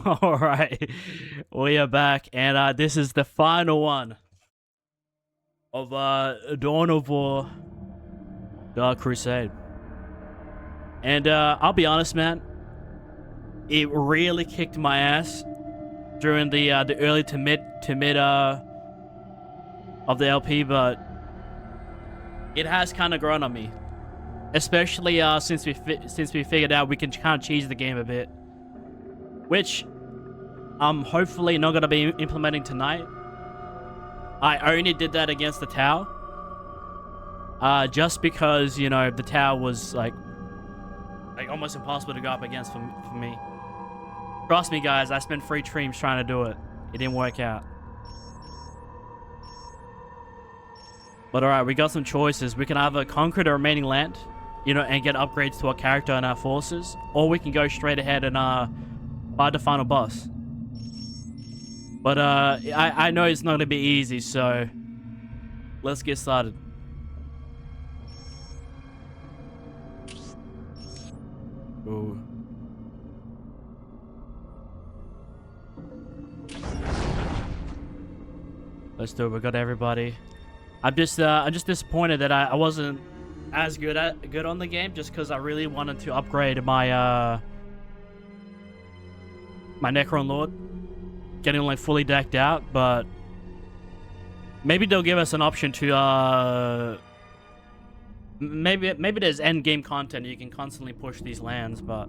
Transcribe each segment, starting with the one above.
Alright, we are back, and this is the final one of Dawn of War Dark Crusade. And I'll be honest, man, it really kicked my ass during the early to mid of the LP, but it has kind of grown on me, especially since we figured out we can kind of cheese the game a bit, which I'm hopefully not gonna be implementing tonight. I only did that against the tower, just because, you know, the tower was like almost impossible to go up against for me. Trust me, guys, I spent 3 streams trying to do it. It didn't work out. But alright, we got some choices. We can either conquer the remaining land, you know, and get upgrades to our character and our forces, or we can go straight ahead and fight the final boss. But I know it's not gonna be easy, so let's get started. Ooh. Let's do it. We got everybody. I'm just disappointed that I wasn't as good on the game, just because I really wanted to upgrade my my Necron Lord, getting like fully decked out. But maybe they'll give us an option to maybe there's end game content you can constantly push these lands, but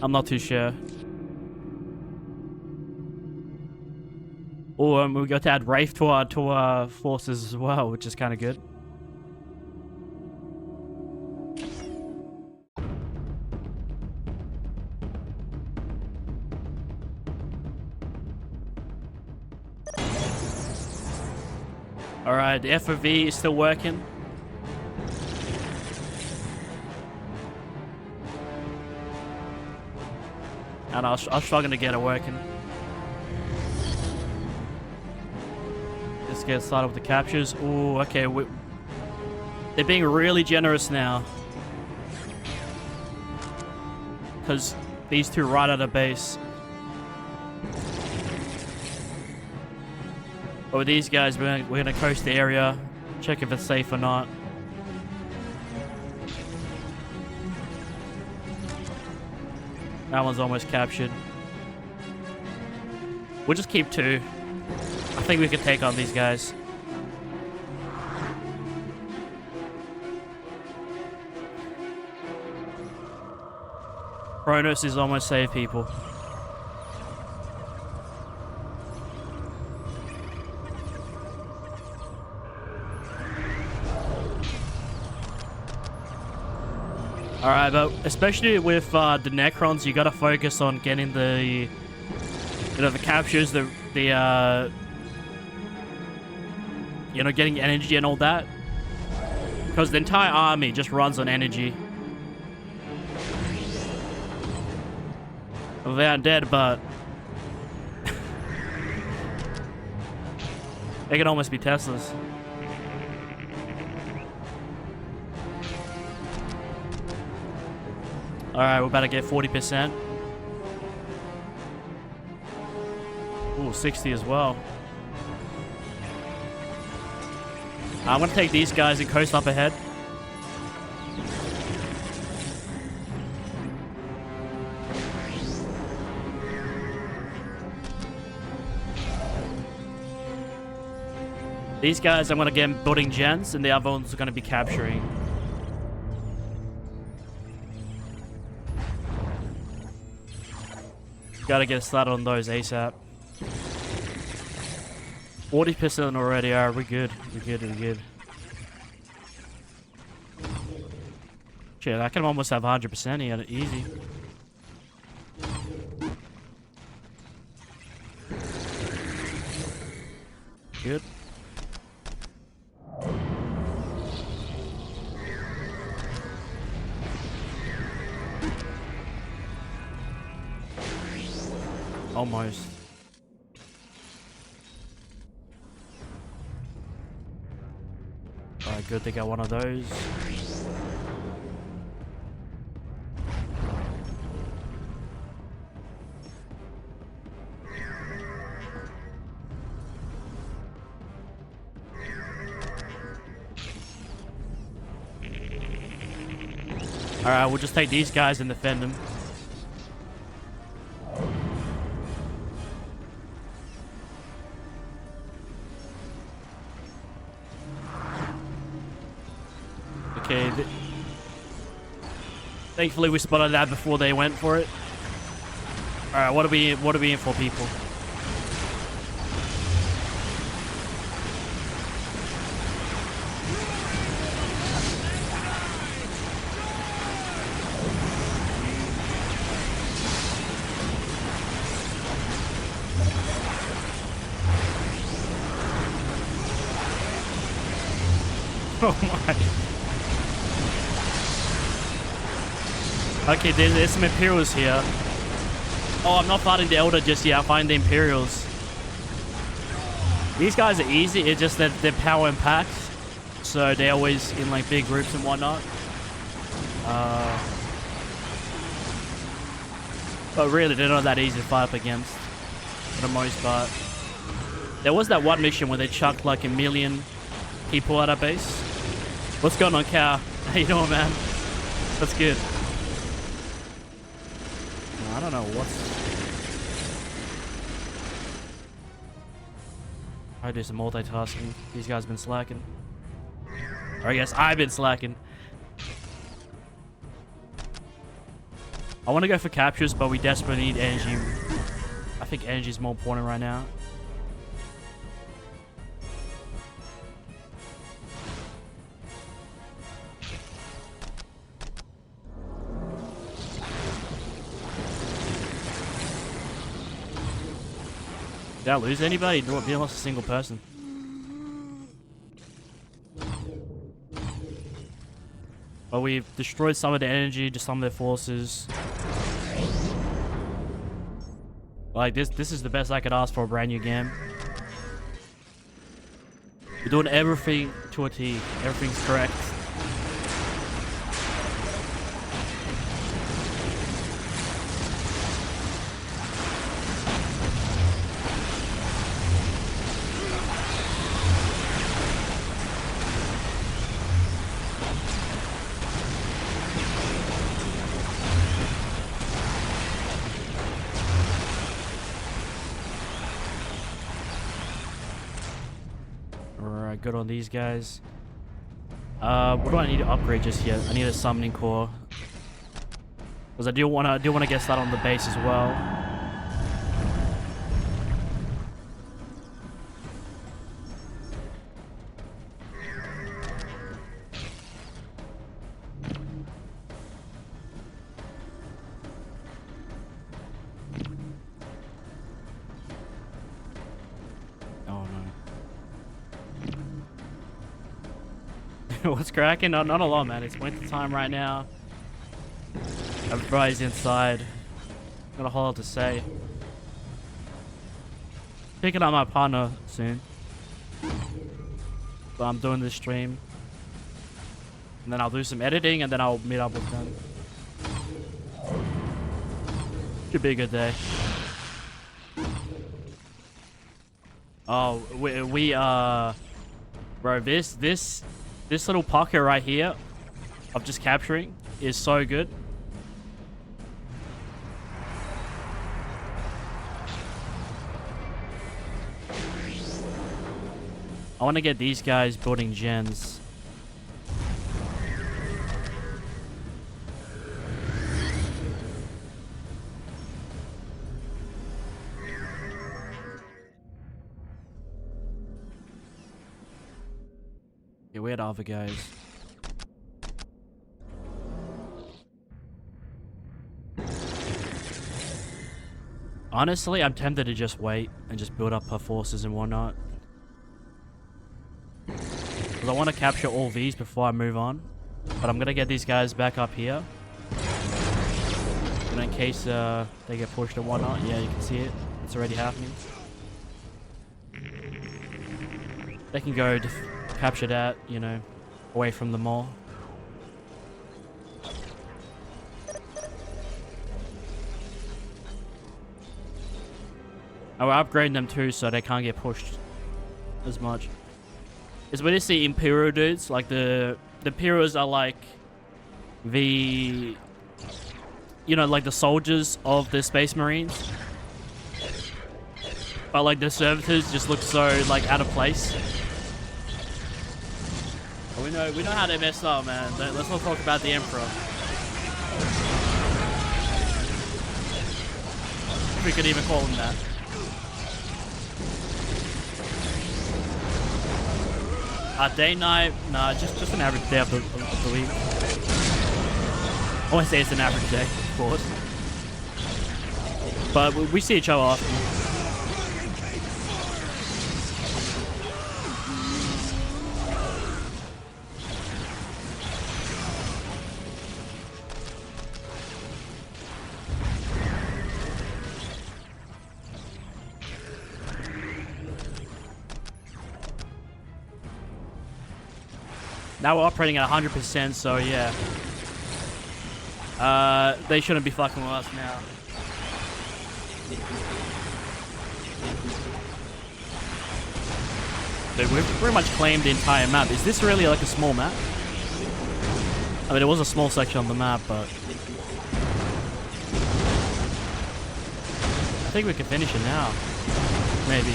I'm not too sure. Or we got to add Wraith to our forces as well, which is kind of good. Alright, the FOV is still working. And I'll struggle to get it working. Let's get started with the captures. Ooh, okay. They're being really generous now, because these two right at the base. But with these guys, we're gonna coast the area, check if it's safe or not. That one's almost captured. We'll just keep 2. I think we can take on these guys. Kronos is almost safe, people. Alright, but especially with the Necrons, you gotta focus on getting the, you know, the captures, the you know, getting energy and all that, because the entire army just runs on energy. Well, they aren't dead, but they can almost be Teslas. Alright, we're about to get 40%. Ooh, 60 as well. I'm gonna take these guys and coast up ahead. These guys I'm gonna get building gens, and the other ones are gonna be capturing. Gotta get started on those ASAP. 40% already. Alright, we're good. We're good. Shit, I can almost have 100% here. Easy. Good. Almost. Alright, good, they got one of those. Alright, we'll just take these guys and defend them. Okay. Thankfully, we spotted that before they went for it. Alright, what are we in for, people? Oh my. Okay, there's some Imperials here. Oh, I'm not fighting the Eldar just yet. I'm fighting the Imperials. These guys are easy. It's just that they're power packed. So they're always in like big groups and whatnot. But really, they're not that easy to fight up against. For the most part. There was that one mission where they chucked like 1 million people at our base. What's going on, Cow? How you doing, man? That's good. I don't know what's... I do some multitasking. These guys have been slacking. Or I guess I've been slacking. I want to go for captures, but we desperately need energy. I think energy is more important right now. Did I lose anybody? Didn't lost a single person. But we've destroyed some of the energy, just some of their forces. Like this is the best I could ask for a brand new game. We're doing everything to a T. Everything's correct. Good on these guys. What do I need to upgrade just yet? I need a summoning core, because I do want to get that on the base as well. What's cracking? Not a lot, man. It's winter time right now. Everybody's inside. Got a whole lot to say. Picking up my partner soon. But I'm doing this stream. And then I'll do some editing and then I'll meet up with them. Should be a good day. Oh, bro, this little pocket right here of just capturing is so good. I want to get these guys building gens. Yeah, we had other guys. Honestly, I'm tempted to just wait and just build up her forces and whatnot. Because I want to capture all these before I move on. But I'm going to get these guys back up here. And in case they get pushed and whatnot, yeah, you can see it. It's already happening. They can go capture that, you know, away from the mall. Oh, we're upgrading them too, so they can't get pushed as much. It's when you see Imperial dudes, like the Imperials are like the, you know, like the soldiers of the Space Marines. But like the servitors just look so like out of place. We know how they messed up, man. Let's not talk about the Emperor. If we could even call him that. Day, night, nah, just an average day of the week. I won't say it's an average day, of course. But we see each other often. Now we're operating at 100%, so yeah. They shouldn't be fucking with us now. Dude, we've pretty much claimed the entire map. Is this really like a small map? I mean, it was a small section on the map, but I think we can finish it now. Maybe.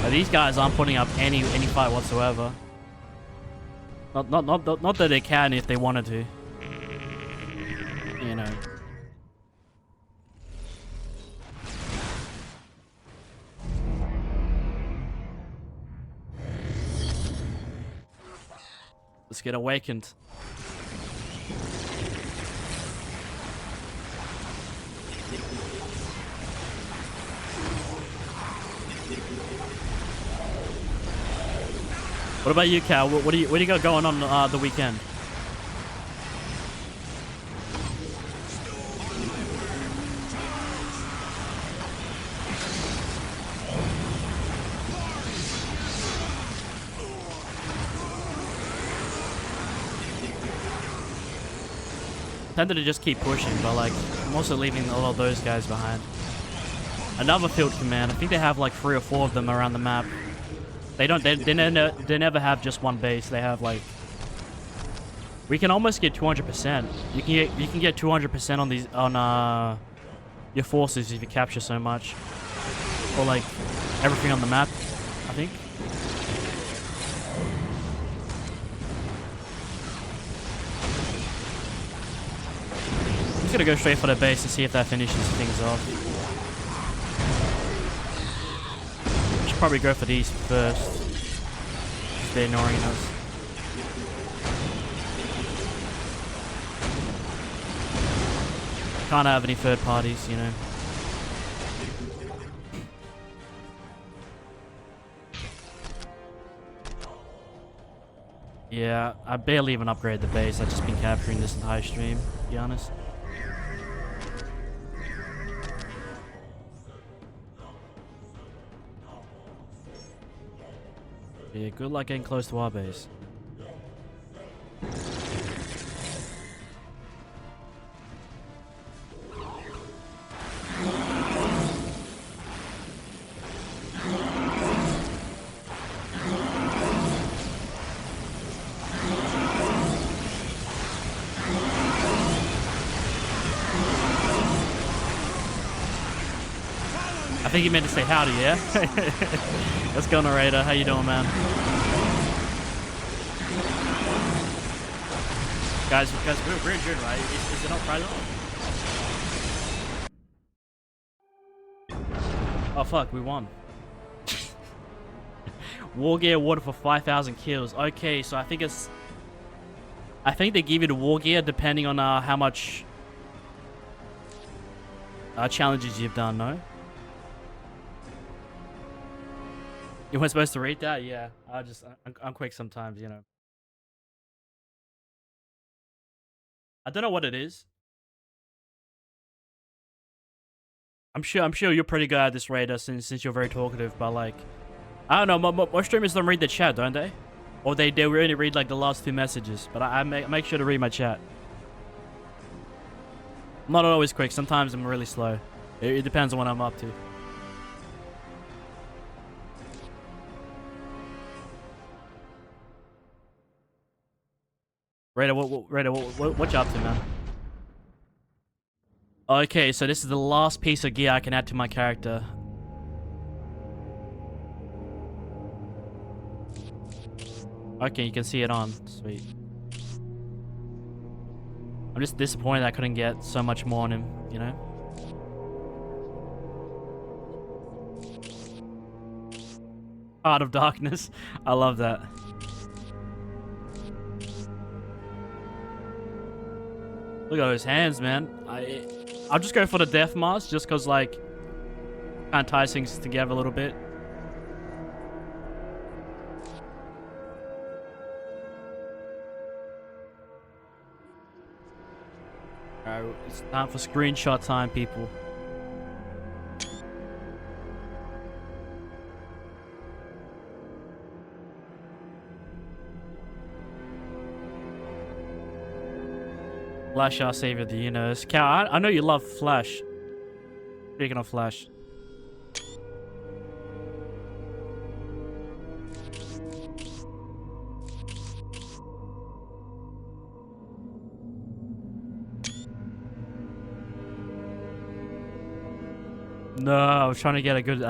But these guys aren't putting up any fight whatsoever. Not that they can if they wanted to. You know. Let's get awakened. What about you, Cal? What do you got going on the weekend? Tended to just keep pushing, but like I'm also leaving a lot of those guys behind. Another field command. I think they have like 3 or 4 of them around the map. They don't. They never have just one base. They have like. We can almost get 200%. You can get 200% on these your forces if you capture so much, or like everything on the map. I think. I'm just gonna go straight for the base and see if that finishes things off. Probably go for these first. They're ignoring us. Can't have any third parties, you know. Yeah, I barely even upgrade the base. I've just been capturing this entire stream, to be honest. Yeah, good luck getting close to our base. I think you meant to say howdy, yeah? What's going on, Raider? How you doing, man? Guys, we're injured, right? Is it not Friday? Oh, fuck, we won. War gear awarded for 5,000 kills. Okay, so I think it's... I think they give you the war gear depending on how much... challenges you've done, no? You weren't supposed to read that? Yeah, I'm quick sometimes, you know. I don't know what it is. I'm sure you're pretty good at this, Raider, since you're very talkative, but like, I don't know, most streamers don't read the chat, don't they? Or they only read like the last 2 messages, but I make sure to read my chat. I'm not always quick, sometimes I'm really slow. It depends on what I'm up to. Raider, what you up to, man? Okay, so this is the last piece of gear I can add to my character. Okay, you can see it on. Sweet. I'm just disappointed I couldn't get so much more on him, you know? Heart of Darkness. I love that. Look at those hands, man. I'll just go for the Death Mask just because, like, kind of ties things together a little bit. Alright, it's time for screenshot time, people. Flash, our savior of the universe. Cal, I know you love Flash. Speaking of Flash. No, I was trying to get a good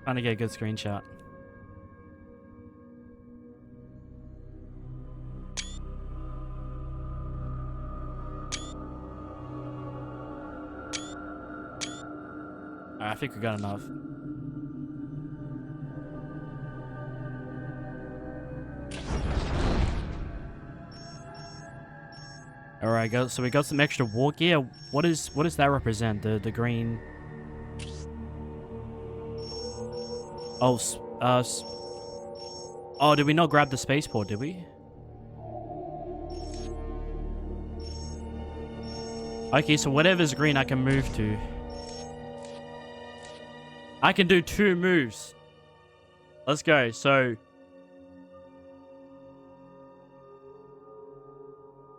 screenshot. I think we got enough. All right, so we got some extra war gear. What does that represent? The green. Oh, oh, did we not grab the spaceport? Did we? Okay, so whatever's green, I can move to. I can do 2 moves. Let's go. So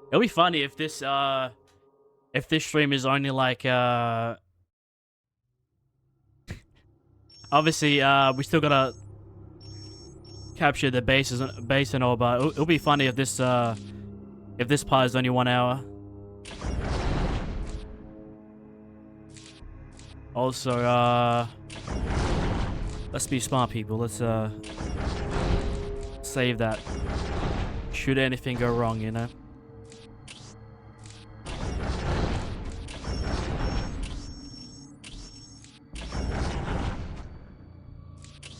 it'll be funny if this stream is only like obviously we still gotta capture the base and all, but it'll be funny if this part is only 1 hour. Also, let's be smart, people. Let's save that. Should anything go wrong, you know?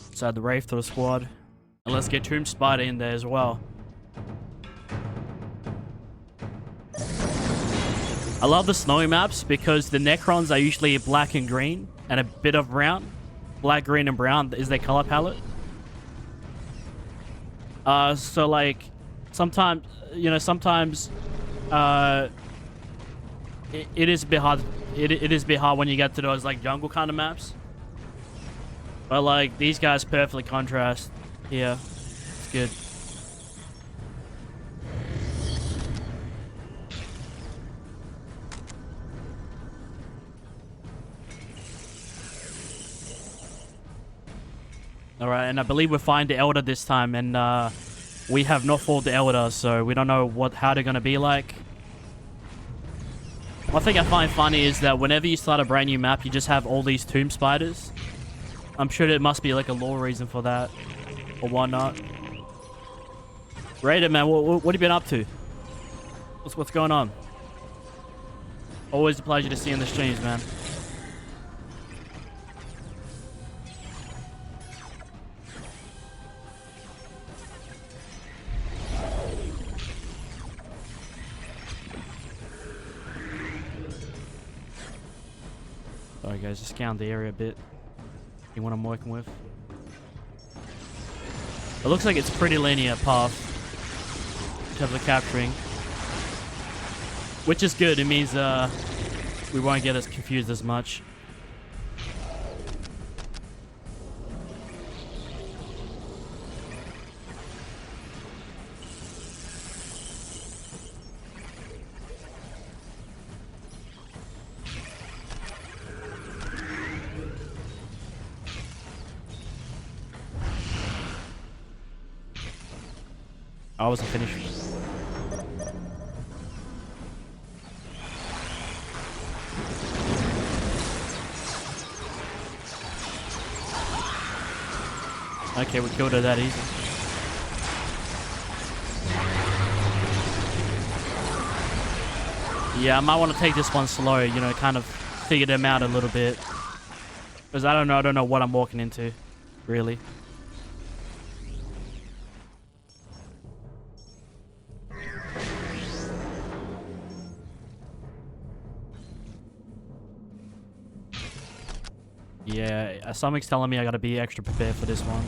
Let's add the Wraith to the squad. And let's get Tomb Spider in there as well. I love the snowy maps because the Necrons are usually black and green and a bit of brown. Black, green, and brown is their color palette. So like sometimes, you know, it is a bit hard. It is a bit hard when you get to those like jungle kind of maps. But like these guys perfectly contrast here. It's good. Alright, and I believe we'll find the Eldar this time, and we have not fought the Eldar, so we don't know how they're gonna be like. One thing I find funny is that whenever you start a brand new map, you just have all these tomb spiders. I'm sure there must be like a lore reason for that, or whatnot. Raider, man, what have you been up to? What's going on? Always a pleasure to see you in the streams, man. Sorry guys, just scan the area a bit. See what I'm working with. It looks like it's a pretty linear path in terms of capturing, which is good. It means we won't get as confused as much. I wasn't finished. Okay, we killed her that easy. Yeah, I might want to take this one slow, you know, kind of figure them out a little bit. Because I don't know what I'm walking into, really. Yeah, something's telling me I gotta be extra prepared for this one.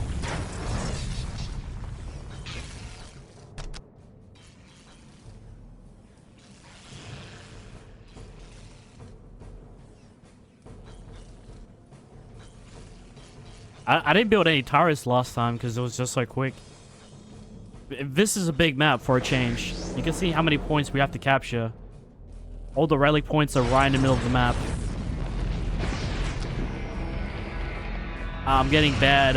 I didn't build any turrets last time because it was just so quick. This is a big map for a change. You can see how many points we have to capture. All the relic points are right in the middle of the map. I'm getting bad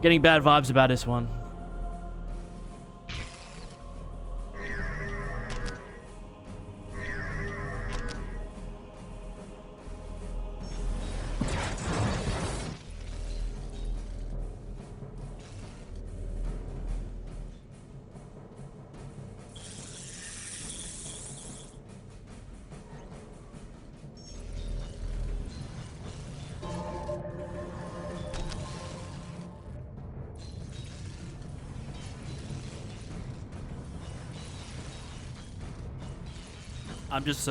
vibes about this one. I'm just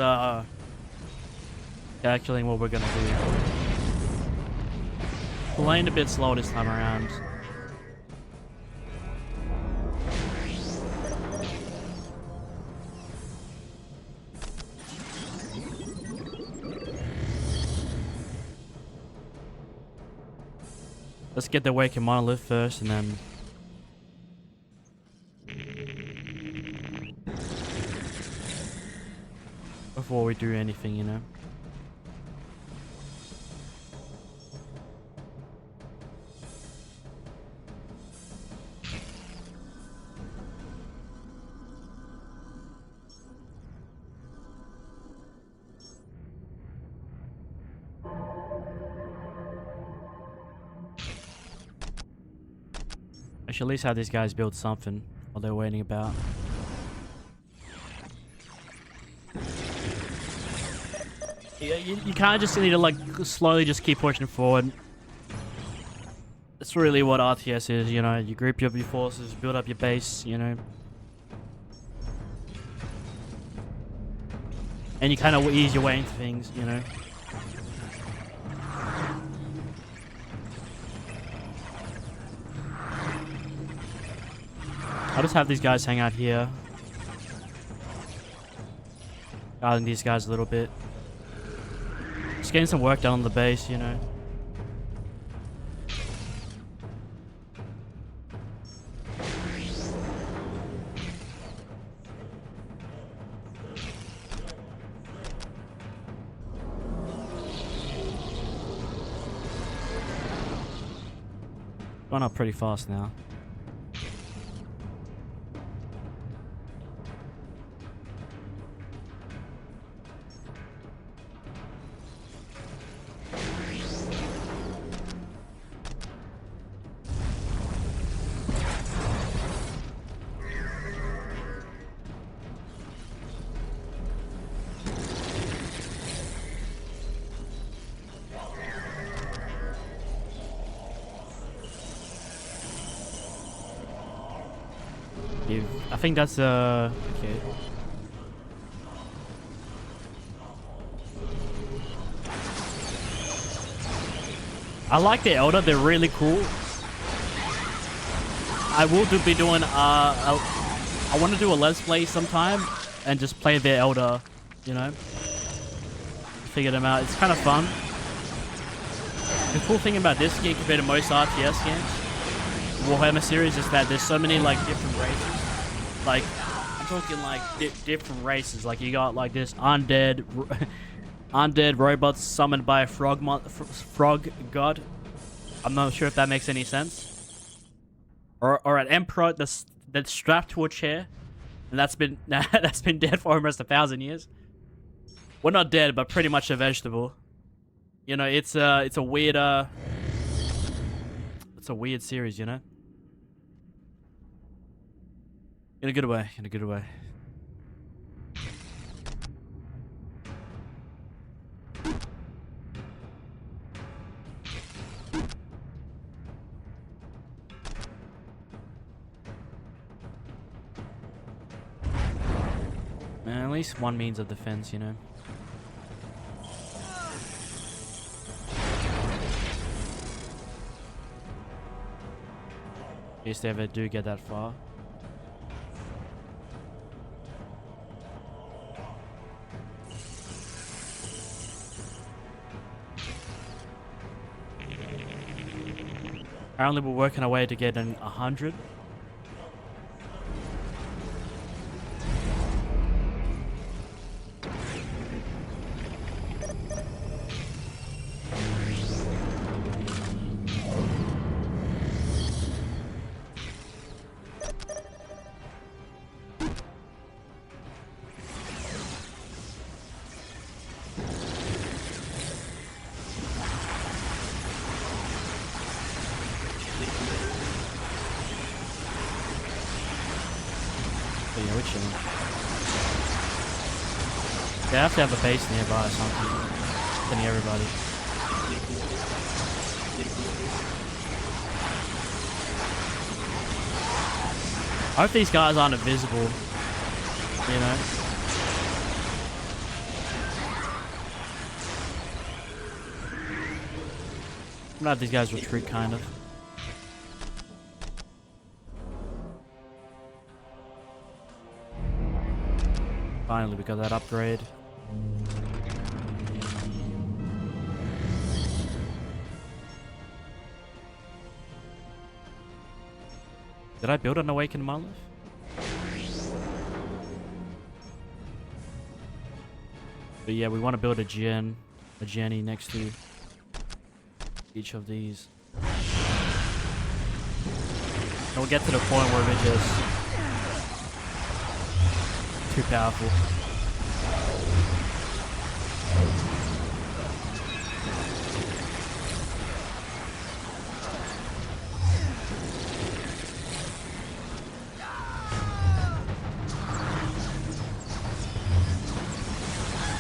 calculating what we're gonna do. Playing a bit slow this time around. Let's get the Awakened Monolith first, and then... before we do anything, you know. I should at least have these guys build something while they're waiting about. Yeah, you kind of just need to, like, slowly just keep pushing forward. That's really what RTS is, you know. You group up your forces, build up your base, you know. And you kind of ease your way into things, you know. I'll just have these guys hang out here. Guarding these guys a little bit. Just getting some work done on the base, you know. Going up pretty fast now. I think that's okay. I like the Eldar, they're really cool. I will be doing I want to do a Let's Play sometime and just play the Eldar, you know. Figure them out. It's kind of fun. The cool thing about this game compared to most RTS games, Warhammer series, is that there's so many like different races. Like, I'm talking like different races. Like, you got like this undead robots summoned by a frog god. I'm not sure if that makes any sense. Or an emperor that's strapped to a chair, and that's been dead for almost 1,000 years. Well, not dead, but pretty much a vegetable. You know, it's a weird It's a weird series, you know? In a good way, in a good way. At least one means of defense, you know? In case they ever do get that far. Apparently we're working our way to get an 100. But yeah, we're chilling. They have to have a base nearby or something. Sending everybody. I hope these guys aren't invisible. You know? I'm gonna have these guys retreat, kind of. Finally, we got that upgrade. Did I build an Awakened Monolith? But yeah, we want to build a Jenny next to each of these. And we'll get to the point where we're just too powerful.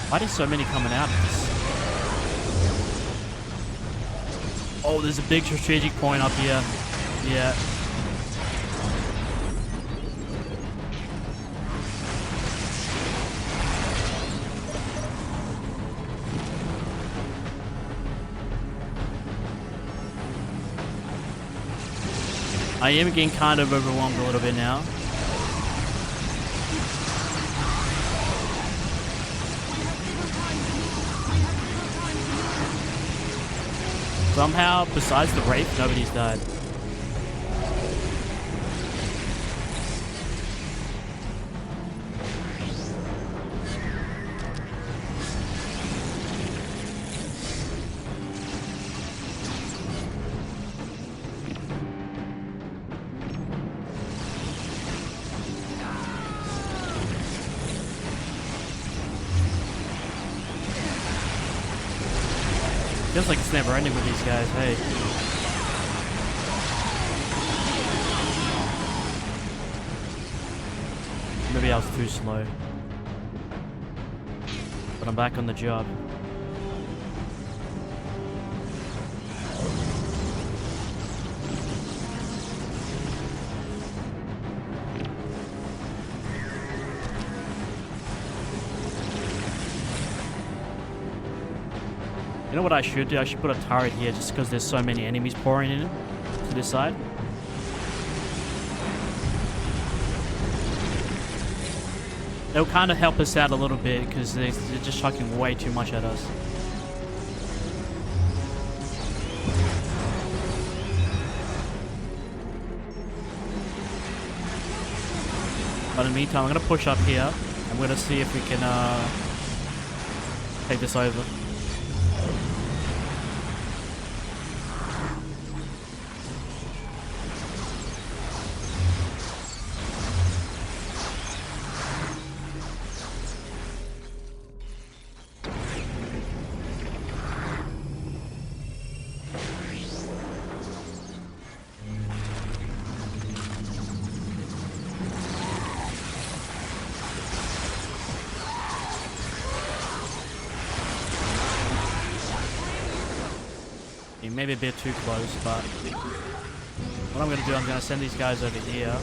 Why are so many coming out of this? Oh, there's a big strategic point up here. Yeah. I am getting kind of overwhelmed a little bit now. Somehow, besides the Wraith, nobody's died. Feels like it's never ending with these guys, hey. Maybe I was too slow. But I'm back on the job. You know what I should do? I should put a turret here just because there's so many enemies pouring in to this side. It'll kind of help us out a little bit because they're just chucking way too much at us. But in the meantime, I'm going to push up here. I'm going to see if we can take this over. Maybe a bit too close, but what I'm going to do, I'm going to send these guys over here.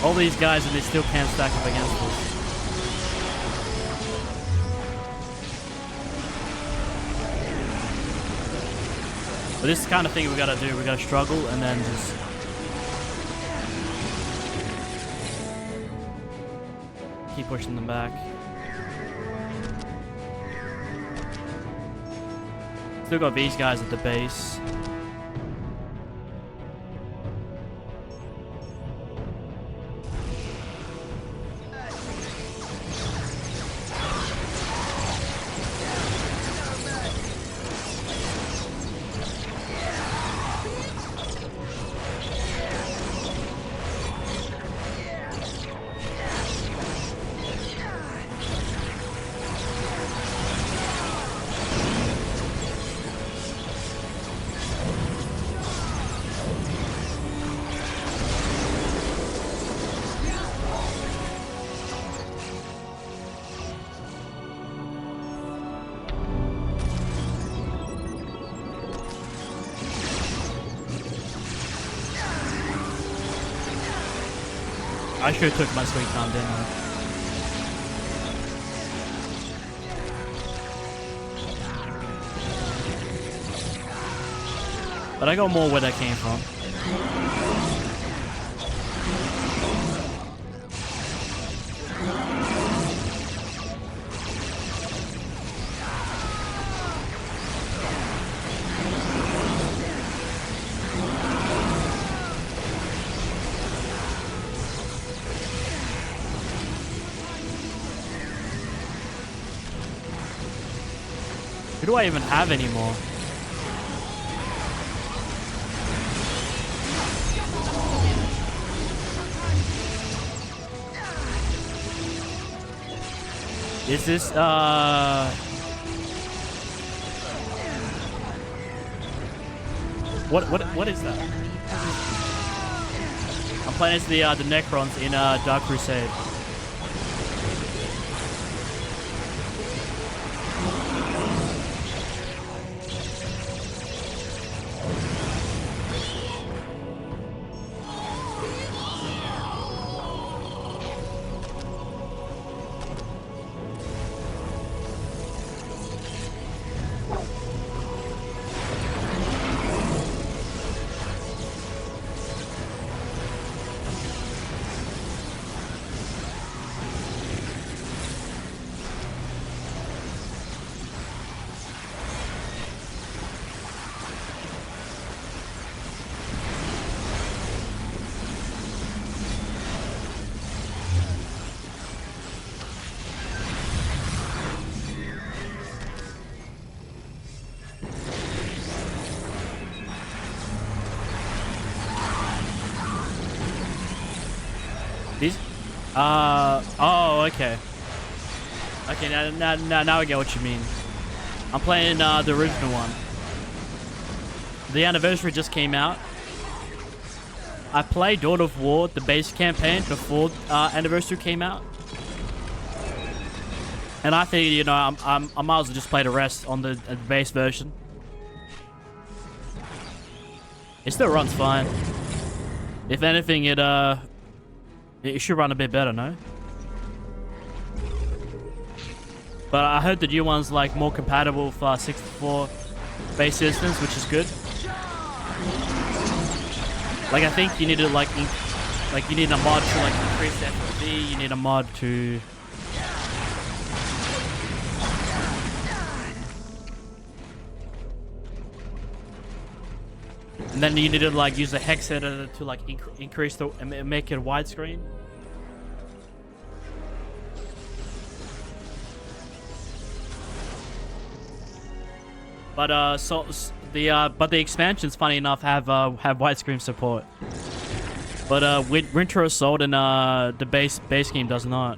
All these guys and they still can't stack up against us. But this is the kind of thing we gotta do. We gotta struggle and then just keep pushing them back. Still got these guys at the base. I should have took my sweet time, didn't I? But I got more where that came from. Who do I even have anymore? Is this, What is that? I'm playing as the Necrons in, Dark Crusade. These? Oh, okay. Okay, now I get what you mean. I'm playing the original one. The anniversary just came out. I played Dawn of War, the base campaign, before anniversary came out. And I think, you know, I might as well just play the rest on the base version. It still runs fine. If anything, it should run a bit better, no? But I heard the new one's like more compatible for 64 base systems, which is good. Like I think you need to like you need a mod to like increase the FOV. You need a mod to and then you need to like use a hex editor to like increase the and make it widescreen. But but the expansions, funny enough, have widescreen support. But Winter Assault and the base game does not.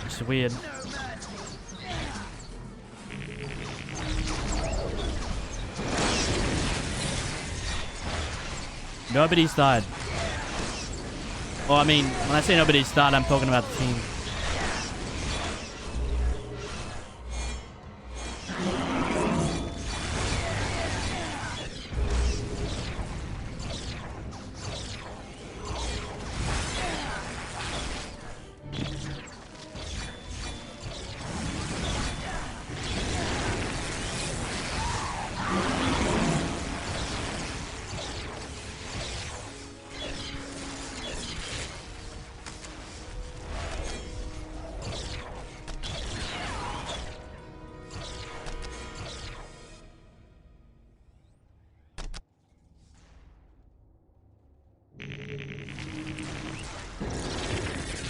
It's weird. Nobody's died. Well, I mean, when I say nobody's died, I'm talking about the team.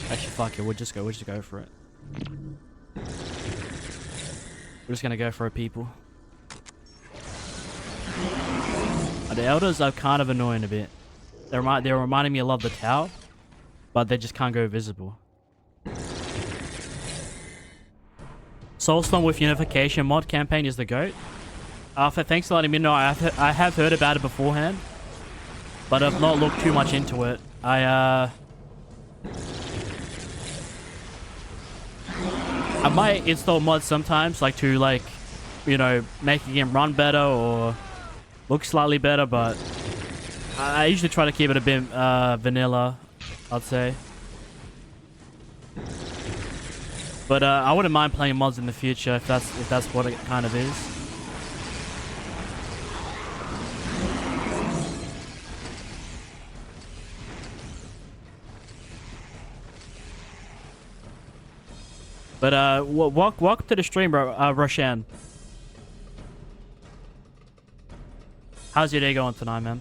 Actually, fuck it. We'll just go for it. We're just gonna go for it, people. The Eldars are kind of annoying a bit. They're reminding me a lot of the Tower, but they just can't go visible. Soulstorm with Unification mod campaign is the GOAT. Thanks for letting me know. I have heard about it beforehand, but I've not looked too much into it. I might install mods sometimes, like to you know, make the game run better or look slightly better, but I usually try to keep it a bit vanilla, I'd say. But I wouldn't mind playing mods in the future if that's what it kind of is. But welcome to the stream, Roshan. How's your day going tonight, man?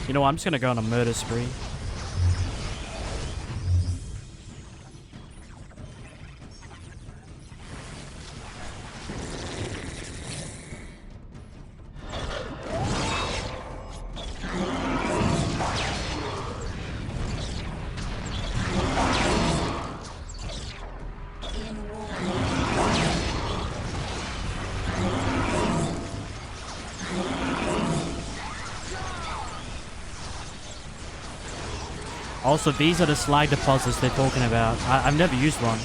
You know what, I'm just gonna go on a murder spree. Also, these are the slag deposits they're talking about. I've never used one.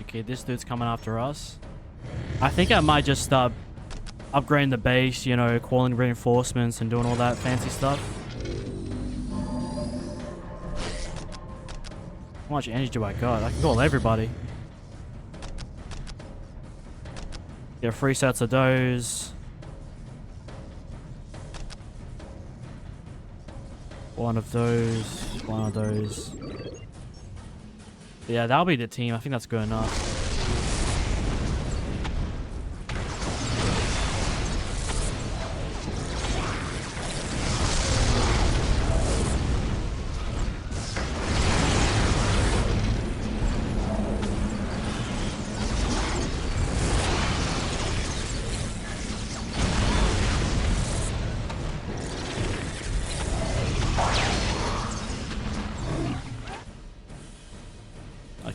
Okay, this dude's coming after us. I think I might just start upgrading the base, you know, calling reinforcements and doing all that fancy stuff. How much energy do I got? I can call everybody. Get 3 sets of those. 1 of those. 1 of those. Yeah, that'll be the team. I think that's good enough.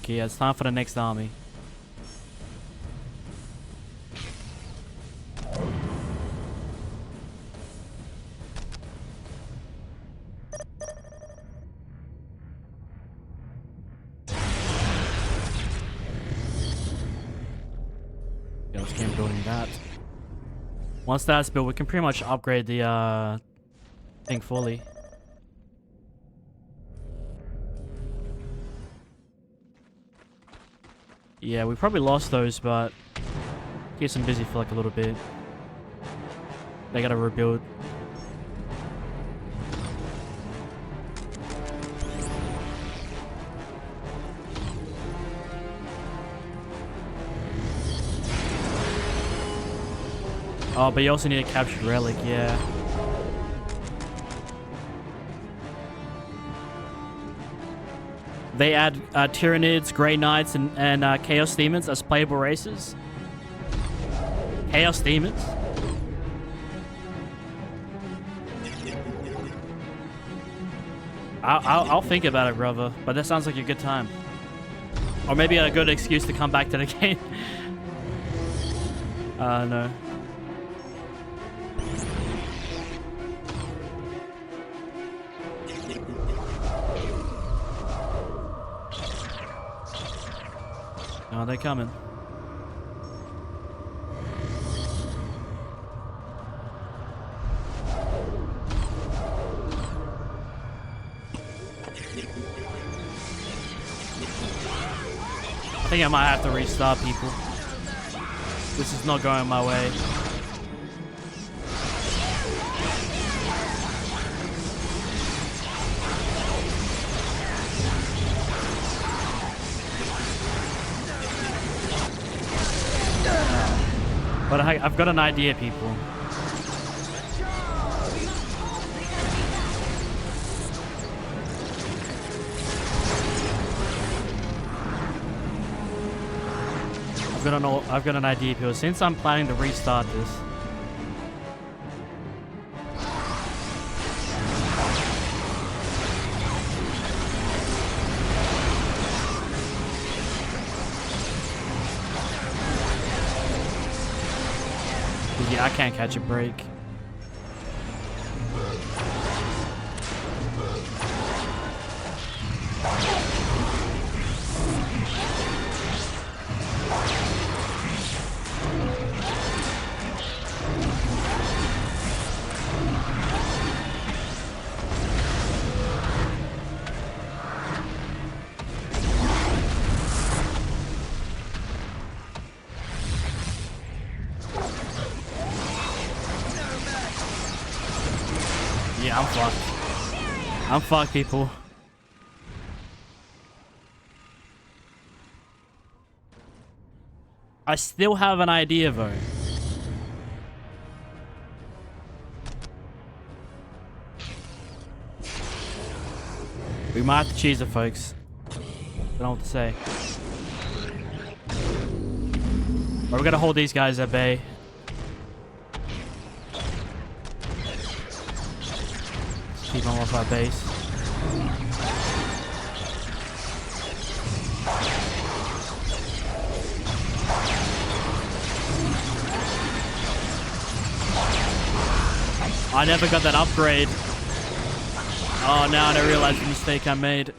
Okay, yeah, it's time for the next army. Yeah, let's keep building that. Once that's built, we can pretty much upgrade the thing fully. Yeah, we probably lost those, but keeps them busy for like a little bit. They gotta rebuild. Oh, but you also need a captured relic, yeah. They add Tyranids, Grey Knights, and Chaos Demons as playable races. Chaos Demons? I'll think about it, brother. But that sounds like a good time. Or maybe a good excuse to come back to the game. No. Oh, they're coming. I think I might have to restart, people. This is not going my way. But I've got an idea, people. I've got an idea, people. Since I'm planning to restart this, yeah, I can't catch a break. Yeah, I'm fucked. I'm fucked, people. I still have an idea, though. We might have to cheese it, folks. Don't know what to say. But we're gonna hold these guys at bay. Keep them off our base. I never got that upgrade. Oh, now I realize the mistake I made.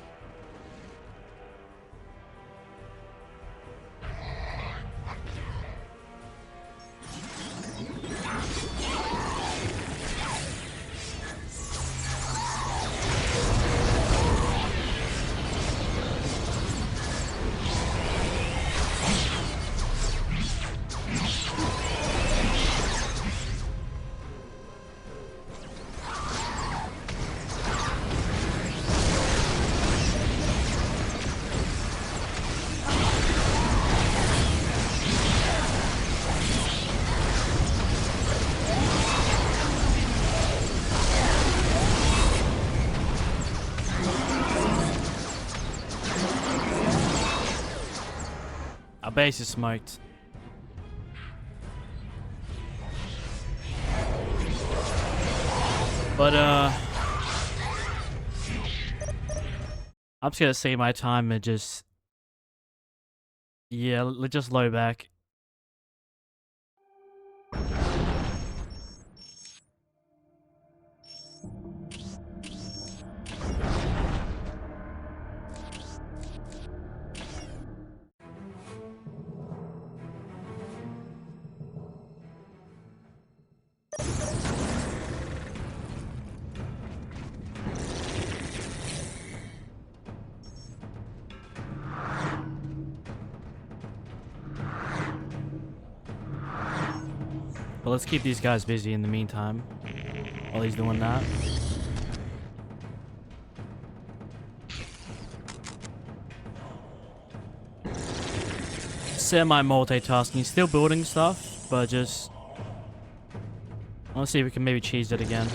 Our base is smoked. But I'm just gonna save my time and just Yeah, let's just load back. But let's keep these guys busy in the meantime, while he's doing that. Semi-multitasking, still building stuff, but just... Let's see if we can maybe cheese it again.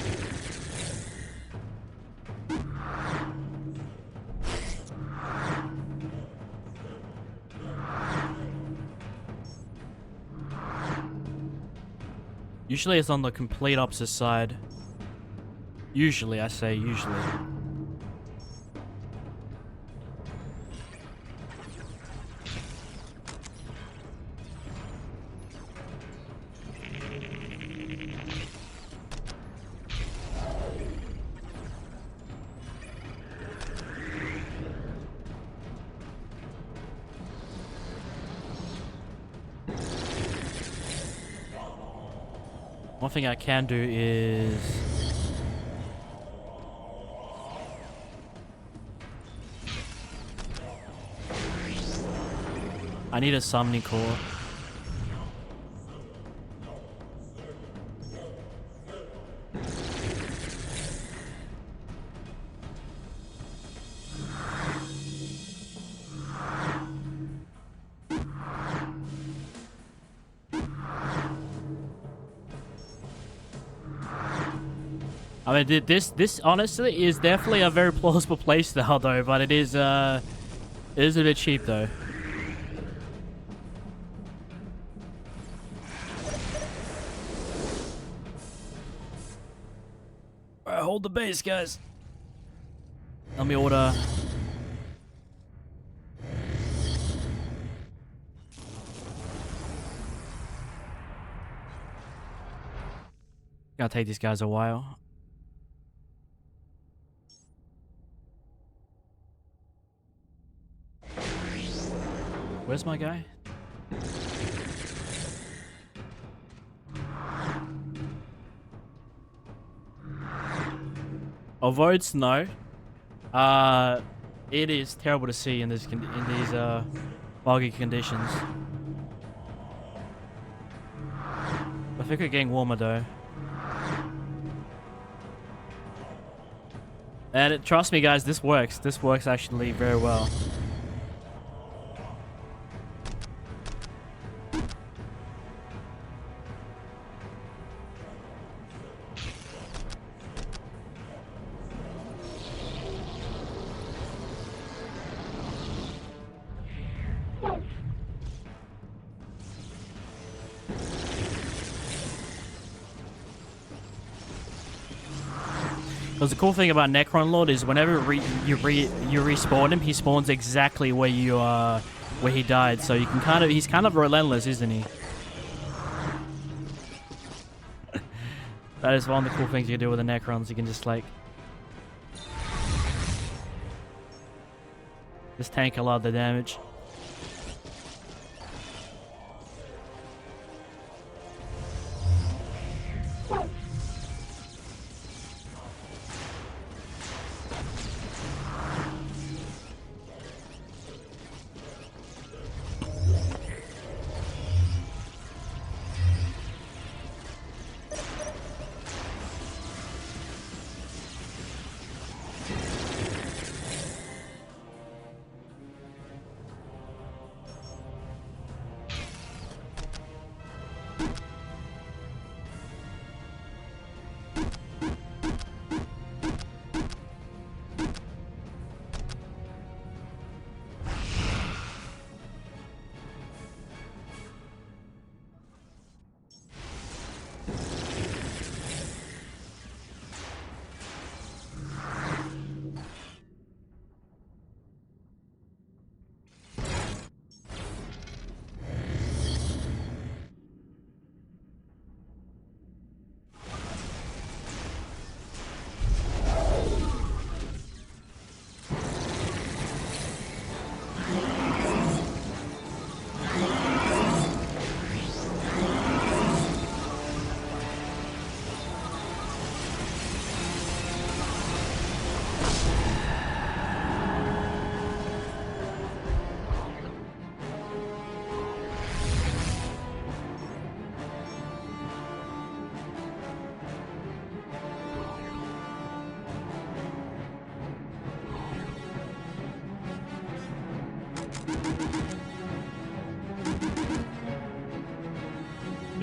Usually it's on the complete opposite side. Usually, I say usually. One thing I can do is... I need a summoning core. I mean, this honestly is definitely a very plausible playstyle though, but it is a bit cheap though. Alright, hold the base, guys. Let me order. Gonna take these guys a while. Where's my guy? Although it's snow, it is terrible to see in these boggy conditions. I think we're getting warmer though. And trust me, guys, this works. This works actually very well. Because the cool thing about Necron Lord is whenever you respawn him, he spawns exactly where you where he died. So you can he's kind of relentless, isn't he? That is one of the cool things you can do with the Necrons. You can just like tank a lot of the damage.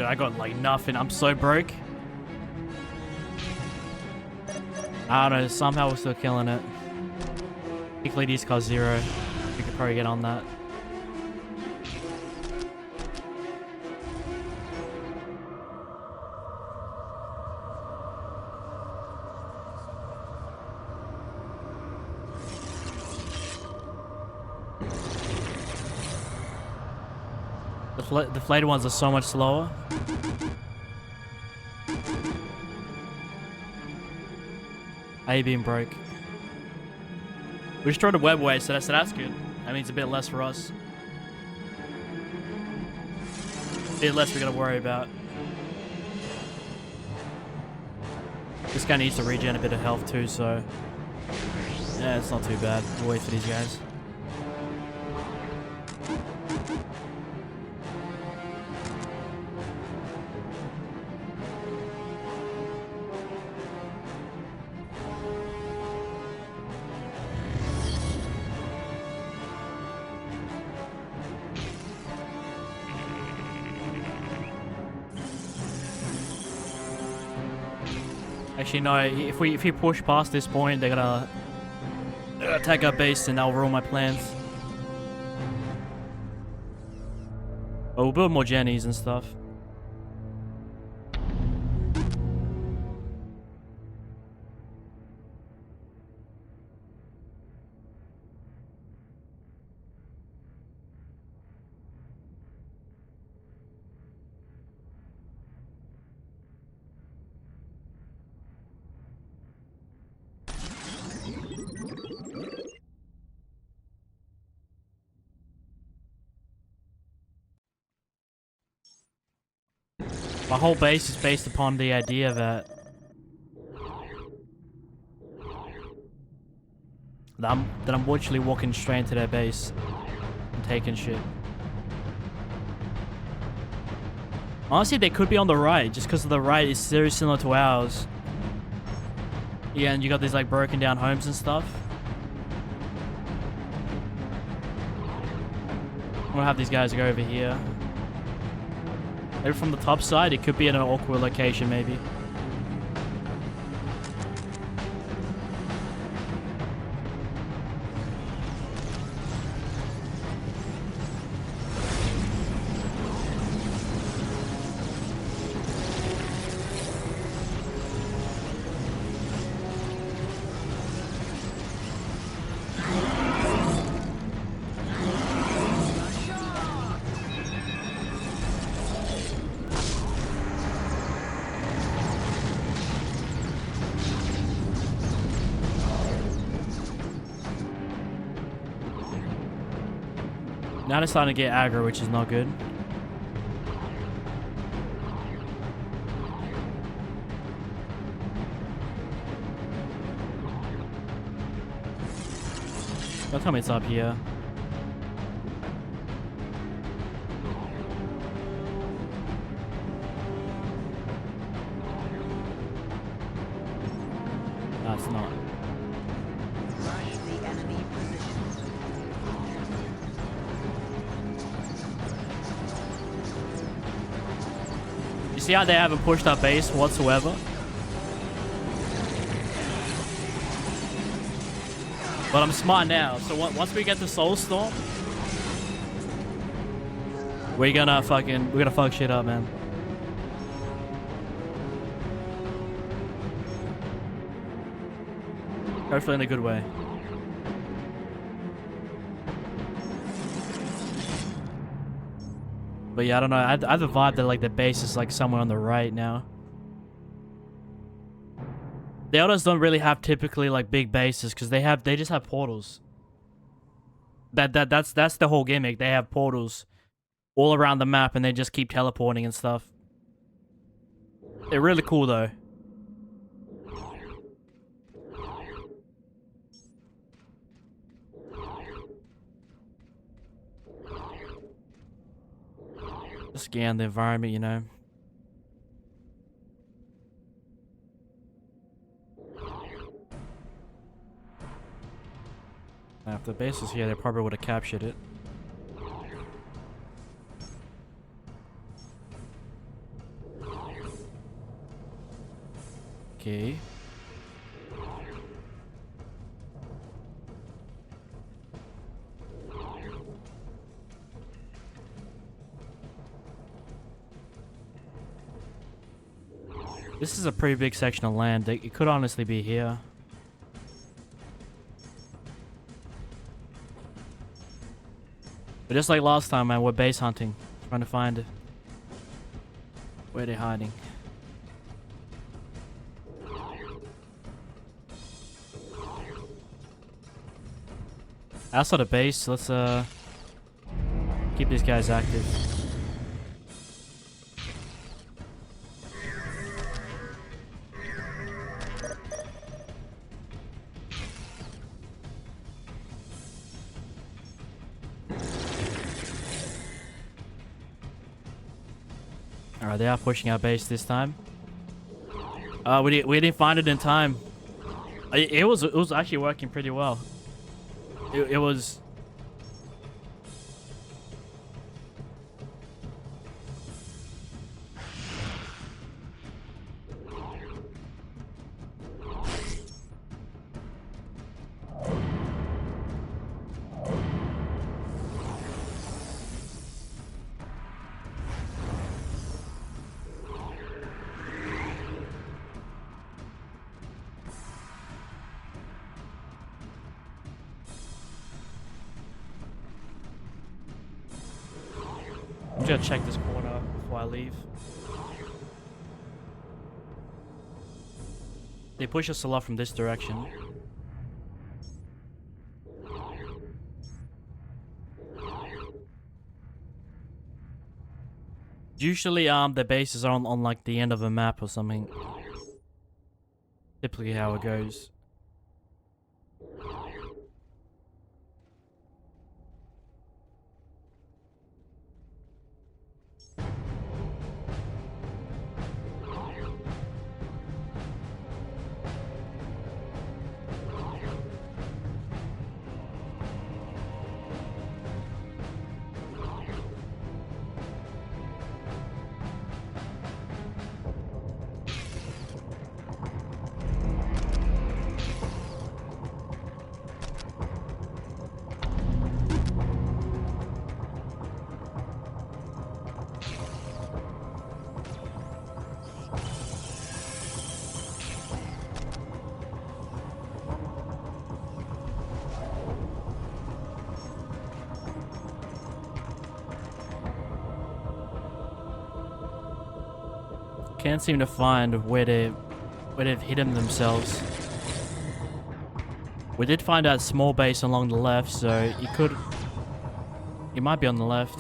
Dude, I got like nothing. I'm so broke. I don't know. Somehow we're still killing it. Particularly these cost 0. We could probably get on that. The deflated ones are so much slower. A being broke. We just tried a web way, so that's good. That means a bit less for us. A bit less we gotta worry about. This guy needs to regen a bit of health too, so yeah, it's not too bad. We'll wait for these guys. Actually, no. If we push past this point, they're gonna attack our base, and that'll ruin my plans. But we'll build more jennies and stuff. My whole base is based upon the idea that I'm literally walking straight into their base and taking shit. Honestly, they could be on the right, just because the right is very similar to ours. Yeah, and you got these like broken down homes and stuff. We'll have these guys go over here. Maybe from the top side, it could be in an awkward location, maybe. Now they're starting to get aggro, which is not good. Don't tell me it's up here. No, it's not. See how they haven't pushed our base whatsoever? But I'm smart now, so once we get the Soulstorm, we're gonna fuck shit up, man. Hopefully in a good way. But yeah, I don't know. I have the vibe that like the base is like somewhere on the right now. The Eldars don't really have typically like big bases because they just have portals. That's the whole gimmick. They have portals all around the map and they just keep teleporting and stuff. They're really cool though. Scan the environment, you know. Now, if the base was here, they probably would have captured it. Okay. This is a pretty big section of land. It could honestly be here. But just like last time, man, we're base hunting. Trying to find where they're hiding. Outside of base, let's keep these guys active. Alright, they are pushing our base this time. We didn't find it in time. It was actually working pretty well. It was. I'm just gonna check this corner before I leave. They push us a lot from this direction. Usually, the bases are on like the end of a map or something. Typically how it goes. Can't seem to find where they've hidden themselves. We did find that small base along the left, so you might be on the left.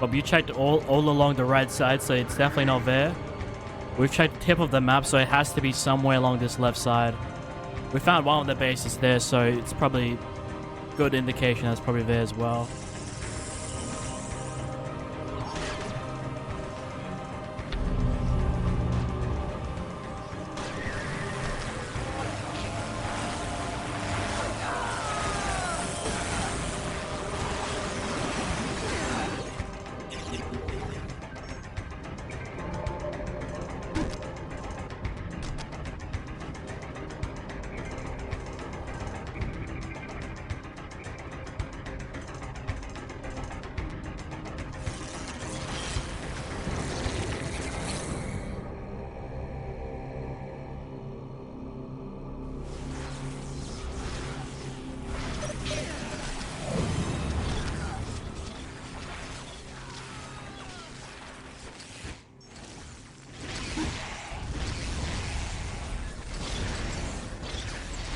But you checked all along the right side, so it's definitely not there. We've checked the tip of the map, so it has to be somewhere along this left side. We found one of the bases there, so it's probably good indication that's probably there as well.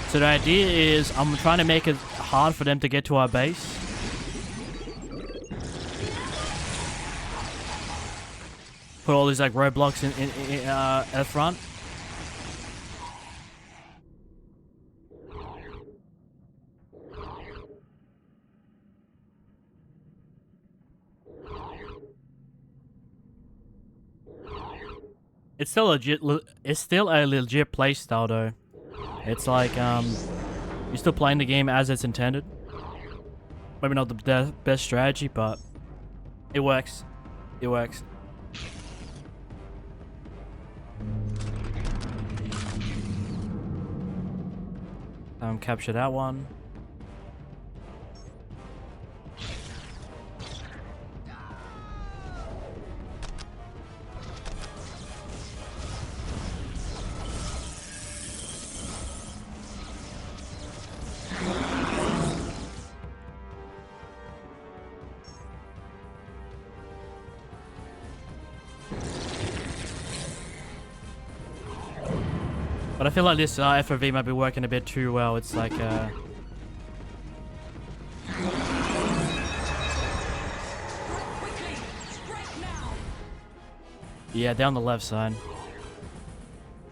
So the idea is I'm trying to make it hard for them to get to our base. Put all these like roadblocks in at the front. It's still legit. It's still a legit playstyle though. It's like you're still playing the game as it's intended. Maybe not the best strategy, but It works. It works. Capture that one. But I feel like this FOV might be working a bit too well. It's like yeah, down the left side.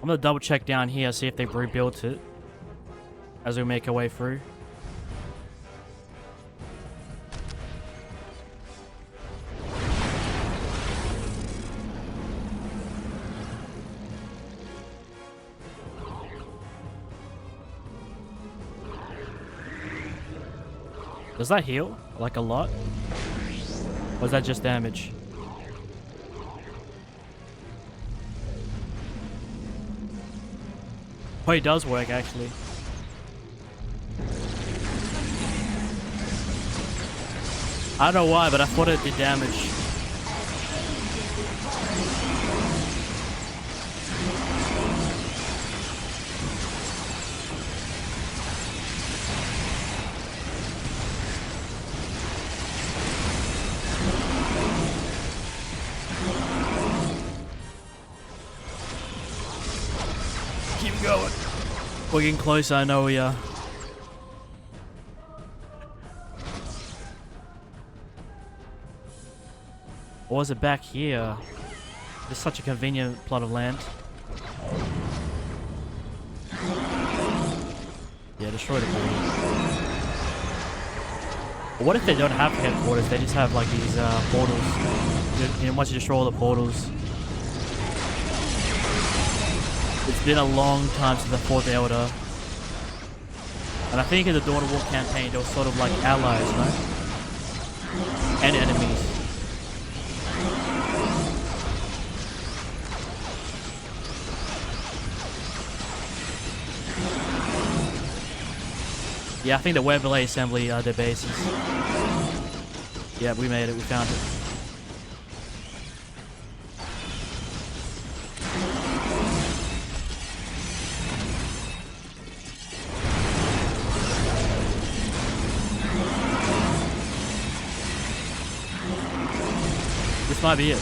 I'm gonna double check down here, see if they've rebuilt it as we make our way through. Does that heal? Like a lot? Or is that just damage? Oh, it does work actually. I don't know why, but I thought it did damage. Keep going. We're getting closer, I know we are. Or was it back here? It's such a convenient plot of land. Yeah, destroy the building. What if they don't have headquarters? They just have like these portals. You know, once you destroy all the portals. It's been a long time since I fought the Eldar. And I think in the Dawn of War campaign, they were sort of like allies, right? And enemies. Yeah, I think the Webley Assembly are their bases. Yeah, we made it. We found it. This might be it.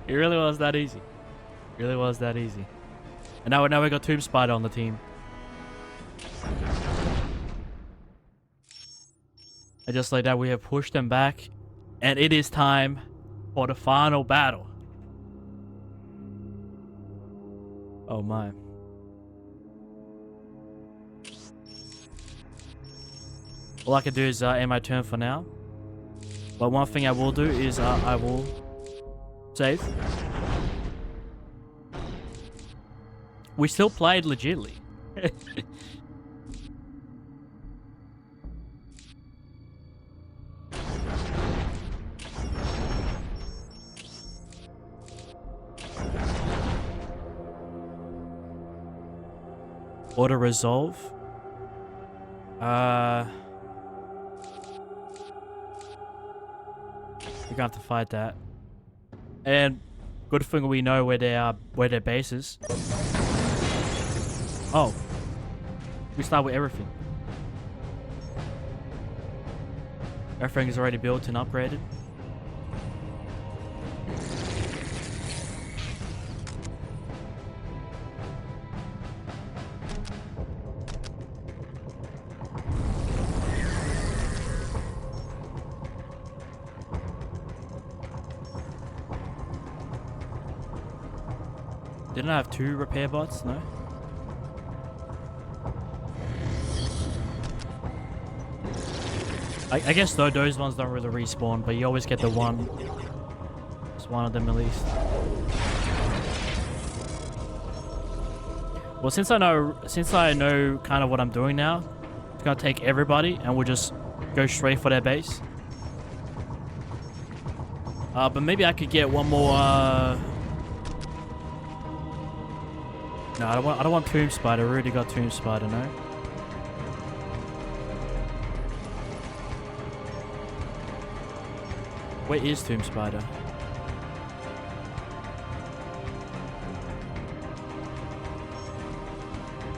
It really was that easy. It really was that easy. And now we got Tomb Spider on the team. And just like that, we have pushed them back. And it is time for the final battle. Oh my. All I can do is end my turn for now. But one thing I will do is I will save. We still played legitly. Auto resolve. We're gonna have to fight that. And good thing we know where their base is. Oh. We start with everything. Everything is already built and upgraded. Didn't I have 2 repair bots? No? I guess though those ones don't really respawn, but you always get the one. Just one of them at least. Well, since I know kind of what I'm doing now, it's gonna take everybody, and we'll just go straight for their base. But maybe I could get one more. No, I don't want Tomb Spider. I already got Tomb Spider, no. Where is Tomb Spider?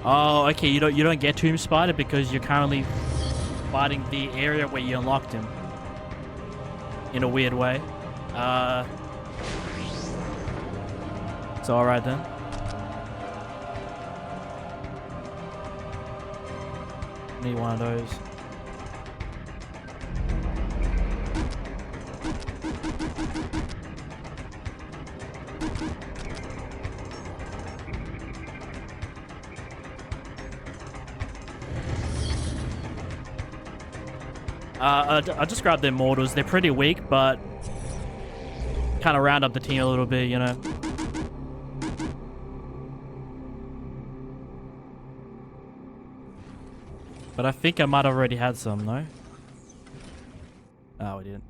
Oh, okay. You don't get Tomb Spider because you're currently fighting the area where you unlocked him. In a weird way. It's all right then. Need one of those. I just grabbed their mortals. They're pretty weak, but kind of round up the team a little bit, you know. But I think I might have already had some, no? Oh, we didn't.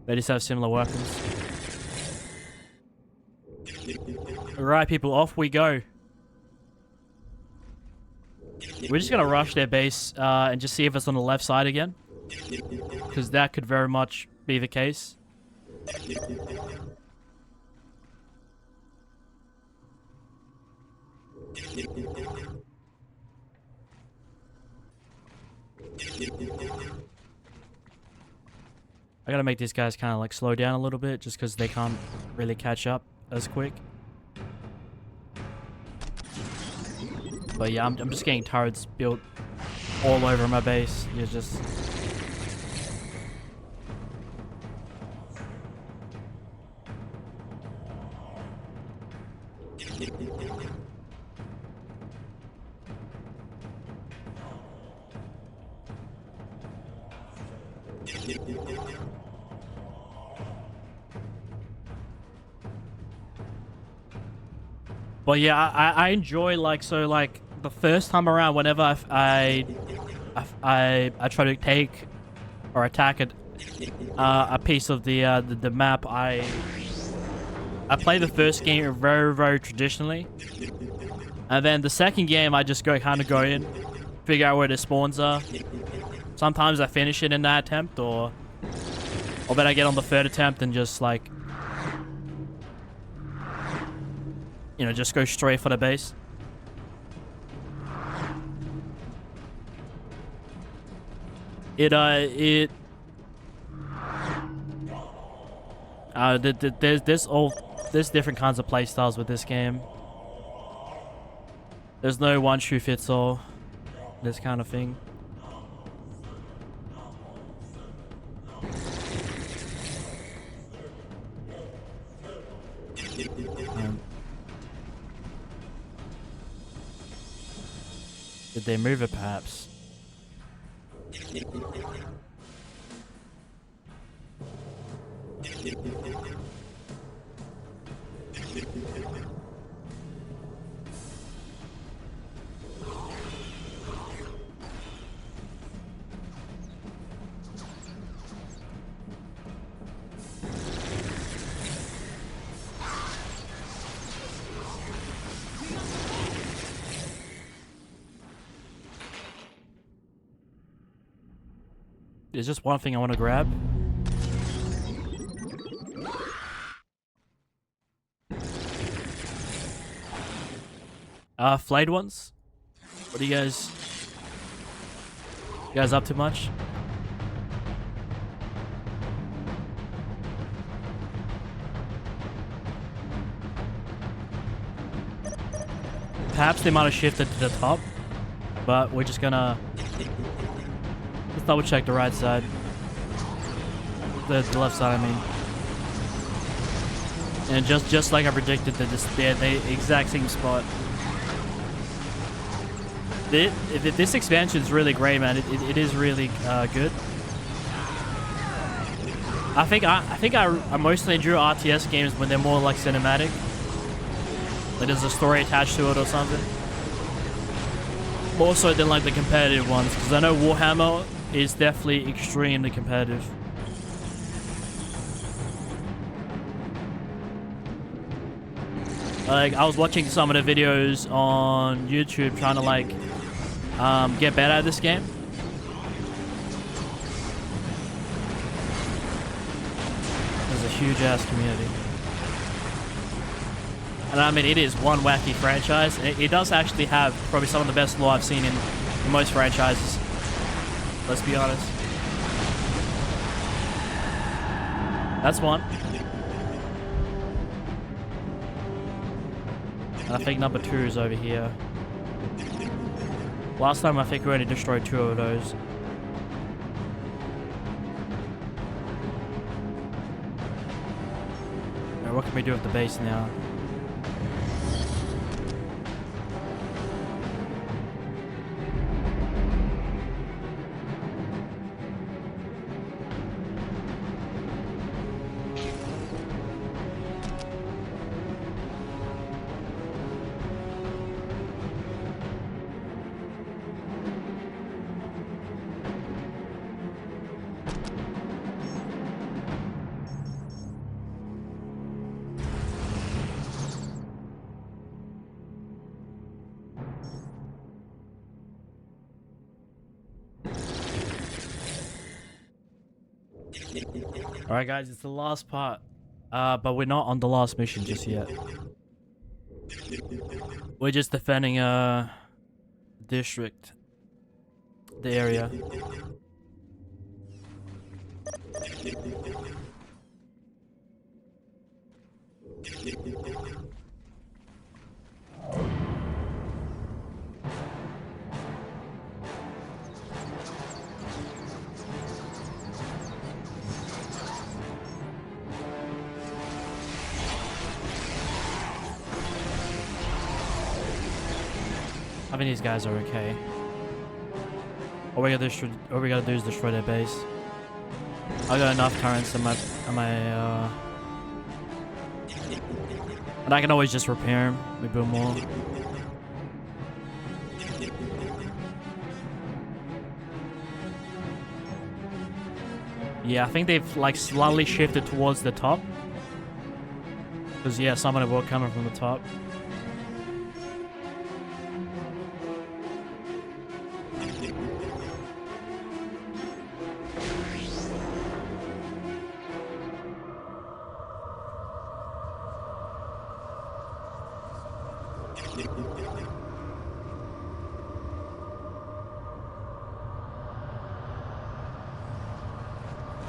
They just have similar weapons. Alright, people, off we go. We're just gonna rush their base and just see if it's on the left side again. Because that could very much be the case. I gotta make these guys kind of like slow down a little bit just because they can't really catch up as quick. But yeah, I'm just getting turrets built all over my base. You're just... But yeah, I enjoy like the first time around whenever I try to take or attack a piece of the map. I play the first game very traditionally, and then the second game I just kind of go in, figure out where the spawns are. Sometimes I finish it in that attempt, or then I get on the third attempt and just like, you know, just go straight for the base. There's different kinds of playstyles with this game. There's no one shoe fits all, this kind of thing. Did they move it, perhaps? There's just one thing I want to grab. Flayed ones? What are you guys up to much? Perhaps they might have shifted to the top, but we're just gonna... Let's double check the right side. The left side, I mean. And just like I predicted, they're the exact same spot. This expansion is really great, man. It is really good. I think I mostly enjoy RTS games when they're more like cinematic. Like there's a story attached to it or something. More so than like the competitive ones, because I know Warhammer is definitely extremely competitive. Like I was watching some of the videos on YouTube trying to like get better at this game. There's a huge ass community. And I mean, it is one wacky franchise. It does actually have probably some of the best lore I've seen in most franchises. Let's be honest. That's one. And I think number 2 is over here. Last time I think we only destroyed 2 of those. Alright, what can we do with the base now? Alright guys, it's the last part. But we're not on the last mission just yet. We're just defending a district. The area. I think these guys are okay. All we gotta do is destroy their base. I got enough turrets on my and I can always just repair them. We build more. Yeah, I think they've like slightly shifted towards the top. Because yeah, some of them were coming from the top.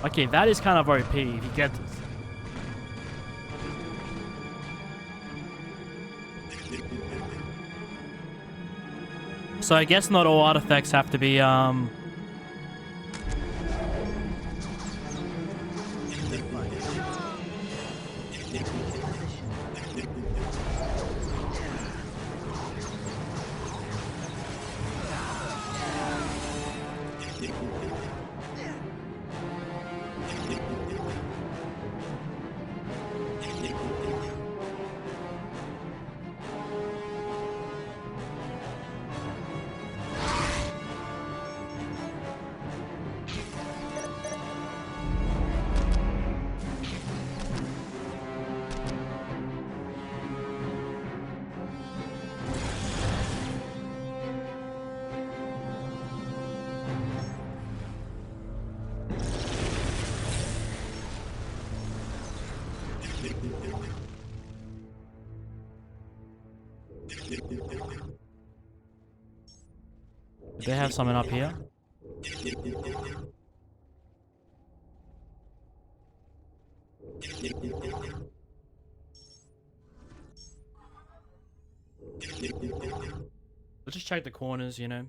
Okay, that is kind of OP if you get this. So I guess not all artifacts have to be they have something up here? Let's just check the corners, you know.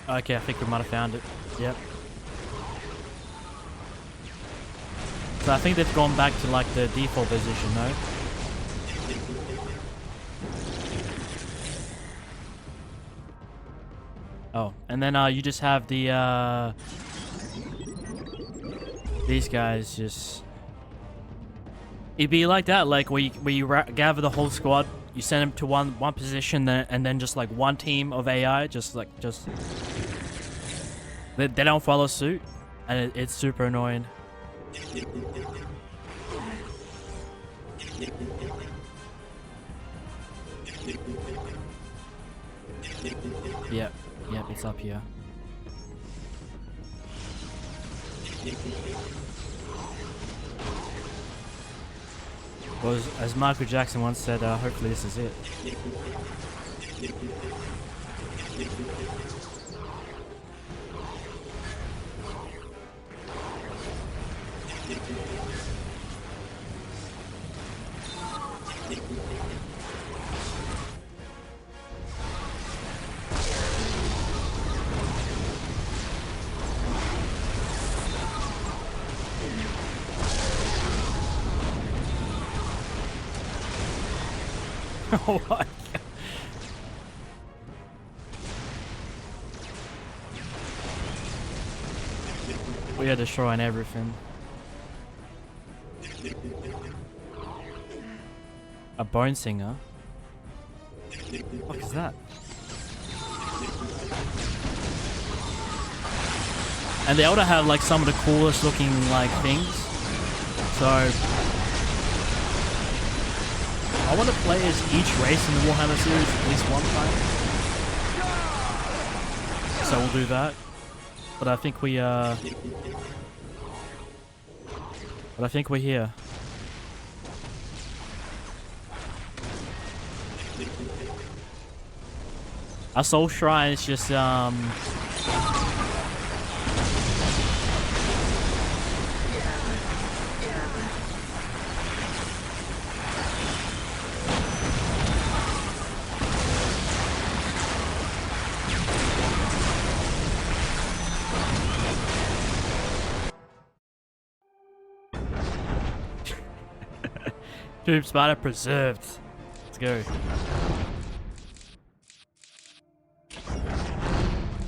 Okay, I think we might have found it. Yep. So I think they've gone back to like the default position, though. Oh, and then you just have the these guys just. It'd be like that, like where you gather the whole squad, you send them to one position, and then just like one team of AI, just they don't follow suit, and it's super annoying. Yep, it's up here. Well, as Michael Jackson once said, hopefully this is it. Oh my God. We are destroying everything. A bone singer? What is that? And the Eldar have like some of the coolest looking like things. So I want to play as each race in the Warhammer series at least one time. So we'll do that. But I think we're here. Our soul shrine is just Tomb Spider preserved. Let's go.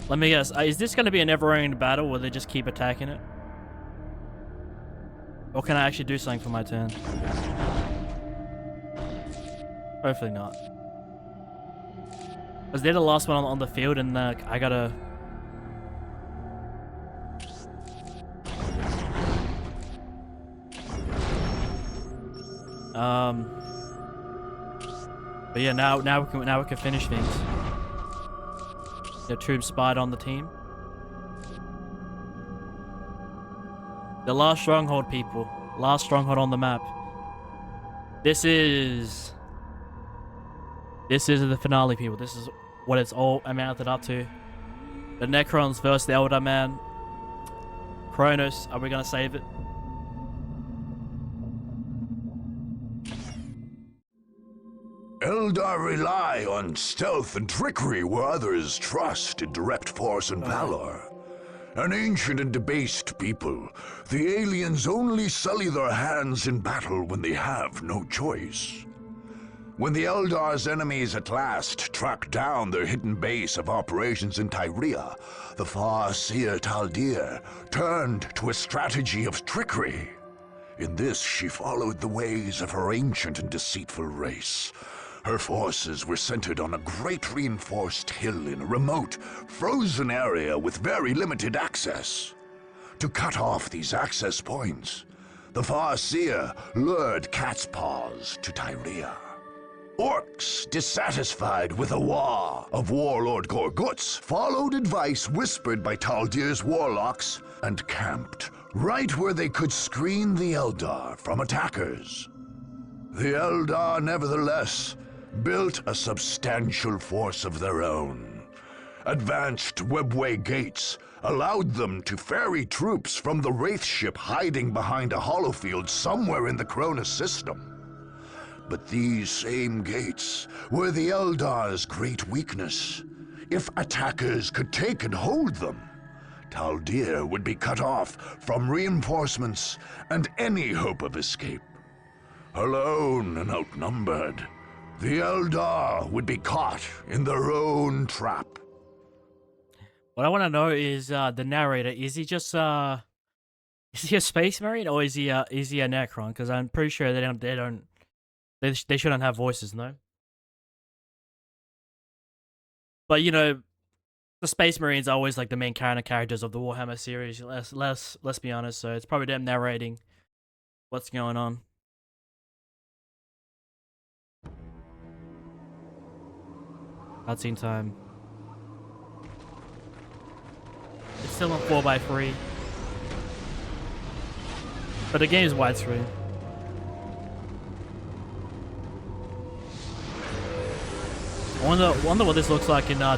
Let me guess. Is this going to be a never-ending battle where they just keep attacking it? Or can I actually do something for my turn? Hopefully not. Because they're the last one on the field, and I gotta... But yeah, now we can finish things. The Tomb Spider on the team. The last stronghold, people. Last stronghold on the map. This is the finale, people. This is what it's all amounted up to. The Necrons versus the Eldar man. Kronos, are we gonna save it? Eldar rely on stealth and trickery where others trust in direct force and valor. An ancient and debased people, the aliens only sully their hands in battle when they have no choice. When the Eldar's enemies at last tracked down their hidden base of operations in Tyria, the far-seer Taldir turned to a strategy of trickery. In this, she followed the ways of her ancient and deceitful race. Her forces were centered on a great reinforced hill in a remote, frozen area with very limited access. To cut off these access points, the Farseer lured Cat's Paws to Tyria. Orcs, dissatisfied with the war of Warlord Gorguts, followed advice whispered by Taldir's warlocks and camped right where they could screen the Eldar from attackers. The Eldar, nevertheless, built a substantial force of their own. Advanced webway gates allowed them to ferry troops from the Wraith ship hiding behind a holofield somewhere in the Kronos system. But these same gates were the Eldar's great weakness. If attackers could take and hold them, Taldir would be cut off from reinforcements and any hope of escape. Alone and outnumbered, the Eldar would be caught in their own trap. What I want to know is the narrator. Is he just is he a space marine or is he a Necron? Because I'm pretty sure they shouldn't have voices, no. But you know, the space marines are always like the main characters of the Warhammer series. Let's be honest. So it's probably them narrating what's going on. Cutscene time. It's still on 4x3. But the game is widescreen. I wonder what this looks like in the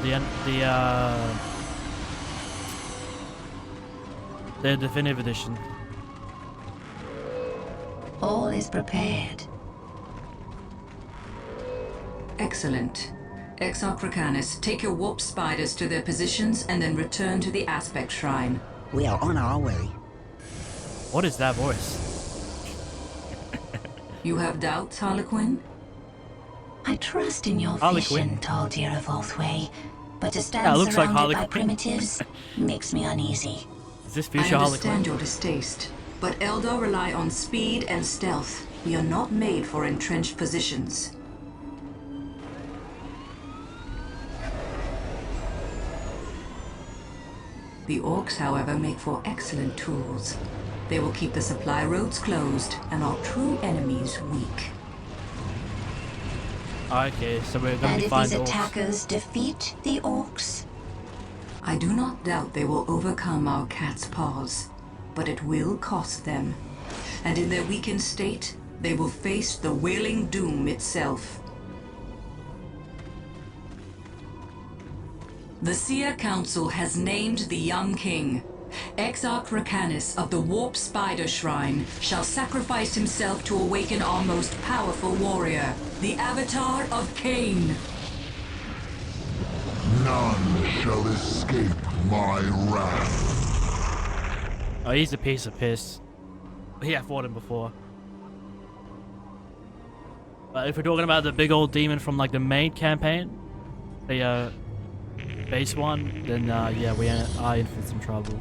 definitive edition. All is prepared. Excellent. Exarchracanus, take your warp spiders to their positions and then return to the aspect shrine. We are on our way. What is that voice? You have doubts, Harlequin? I trust in your Harlequin. vision, tall dear of Oathway, but to stand Yeah, it looks like surrounded by Harlequin. primitives makes me uneasy. Is this I future understand Harlequin? your distaste, but Eldar rely on speed and stealth. We are not made for entrenched positions. The orcs, however, make for excellent tools. They will keep the supply roads closed and our true enemies weak. Okay, so we're gonna And be if finding these orcs. attackers defeat the orcs, I do not doubt they will overcome our cat's paws, but it will cost them. And in their weakened state, they will face the wailing doom itself. The Seer Council has named the young king. Exarchracanus of the Warp Spider Shrine shall sacrifice himself to awaken our most powerful warrior, the Avatar of Cain. None shall escape my wrath. Oh, he's a piece of piss. Yeah, I fought him before. But if we're talking about the big old demon from like the main campaign, the base one, then yeah, we are in for some trouble.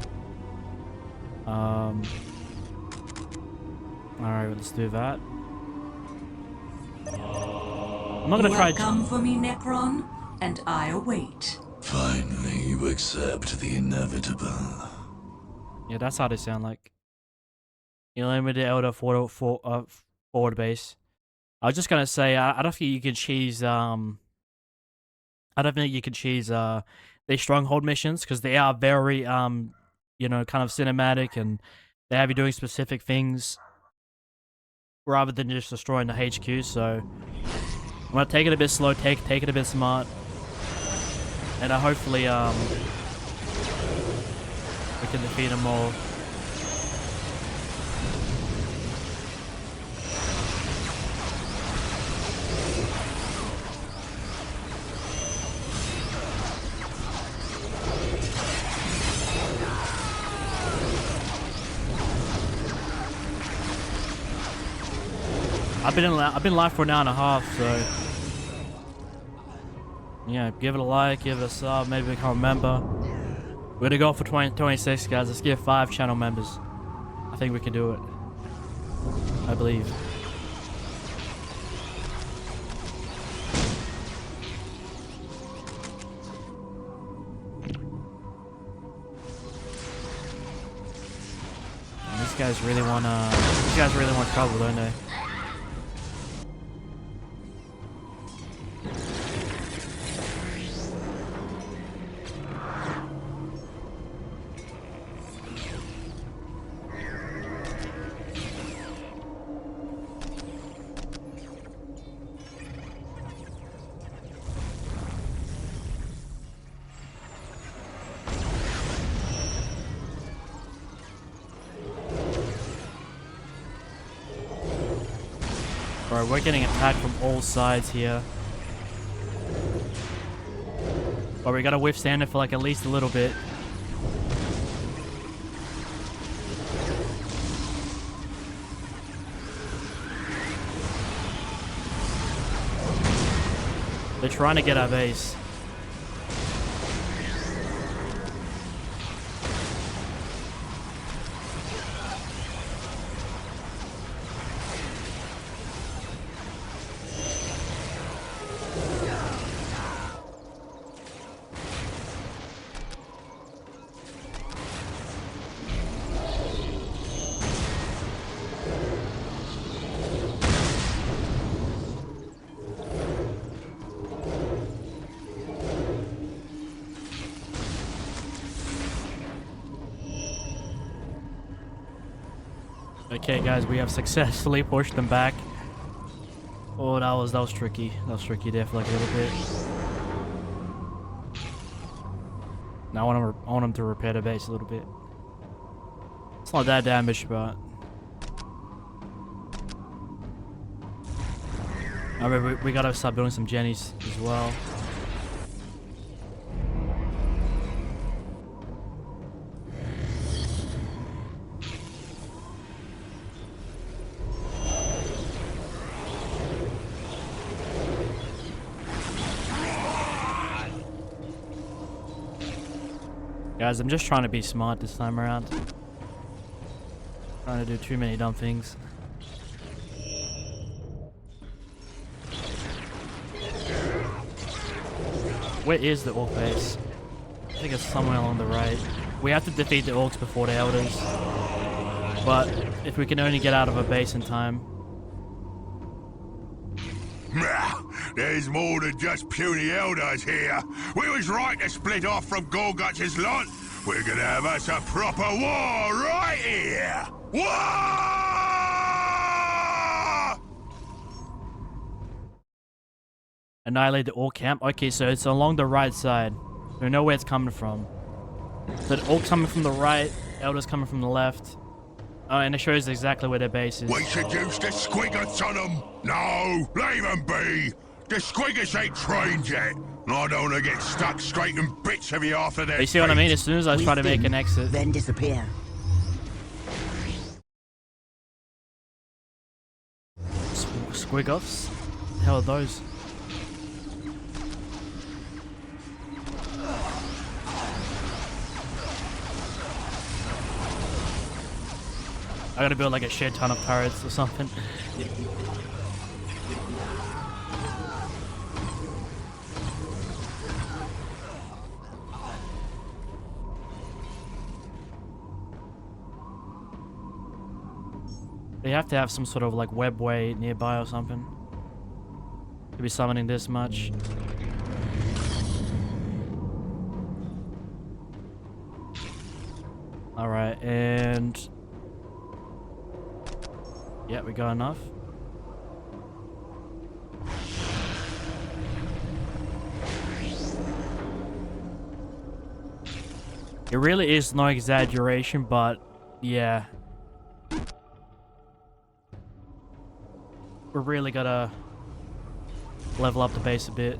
Alright, let's do that. I'm not gonna You try. have come for me, Necron, and I await. Finally, you accept the inevitable. Yeah, that's how they sound like. Unlimited Eldar forward base. I was just gonna say, I don't think you can cheese. I don't think you can cheese the stronghold missions because they are very you know, kind of cinematic and they have you doing specific things rather than just destroying the HQ. So I'm gonna take it a bit slow, take it a bit smart, and hopefully we can defeat them all. I've been live for an hour and a half, so yeah, give it a like, give it a sub, maybe become a member. We're gonna go for 26, guys. Let's get 5 channel members. I think we can do it. I believe. And these guys really want trouble, don't they? Bro, we're getting attacked from all sides here. But we gotta withstand it for like at least a little bit. They're trying to get our base. Okay, guys, we have successfully pushed them back. Oh, that was tricky. That was tricky there for like a little bit. Now I want him to repair the base a little bit. It's not that damaged, but we gotta start building some jennies as well. Guys, I'm just trying to be smart this time around. Trying to do too many dumb things. Where is the orc base? I think it's somewhere along the right. We have to defeat the orcs before the eldars. But if we can only get out of a base in time. There's more than just puny Eldars here. We was right to split off from Gorguts' lot. We're gonna have us a proper war right here. War! Annihilate the orc camp? Okay, so it's along the right side. We know where it's coming from. So the orcs coming from the right, elders coming from the left. Oh, and it shows exactly where their base is. We should use the squiggles on them. No, leave them be. The squiggles ain't trained yet. I don't want to get stuck straight in bits of you after that. You see what I mean? As soon as I try to make an exit. Then disappear. Squig-offs? What the hell are those? I gotta build like a shit ton of turrets or something. They have to have some sort of like webway nearby or something to be summoning this much. Alright, and yeah, we got enough. It really is no exaggeration, but yeah. We're really gotta level up the base a bit.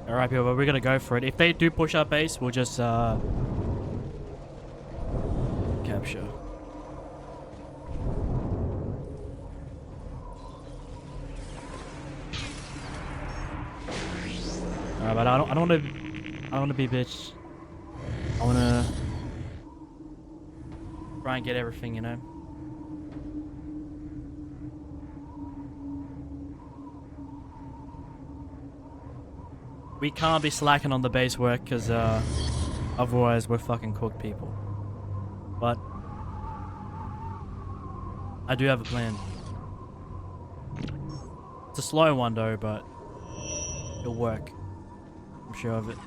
Alright, people, we're gonna go for it. If they do push our base, we'll just capture. Alright, but I don't wanna be a bitch. I wanna try and get everything, you know. We can't be slacking on the base work because otherwise we're fucking cooked, people. But I do have a plan. It's a slow one though, but it'll work. I'm sure of it.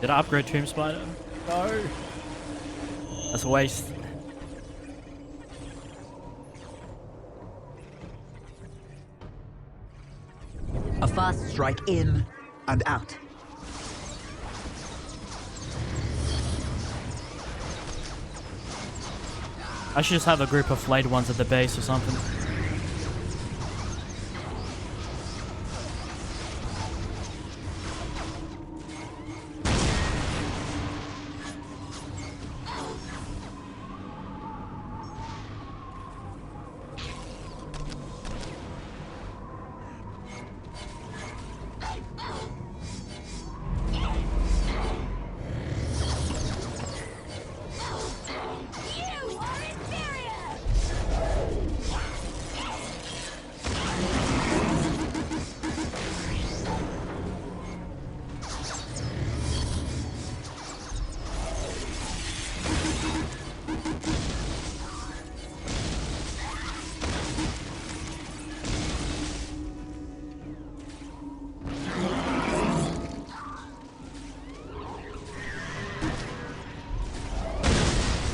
Did I upgrade Tomb Spider? No. That's a waste. A fast strike in and out. I should just have a group of flayed ones at the base or something.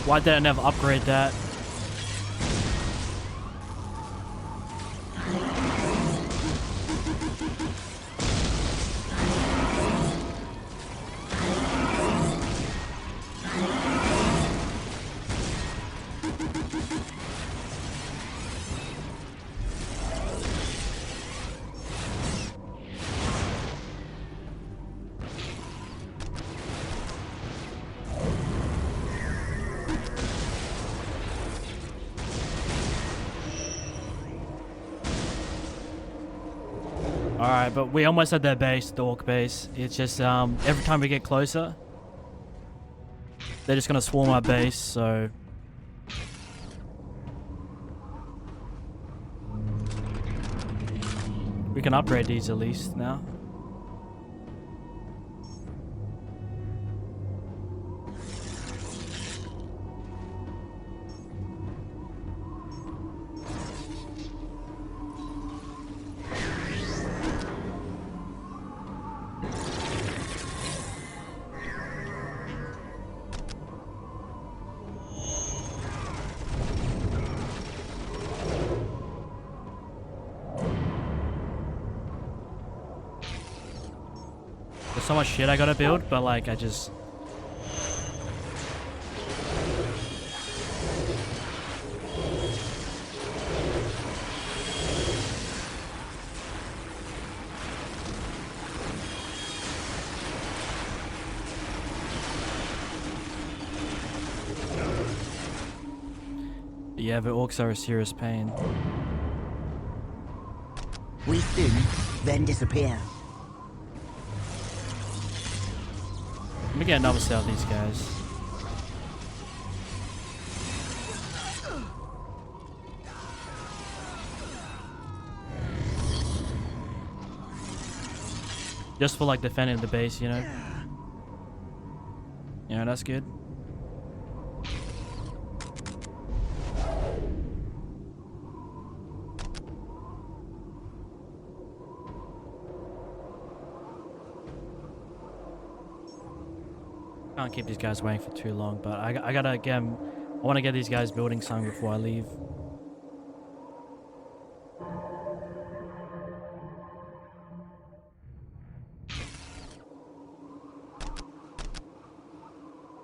Why did I never upgrade that? Alright, but we almost had their base, the orc base. It's just, every time we get closer, they're just gonna swarm our base, so... We can upgrade these at least now. There's so much shit I gotta build, but like I just... Yeah, but orcs are a serious pain. We sting, then disappear. Let me get another set of these guys. Just for like defending the base, you know? Yeah, that's good. Can't keep these guys waiting for too long, but I gotta get 'em. I want to get these guys building something before I leave.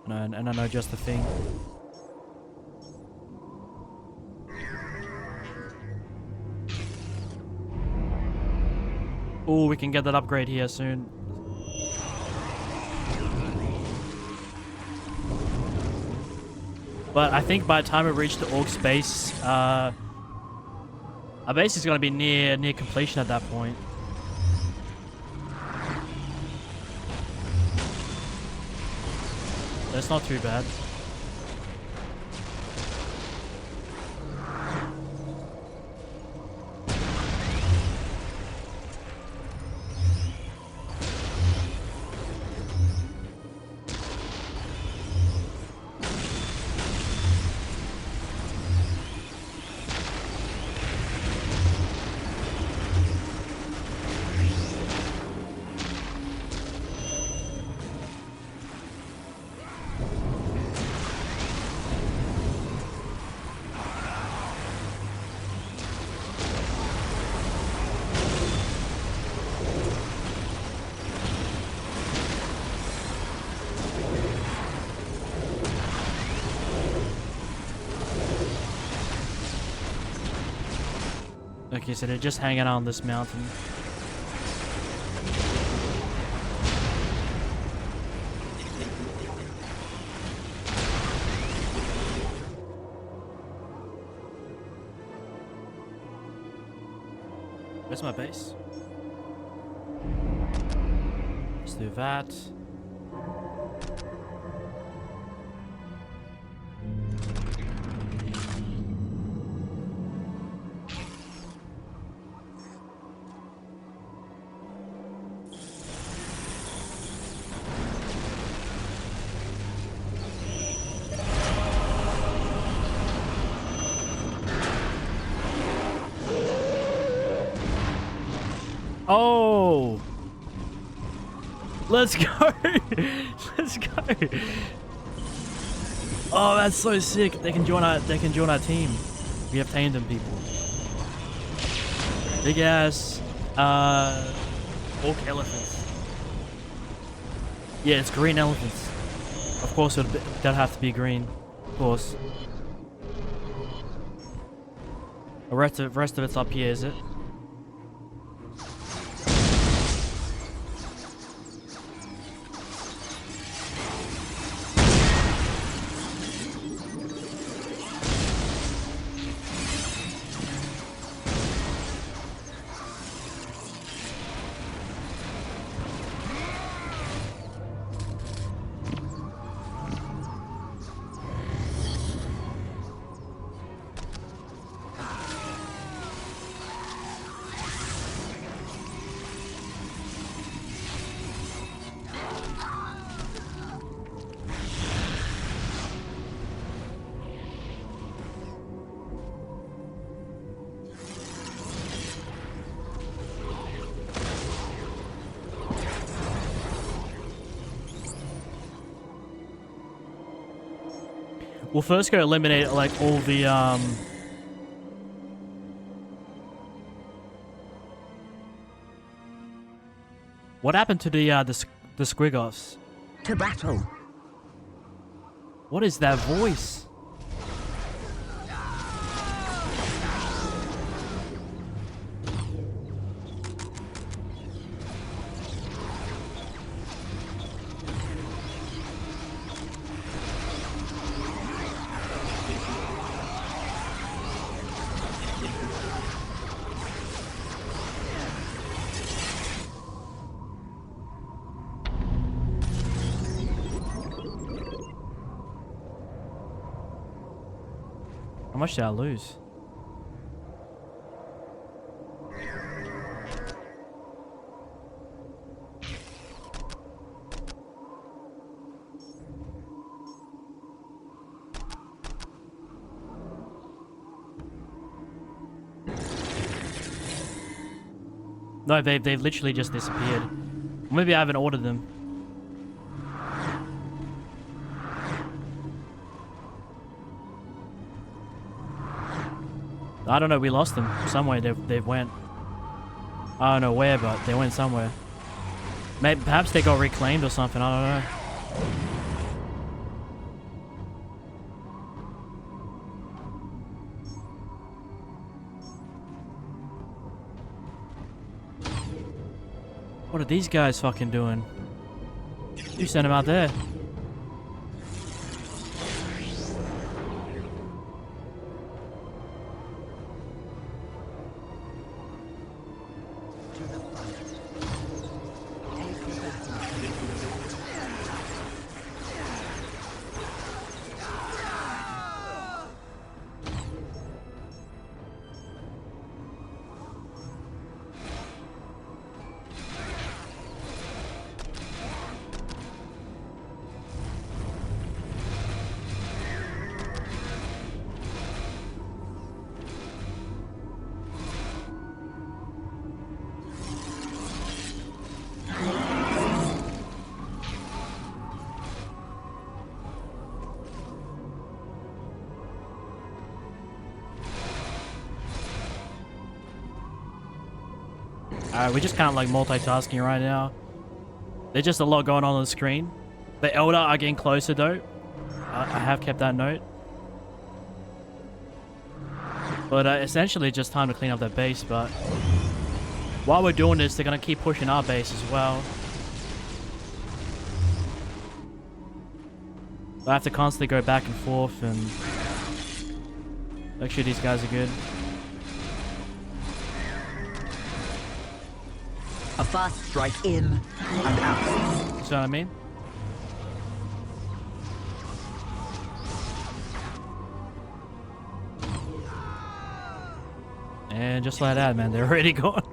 And I know just the thing. Oh, we can get that upgrade here soon. But I think by the time we reach the orc base, our base is going to be near completion at that point. That's not too bad. Okay, so they're just hanging out on this mountain. Where's my base? Let's do that. Oh! Let's go! Let's go! Oh, that's so sick. They can join our team. We have tamed them, people. Big ass orc elephants. Yeah, it's green elephants. Of course, they'll have to be green. Of course. The rest of it's up here, is it? We'll first go eliminate like all the What happened to the squigoffs? To battle. What is that voice? How much did I lose? No, they've literally just disappeared. Maybe I haven't ordered them. I don't know, we lost them. Somewhere they went. I don't know where, but they went somewhere. Maybe, perhaps they got reclaimed or something, I don't know. What are these guys fucking doing? You sent them out there. We're just kind of like multitasking right now. There's just a lot going on the screen. The Eldar are getting closer though. I have kept that note. But essentially just time to clean up that base, but while we're doing this, they're going to keep pushing our base as well. I have to constantly go back and forth and make sure these guys are good. A fast strike in and out. You see what I mean? And just like that, man, they're already gone.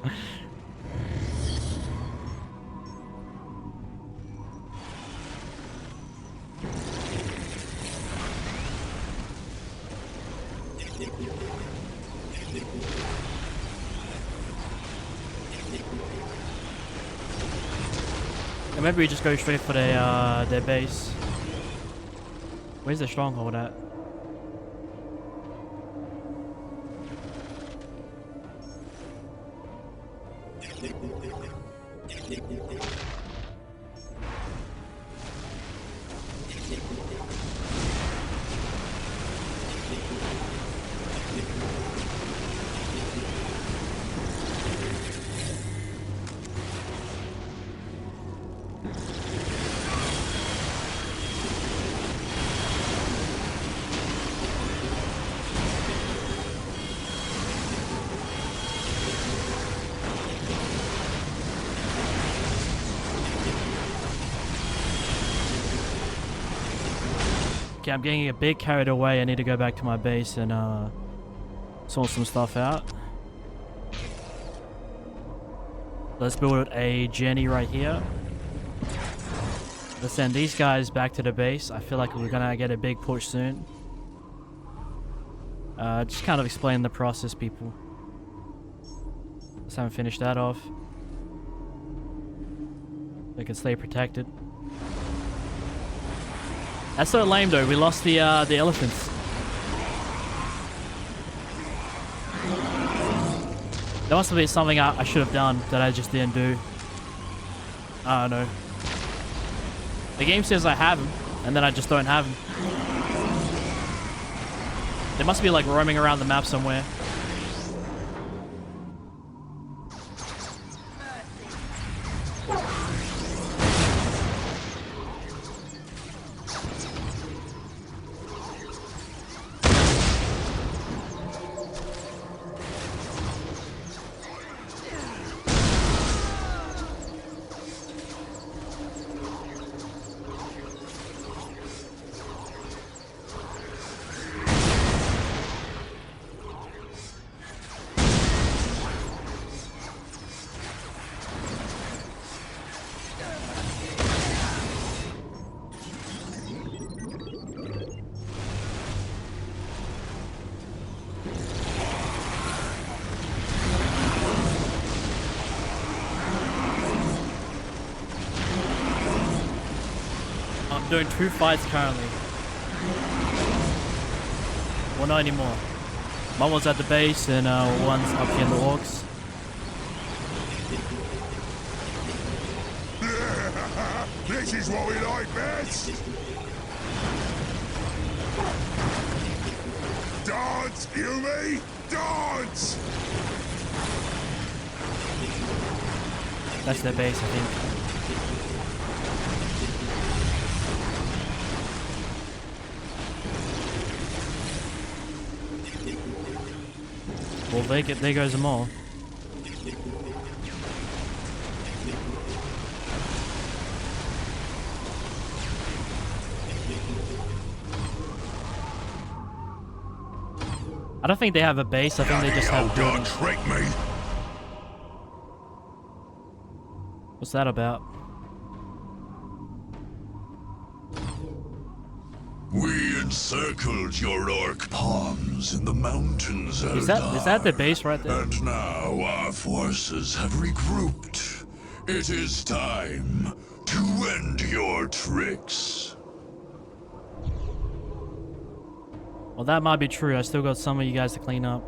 Maybe we just go straight for their base. Where's the stronghold at? Okay, I'm getting a bit carried away. I need to go back to my base and sort some stuff out. Let's build a journey right here. Let's send these guys back to the base. I feel like we're gonna get a big push soon. Just kind of explain the process, people. Let's haven't finished that off. They can stay protected. That's so lame though, we lost the elephants. There must have been something I should have done that I just didn't do. I don't know. The game says I have them, and then I just don't have them. They must be like roaming around the map somewhere. Doing 2 fights currently. Well, not anymore. One was at the base and one's up here in the orcs. This is what we like best. Dance, you me? Dance! That's their base, I think. Well, there goes them all. I don't think they have a base. I think they just have buildings. Trick me. What's that about? We encircled your orc pawns in the mountains, Eldar. Is that the base right there? And now our forces have regrouped. It is time to end your tricks. Well, that might be true. I still got some of you guys to clean up.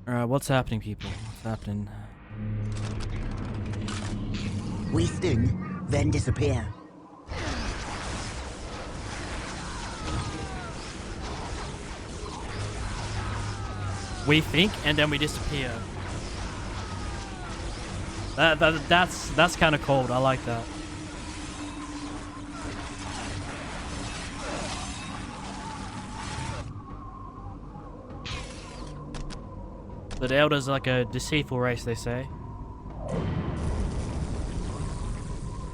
Alright, what's happening, people? What's happening? We sting, then disappear. We think, and then we disappear. That's kind of cold. I like that. The Eldars are like a deceitful race, they say.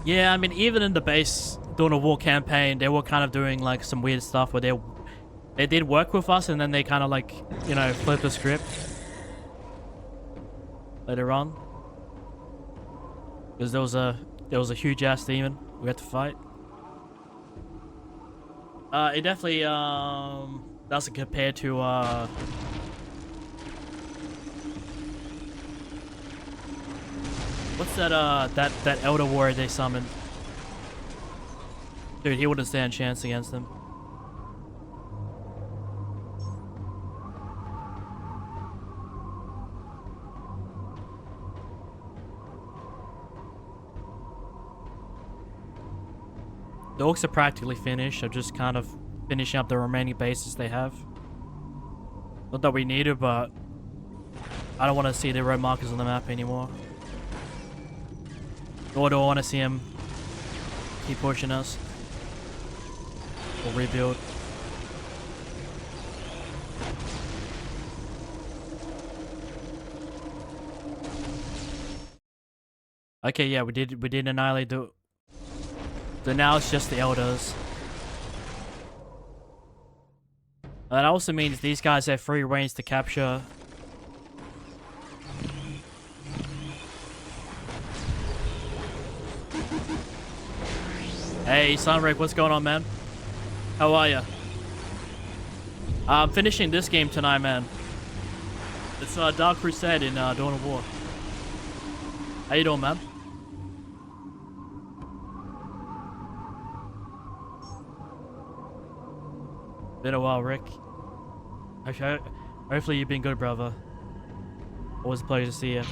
Yeah, I mean, even in the base Dawn of War campaign, they were kind of doing like some weird stuff where they did work with us, and then they kind of like, you know, flipped the script later on. Because there was a huge ass demon we had to fight. It definitely doesn't compare to What's that Elder Warrior they summoned? Dude, he wouldn't stand a chance against them. The orcs are practically finished. I'm just kind of finishing up the remaining bases they have. Not that we need it, but I don't want to see the red markers on the map anymore. Nor do I want to see him keep pushing us. Or rebuild. Okay, yeah, we did annihilate the... So now it's just the Eldars. That also means these guys have free reigns to capture. Hey, Sunrick, what's going on, man? How are ya? I'm finishing this game tonight, man. It's Dark Crusade in Dawn of War. How you doing, man? Been a while, Rick. Hopefully you've been good, brother. Always a pleasure to see you.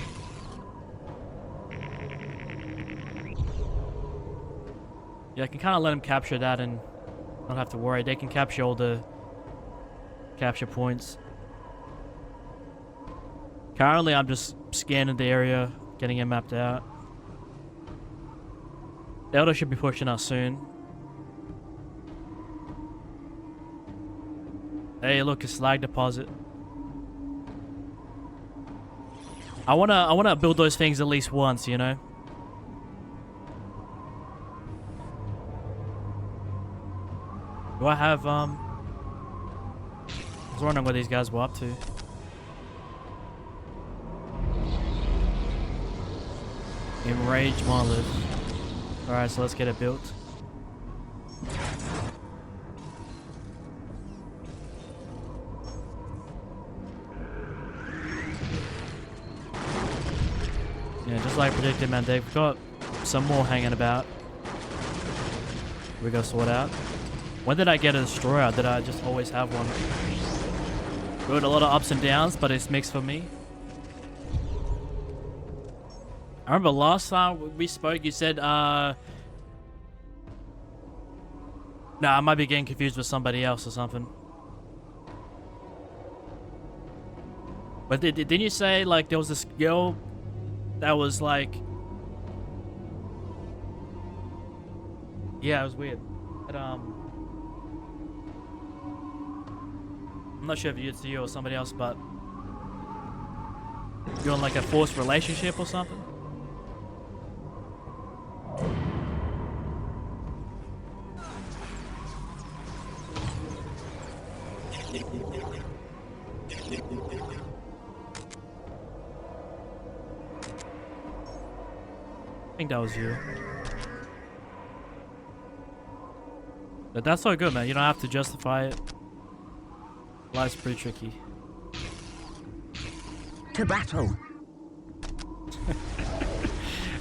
Yeah, I can kind of let them capture that and don't have to worry. They can capture all the capture points. Currently, I'm just scanning the area, getting it mapped out. The Elder should be pushing us soon. Hey, look, a slag deposit. I wanna build those things at least once, you know. Do I have I was wondering what these guys were up to. Enraged monolith. Alright, so let's get it built. Yeah, just like predicted, man. They've got some more hanging about. We gotta sort out. When did I get a destroyer? Did I just always have one? Good, a lot of ups and downs, but it's mixed for me. I remember last time we spoke, you said, nah, I might be getting confused with somebody else or something. But didn't you say, like, there was this girl that was, like... Yeah, it was weird. But, I'm not sure if it's you or somebody else, but... You're in, like, a forced relationship or something? I think that was you. But that's so good, man. You don't have to justify it. Life's pretty tricky. To battle.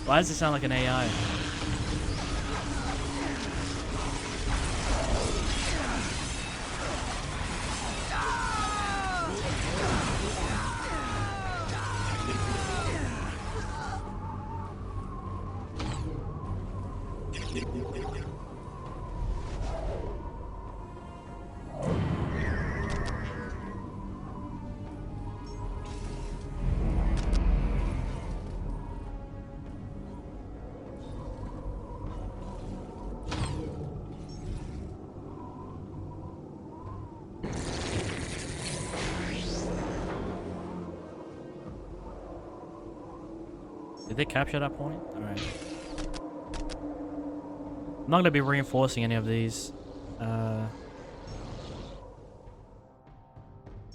Why does it sound like an AI? Did they capture that point? Alright. I'm not going to be reinforcing any of these.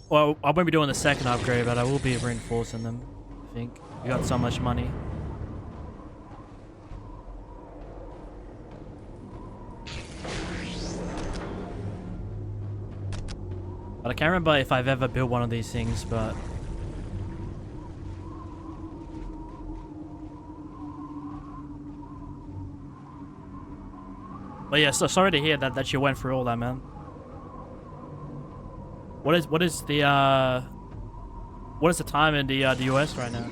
Well, I won't be doing the second upgrade, but I will be reinforcing them, I think. We got so much money. But I can't remember if I've ever built one of these things, but... But yeah, so sorry to hear that you went through all that, man. What is the time in the US right now?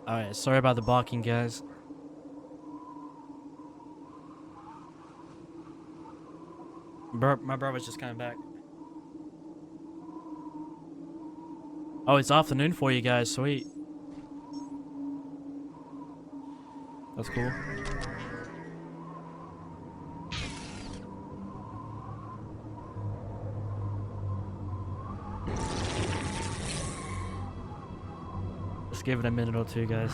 Alright, sorry about the barking, guys. My brother's just coming back. Oh, it's afternoon for you guys. Sweet. That's cool. Just give it a minute or two, guys.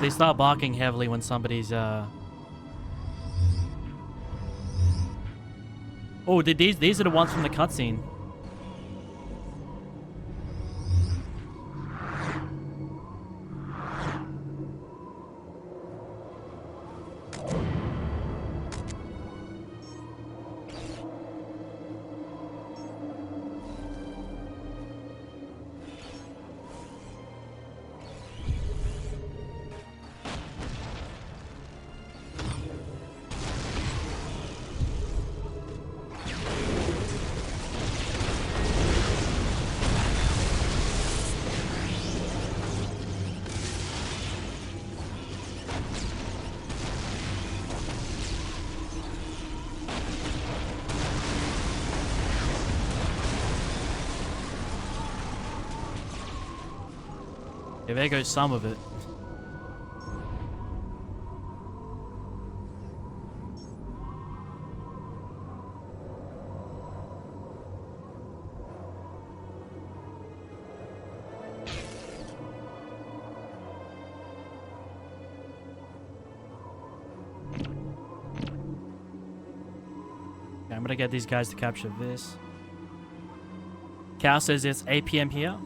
They start barking heavily when somebody's Oh, these are the ones from the cutscene. Yeah, there goes some of it. Okay, I'm gonna get these guys to capture this. Cal says it's 8 PM here.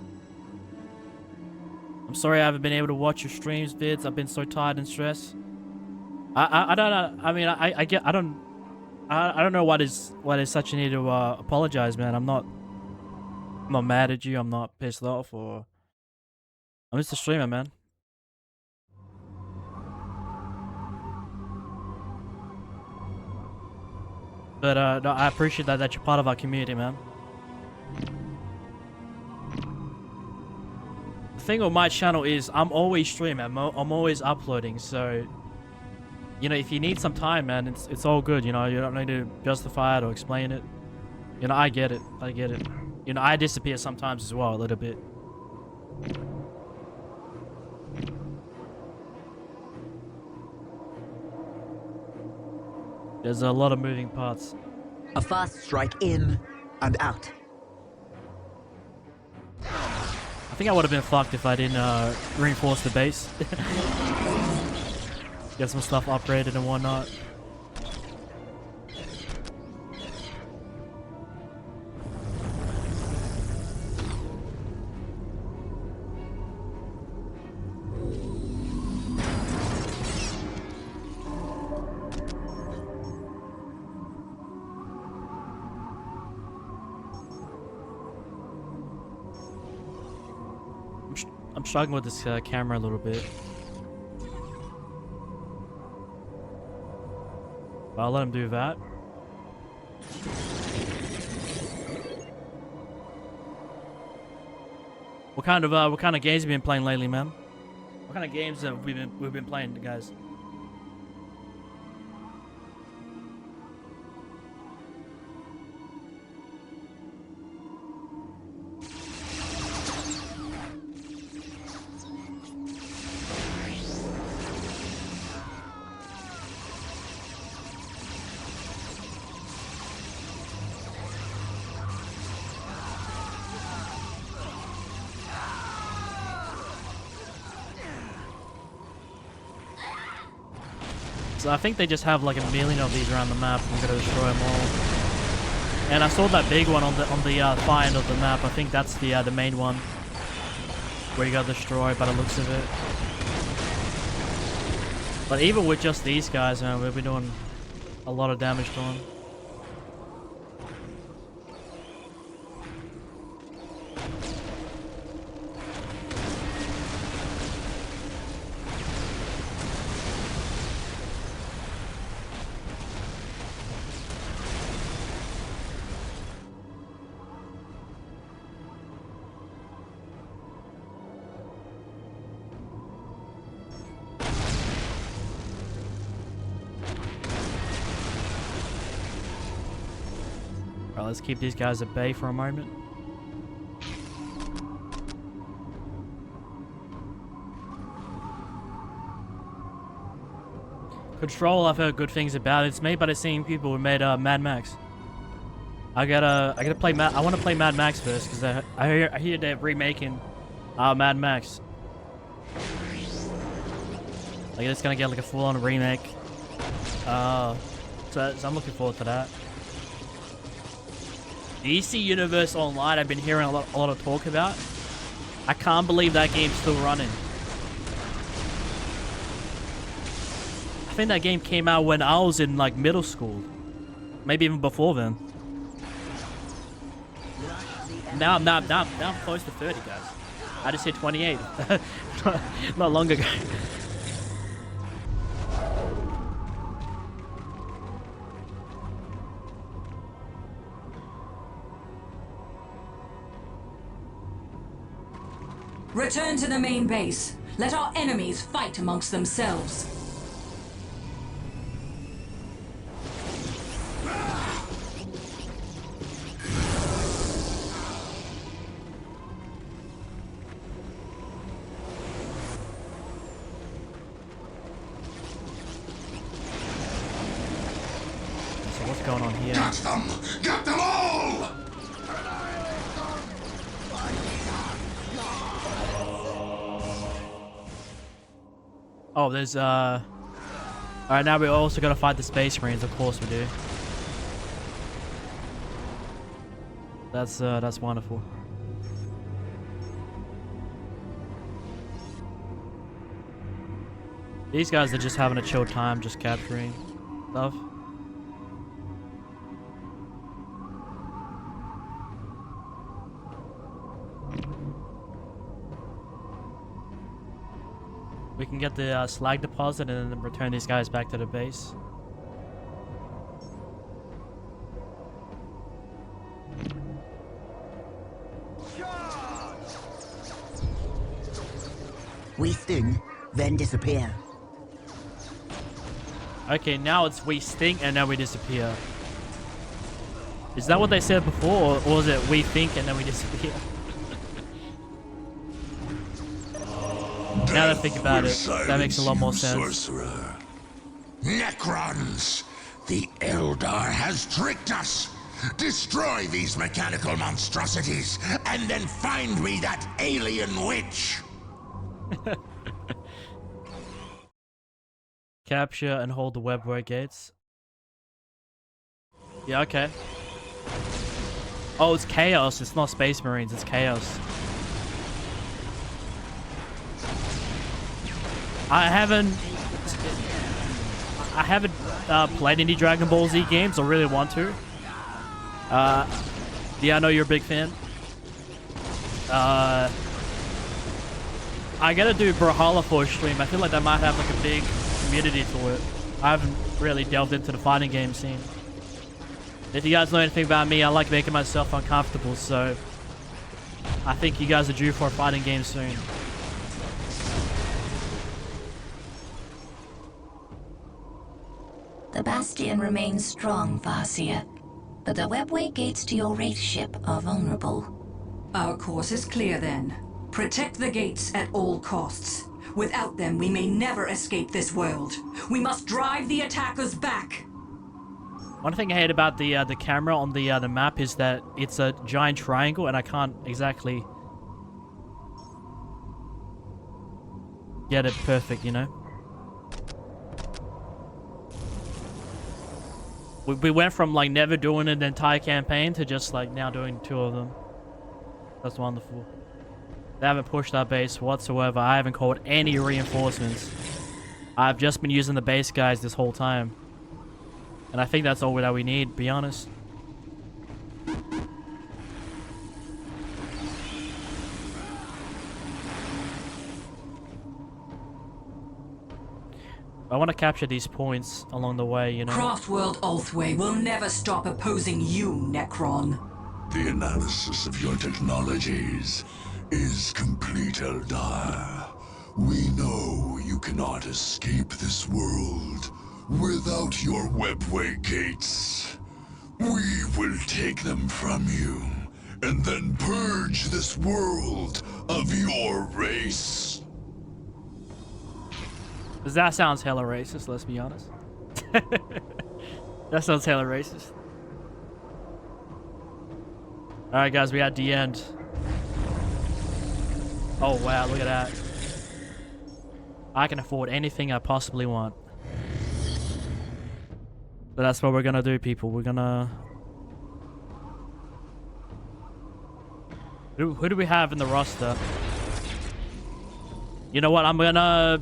I'm sorry I haven't been able to watch your streams, vids. I've been so tired and stressed. I don't know. I mean, I don't know what is such a need to apologize, man. I'm not mad at you. I'm not pissed off, or I'm just a streamer, man. But no, I appreciate that you're part of our community, man. The thing with my channel is I'm always streaming. I'm always uploading. So, you know, if you need some time, man, it's all good. You know, you don't need to justify it or explain it. You know, I get it. I get it. You know, I disappear sometimes as well, a little bit. There's a lot of moving parts. A fast strike in and out. I think I would have been fucked if I didn't reinforce the base. Get some stuff upgraded and whatnot. I'm struggling with this camera a little bit. I'll let him do that. What kind of games have you been playing lately, man? What kind of games have we've been playing, guys? So I think they just have like a million of these around the map. I'm gonna destroy them all. And I saw that big one on the far end of the map. I think that's the main one where you got destroyed by the looks of it. But even with just these guys, man, we've been doing a lot of damage to them. Alright, let's keep these guys at bay for a moment. Control, I've heard good things about it. It's made by the same people who made Mad Max. I gotta play I want to play Mad Max first because I hear they're remaking Mad Max. Like it's gonna get like a full-on remake. So I'm looking forward to that. The EC Universe Online, I've been hearing a lot of talk about. I can't believe that game's still running. I think that game came out when I was in like middle school. Maybe even before then. Now I'm close to 30, guys. I just hit 28. Not long ago. Return to the main base. Let our enemies fight amongst themselves. So what's going on here? Got them! Got them all! Oh, there's alright, now we also gotta fight the Space Marines, of course we do. That's wonderful. These guys are just having a chill time, just capturing stuff. We can get the slag deposit and then return these guys back to the base. We sting, then disappear. Okay, now it's we stink and then we disappear. Is that what they said before, or was it we think and then we disappear? Now that I think about it, that makes a lot more sense. Sorcerer. Necrons! The Eldar has tricked us! Destroy these mechanical monstrosities, and then find me that alien witch! Capture and hold the webway gates. Yeah, okay. Oh, it's Chaos. It's not Space Marines, it's Chaos. I haven't played any Dragon Ball Z games. I really want to. Yeah, I know you're a big fan. I gotta do Brawlhalla for a stream. I feel like that might have like a big community to it. I haven't really delved into the fighting game scene. If you guys know anything about me, I like making myself uncomfortable, so I think you guys are due for a fighting game soon. The Bastion remains strong, Farseer, but the webway gates to your Wraith ship are vulnerable. Our course is clear then. Protect the gates at all costs. Without them, we may never escape this world. We must drive the attackers back. One thing I hate about the camera on the map is that it's a giant triangle and I can't exactly get it perfect, you know? We went from like never doing an entire campaign to just like now doing 2 of them. That's wonderful. They haven't pushed our base whatsoever. I haven't called any reinforcements. I've just been using the base guys this whole time. And I think that's all that we need, to be honest. I want to capture these points along the way, you know. Craftworld Ulthway will never stop opposing you, Necron. The analysis of your technologies is complete, Eldar. We know you cannot escape this world without your webway gates. We will take them from you, and then purge this world of your race. That sounds hella racist, let's be honest. That sounds hella racist. Alright guys, we at the end. Oh wow, look at that. I can afford anything I possibly want. So that's what we're gonna do, people. We're gonna... Who do we have in the roster? You know what, I'm gonna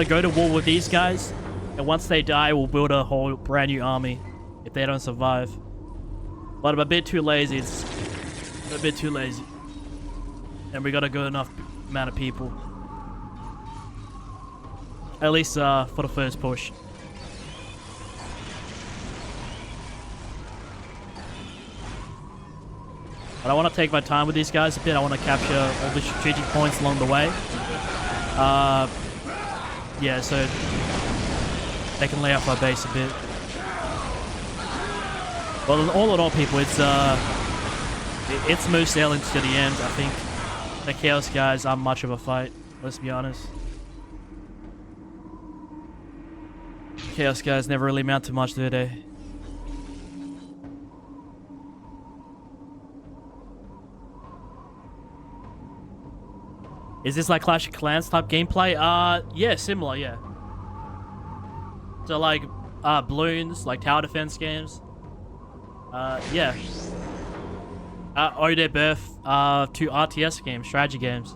go to war with these guys, and once they die, we'll build a whole brand new army if they don't survive. But I'm a bit too lazy. It's a bit too lazy, and we got a good enough amount of people. At least for the first push. But I want to take my time with these guys a bit. I want to capture all the strategic points along the way. Yeah, so they can lay off our base a bit. Well, all in all, people, it's smooth sailing to the end. I think the Chaos guys aren't much of a fight. Let's be honest. Chaos guys never really amount to much, do they? Is this like Clash of Clans type gameplay? Yeah, similar, yeah. So like, balloons, like tower defense games. Yeah. Owe their birth to RTS games, strategy games.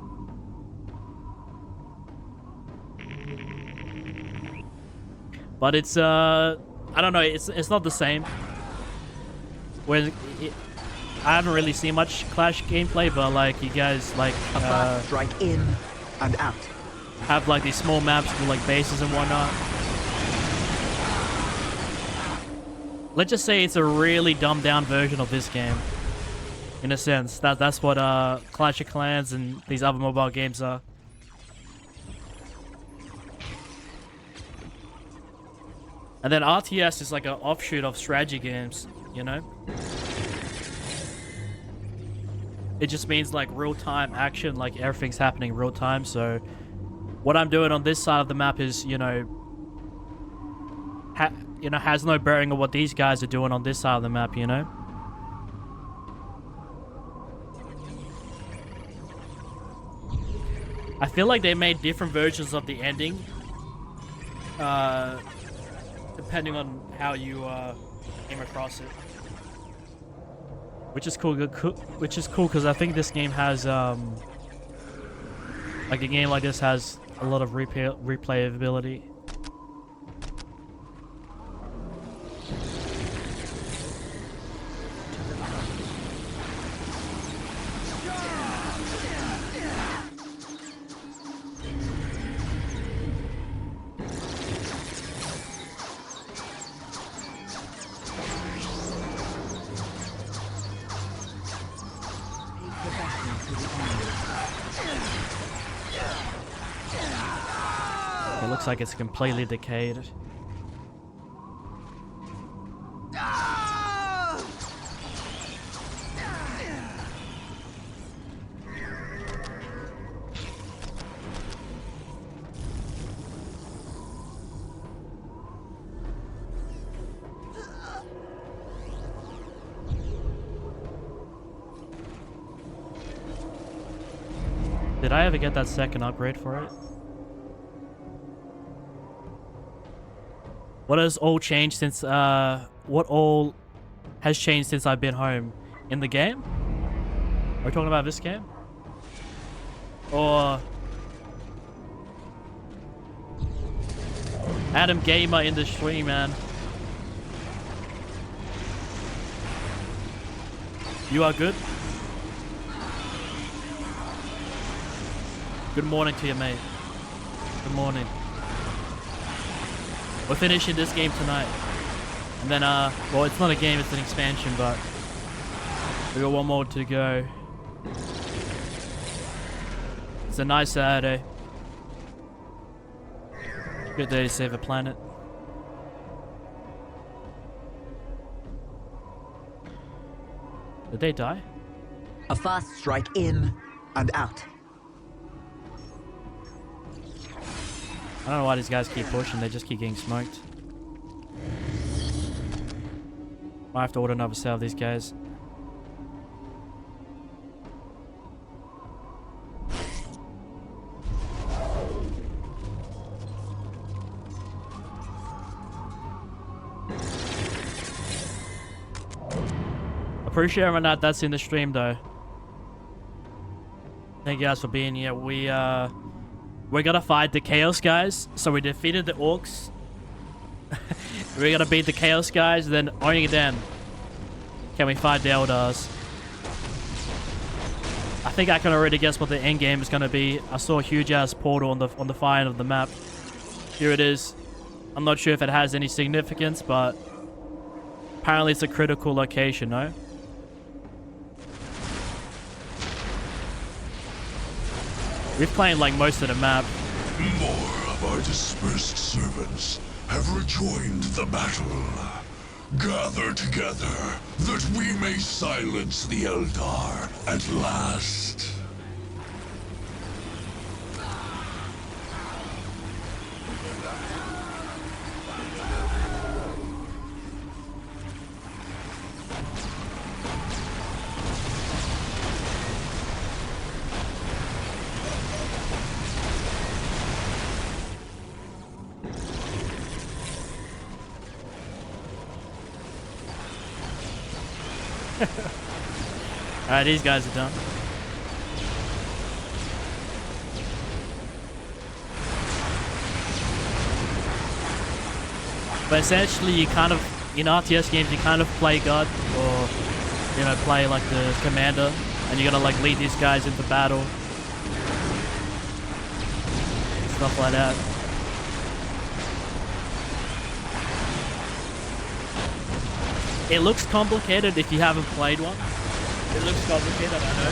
But it's, I don't know, it's not the same. Whereas I haven't really seen much Clash gameplay, but like you guys like A fast strike in and out. have like these small maps with like bases and whatnot. Let's just say it's a really dumbed down version of this game. In a sense, that's what Clash of Clans and these other mobile games are. And then RTS is like an offshoot of strategy games, you know? It just means like real-time action, like everything's happening real time. So what I'm doing on this side of the map is, you know, has no bearing on what these guys are doing on this side of the map, you know? I feel like they made different versions of the ending, depending on how you came across it. Which is cool. Which is cool because I think this game has, like a game like this has a lot of replayability. It looks like it's completely decayed. Did I ever get that second upgrade for it? What has all changed since, what all has changed since I've been home? In the game? Are we talking about this game? Or... Adam Gamer in the stream, man. You are good? Good morning to you, mate. Good morning. We're finishing this game tonight. And then, well, it's not a game, it's an expansion, but we got one more to go. It's a nice Saturday. Good day to save a planet. Did they die? A fast strike in and out. I don't know why these guys keep pushing, they just keep getting smoked. Might have to order another sale of these guys. Appreciate everyone that's in the stream though. Thank you guys for being here. We're gonna fight the Chaos guys. So we defeated the Orcs. We're gonna beat the Chaos guys, then only then can we fight the Eldars. I think I can already guess what the end game is gonna be. I saw a huge ass portal on the far end of the map. Here it is. I'm not sure if it has any significance, but apparently it's a critical location, no? We've played like most of the map. More of our dispersed servants have rejoined the battle. Gather together that we may silence the Eldar at last. Alright, these guys are done. But essentially, you kind of, in RTS games, you kind of play God, or, you know, play like the commander, and you gotta like lead these guys into battle. Stuff like that. It looks complicated if you haven't played one. It looks complicated, I know.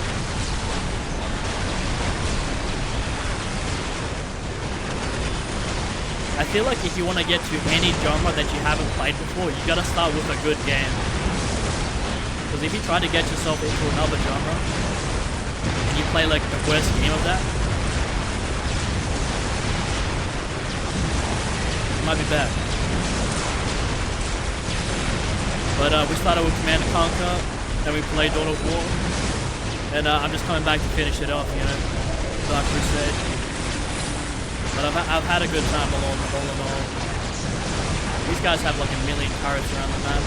I feel like if you want to get to any genre that you haven't played before, you gotta start with a good game. Because if you try to get yourself into another genre, and you play like the worst game of that, it might be bad. But we started with Command & Conquer, then we played Dawn of War, and I'm just coming back to finish it off, you know, Dark Crusade. But I've had a good time all in all. These guys have like a million turrets around the map.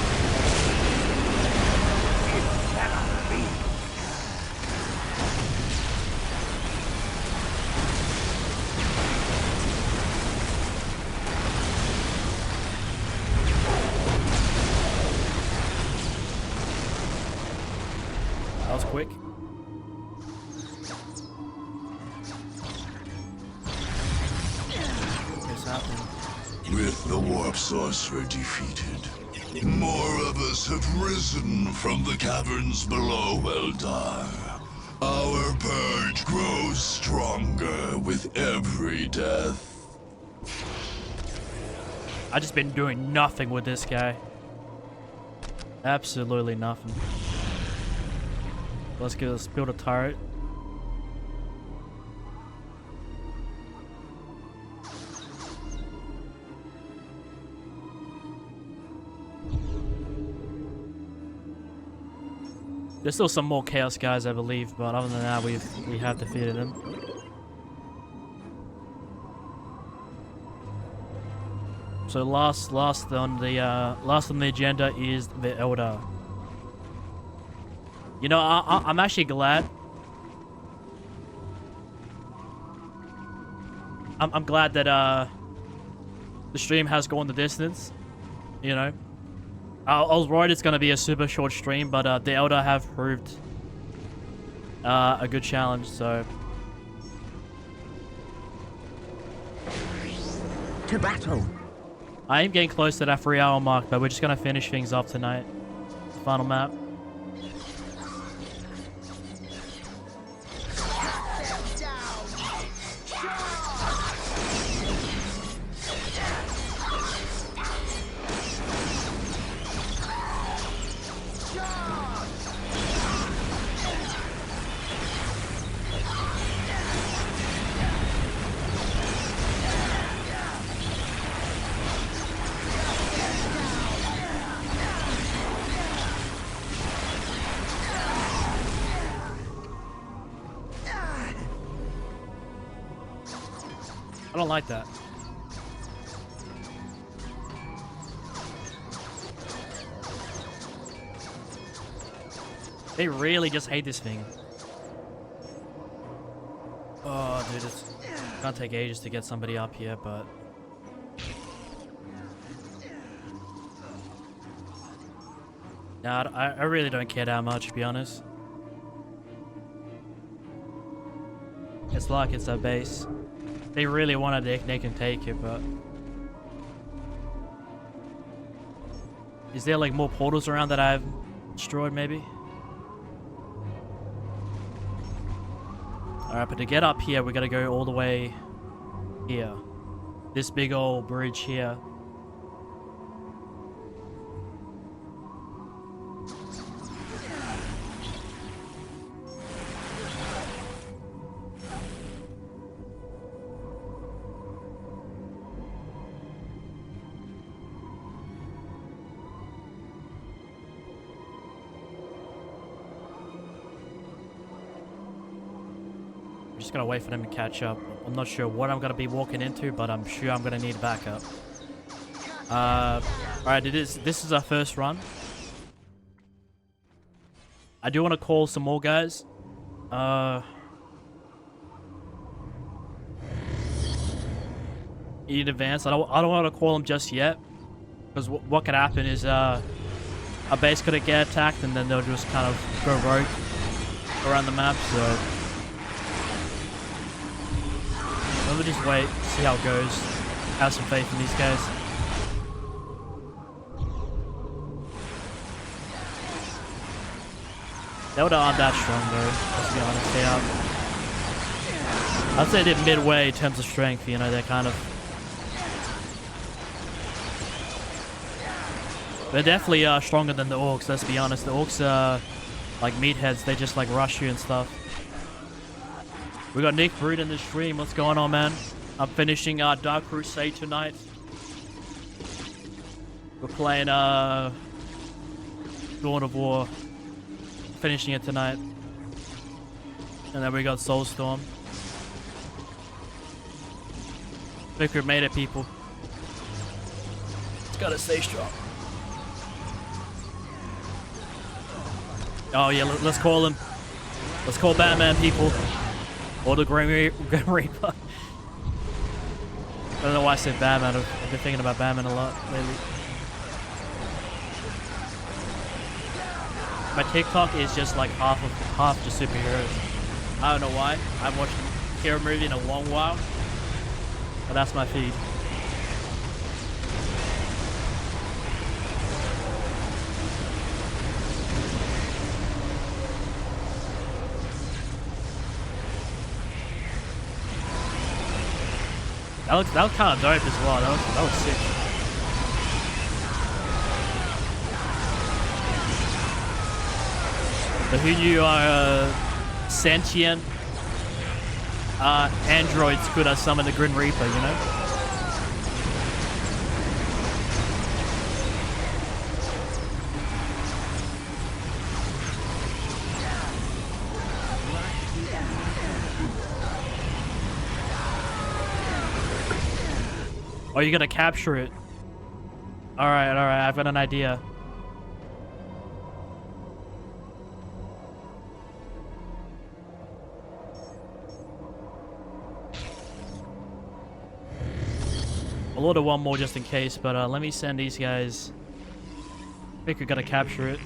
That was quick. What's happening? With the Warp Sorcerer defeated, more of us have risen from the caverns below Eldar. Our purge grows stronger with every death. I just been doing nothing with this guy. Absolutely nothing. Let's build a turret. There's still some more Chaos guys, I believe, but other than that, we have defeated them. So last on the agenda is the Eldar. You know, I'm actually glad. I'm glad that the stream has gone the distance. You know, I was worried it's gonna be a super short stream, but the Eldar have proved a good challenge. So To battle. I am getting close to that 3-hour mark, but we're just gonna finish things off tonight. Final map. I don't like that. They really just hate this thing. Oh, dude, it's gonna take ages to get somebody up here, but... Nah, I really don't care that much, to be honest. It's like it's their base. They really wanted it, they can take it, but... Is there like more portals around that I've destroyed, maybe? Alright, but to get up here, we gotta go all the way here. This big old bridge here. Just gonna wait for them to catch up. I'm not sure what I'm gonna be walking into, but I'm sure I'm gonna need backup. Alright, this is our first run. I do want to call some more guys. In advance. I don't want to call them just yet, because what could happen is our base could get attacked, and then they'll just kind of go rogue around the map. So. Let me just wait, see how it goes. Have some faith in these guys. Eldar aren't that strong though, let's be honest. I'd say they're midway in terms of strength, you know, they're kind of... They're definitely stronger than the Orcs, let's be honest. The Orcs are like meatheads, they just like rush you and stuff. We got Nick Brood in the stream. What's going on, man? I'm finishing Dark Crusade tonight. We're playing Dawn of War. Finishing it tonight. And then we got Soulstorm. Think we've made it, people. Just gotta stay strong. Oh yeah, let's call him. Let's call Batman, people. Or the Grim Reaper. I don't know why I said Batman. I've been thinking about Batman a lot lately. My TikTok is just like half just superheroes. I don't know why. I haven't watched a hero movie in a long while. But that's my feed. That looks kind of dope as well. That looks sick. But who knew sentient androids could summon the Grim Reaper, you know? Oh, you're gonna capture it. Alright, I've got an idea. I'll order one more just in case, but let me send these guys. I think we gotta capture it.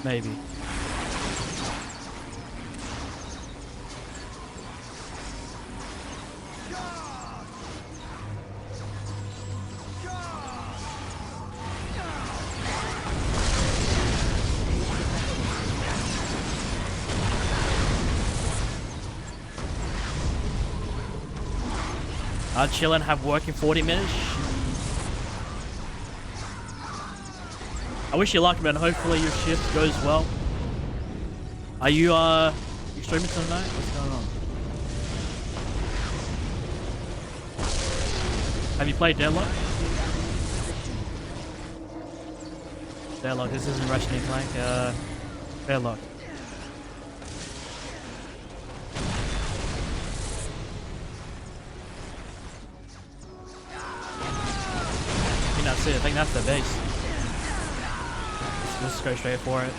Maybe. I'll chill and have work in 40 minutes. I wish you luck, man. Hopefully your shift goes well. Are you streaming tonight? What's going on? Have you played Deadlock? Deadlock, this isn't Russian Flank. Deadlock. I think that's it. I think that's the base. Let's just go straight for it.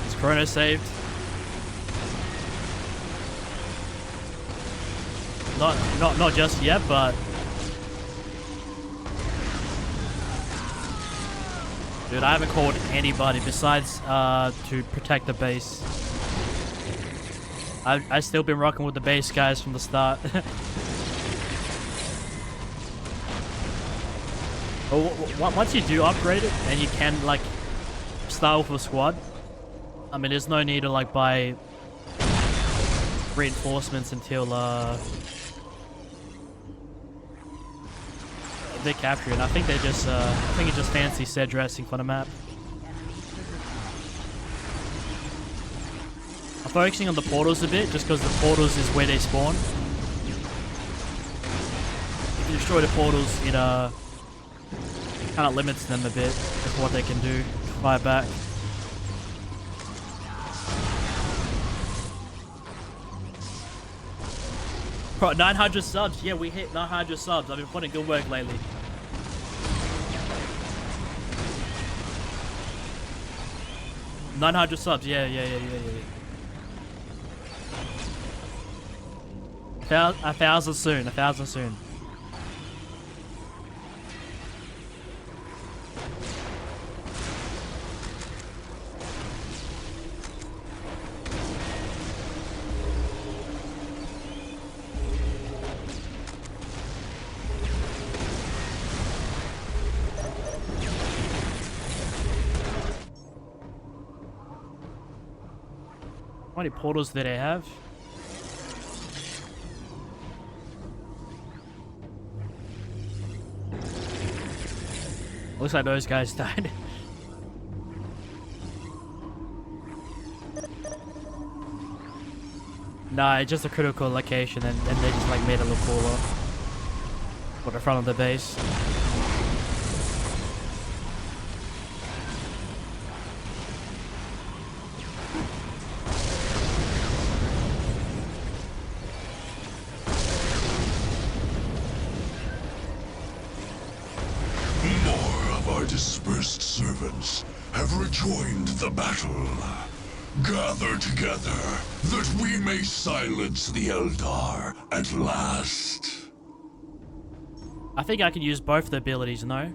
Is Kronos saved? Not just yet, but dude, I haven't called anybody besides to protect the base. I've still been rocking with the base guys from the start. Once you do upgrade it and you can like start with a squad, I mean there's no need to like buy reinforcements until they capture it. I think they just I think it's just fancy set dressing for the map. I'm focusing on the portals a bit just because the portals is where they spawn. If you destroy the portals, it kind of limits them a bit with what they can do to fight back. Bro, 900 subs. Yeah, we hit 900 subs. I've been putting good work lately. $900 subs. Yeah. 1,000 soon. 1,000 soon. How many portals do they have? Looks like those guys died. Nah, it's just a critical location and they just like made it look cooler. For the front of the base. Dispersed servants have rejoined the battle. Gather together that we may silence the Eldar at last. I think I can use both the abilities, no?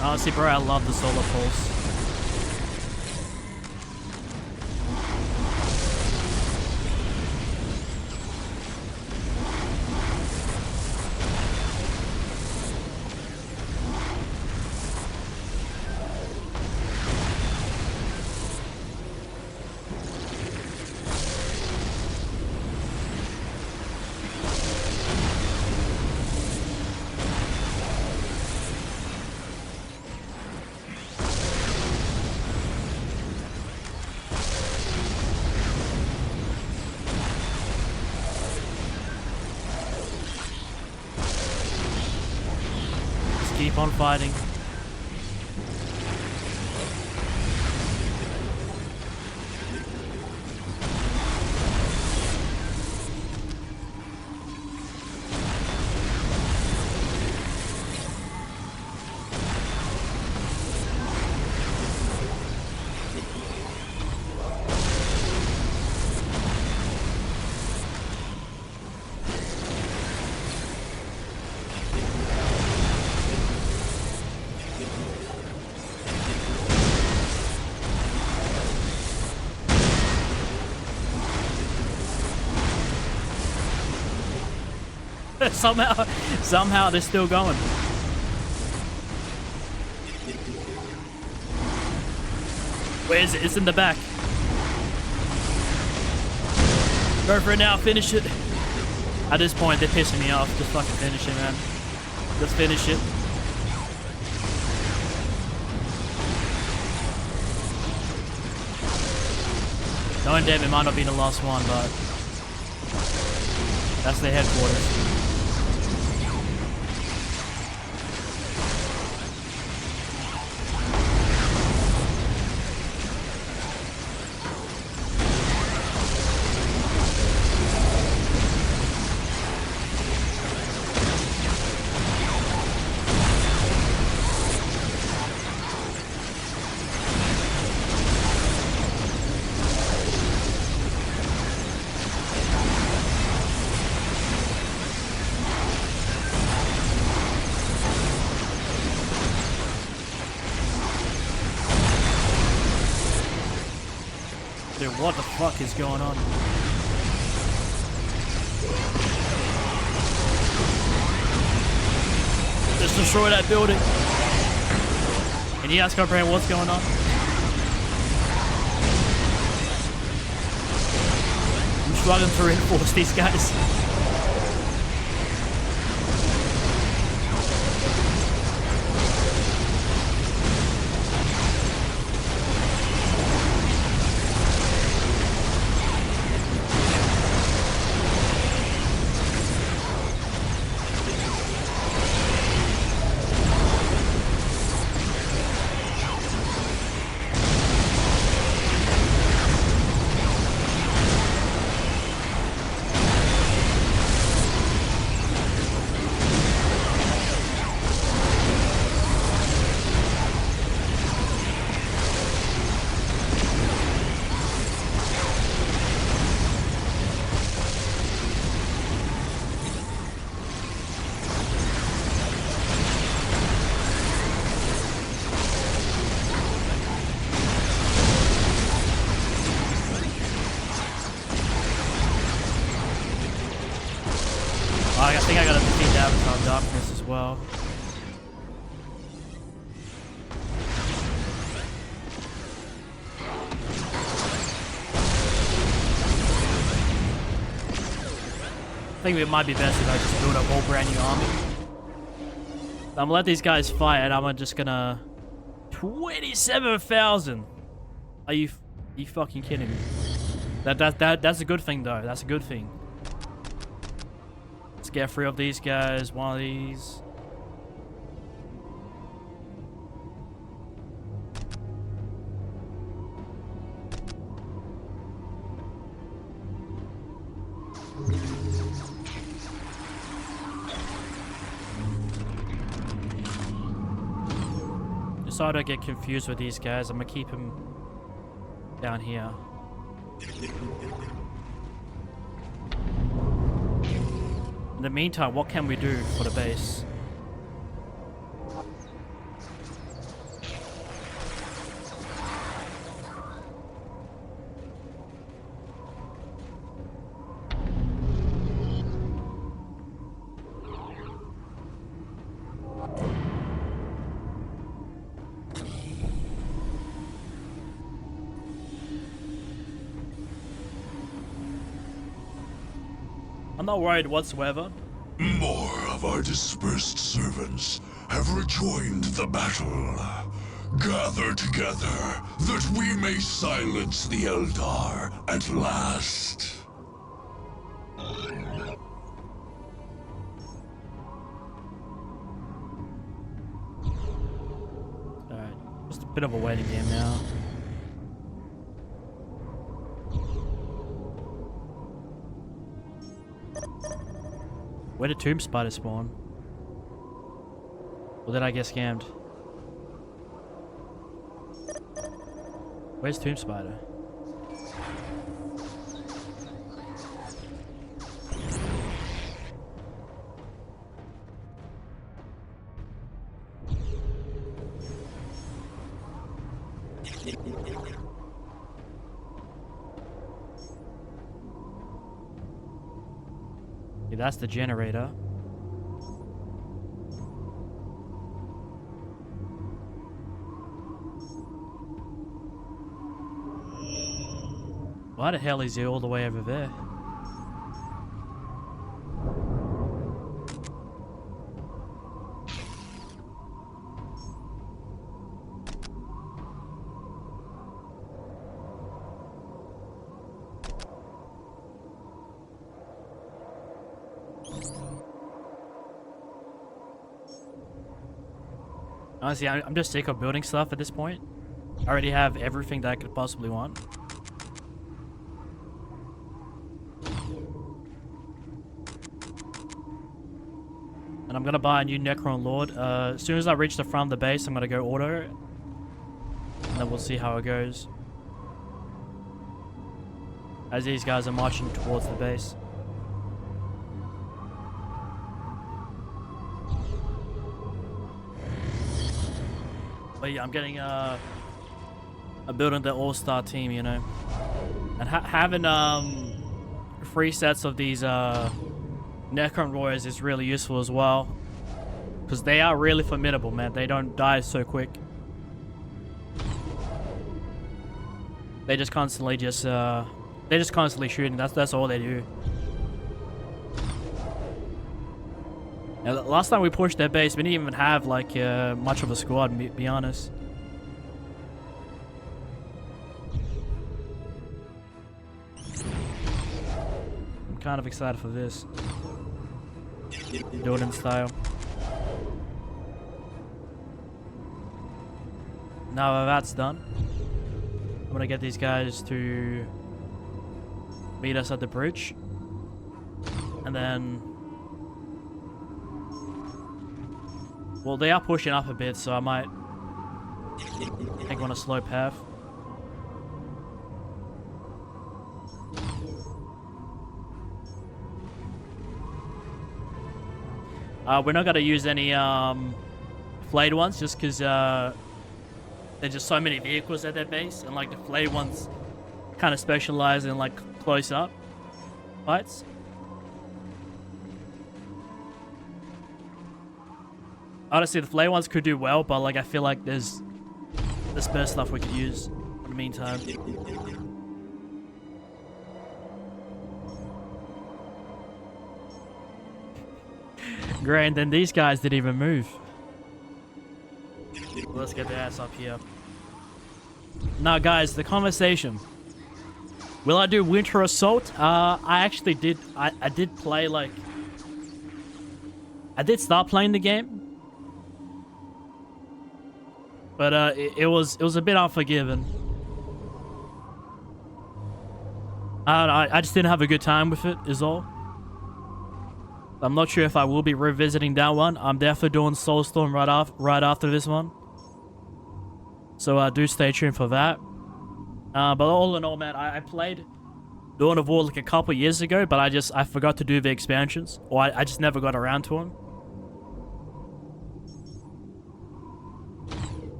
Honestly, bro, I love the solar pulse. keep on fighting. somehow they're still going. Where is it? It's in the back. Go for it now. Finish it. At this point, they're pissing me off. Just fucking finish it, man. Just finish it. Knowing damn, it might not be the last one, but that's their headquarters. Dude, what the fuck is going on? Just destroy that building. Can you guys comprehend what's going on? I'm struggling to reinforce these guys. I think I gotta defeat the Avatar of Darkness as well. I think it might be best if I just build a whole brand new army. I'm gonna let these guys fight, and I'm just gonna 27,000. Are you fucking kidding me? That's a good thing though. That's a good thing. Let's get 3 of these guys. 1 of these. Just so I don't get confused with these guys, I'm gonna keep him down here. In the meantime, what can we do for the base? I'm not worried whatsoever. More of our dispersed servants have rejoined the battle. Gather together that we may silence the Eldar at last. Just a bit of a waiting game now. Where did Tomb Spider spawn? Or did I get scammed? Where's Tomb Spider? Yeah, that's the generator. Why the hell is he all the way over there? Honestly, I'm just sick of building stuff at this point. I already have everything that I could possibly want. And I'm gonna buy a new Necron Lord. As soon as I reach the front of the base, I'm gonna go auto. And then we'll see how it goes. As these guys are marching towards the base. But yeah, I'm getting I'm building the all-star team, you know. And having 3 sets of these Necron Warriors is really useful as well. Because they are really formidable, man. They don't die so quick. They just constantly they're just constantly shooting. That's all they do. Now, last time we pushed their base, we didn't even have like much of a squad, to be honest. I'm kind of excited for this. Do it in style. Now that that's done, I'm gonna get these guys to meet us at the bridge, and then, well, they are pushing up a bit, so I might take on a slow path. We're not gonna use any flayed ones, just because there's just so many vehicles at their base, and like the flayed ones kind of specialize in like close up fights. Honestly, the flayed ones could do well, but like I feel like there's spare stuff we could use in the meantime. Great, and then these guys didn't even move. Let's get their ass up here. Now, guys, the conversation. Will I do Winter Assault? I actually did. I did play like. I did start playing the game, but it was a bit unforgiving. I don't know, I just didn't have a good time with it. Is all. I'm not sure if I will be revisiting that one. I'm definitely doing Soulstorm right after this one. So do stay tuned for that. But all in all, man, I played Dawn of War like a couple years ago, but I forgot to do the expansions, or I just never got around to them.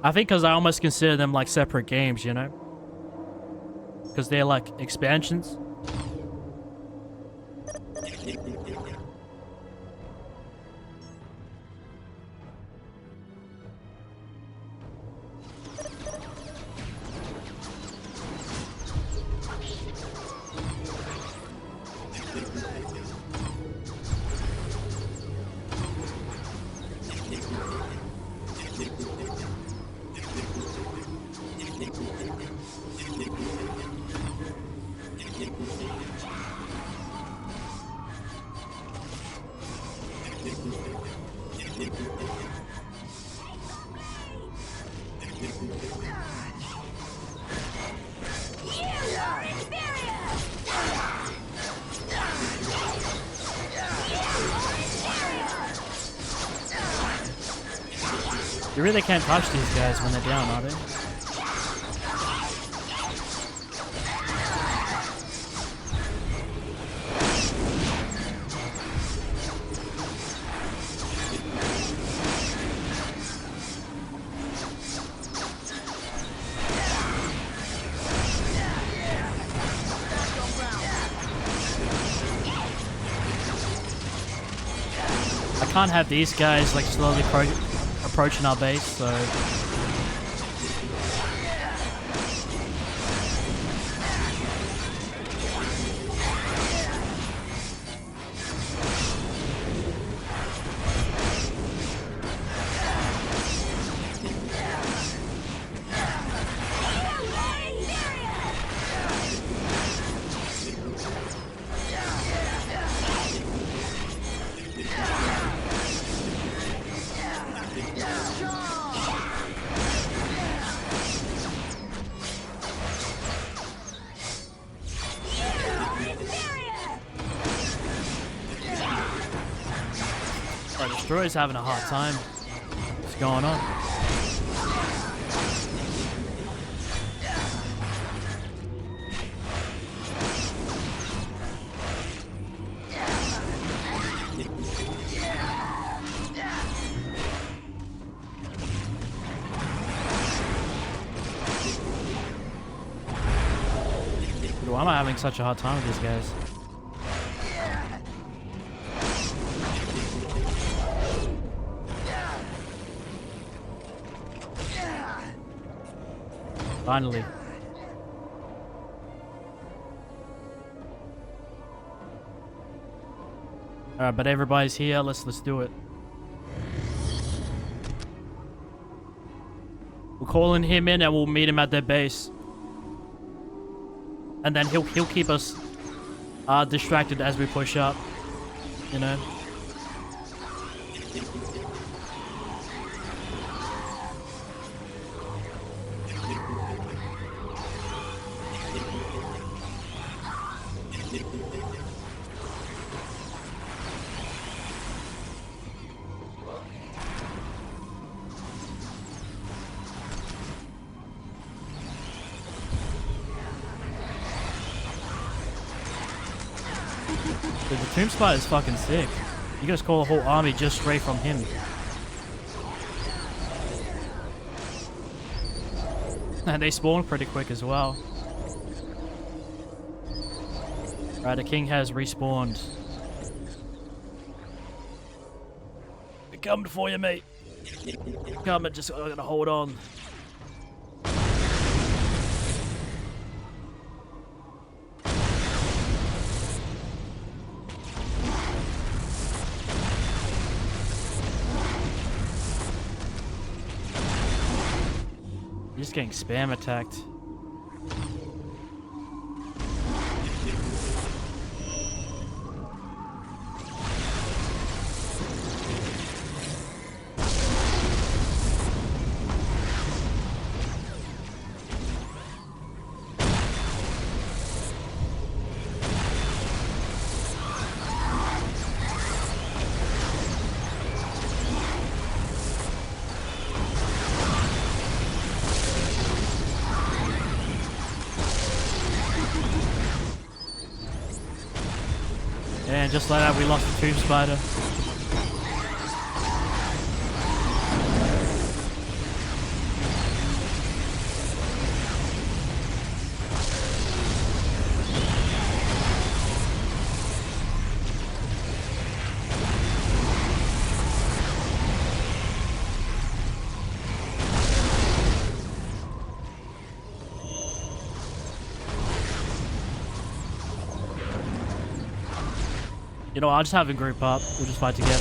I think because I almost consider them like separate games, you know? Because they're like expansions. You really can't touch these guys when they're down, are they? I can't have these guys like slowly approaching our base, so our destroyer's having a hard time. What's going on? Why am I having such a hard time with these guys? Finally. Alright, but everybody's here. Let's do it. We're calling him in and we'll meet him at their base. And then he'll keep us distracted as we push up, you know. Dude, the Tomb Spider is fucking sick. You guys call a whole army just straight from him. And they spawn pretty quick as well. Right, the king has respawned. We're coming for you, mate. Coming, just gotta hold on. Just getting spam attacked. And just like that, we lost the Tomb Spider. You know, I'll just have a group up. We'll just fight together.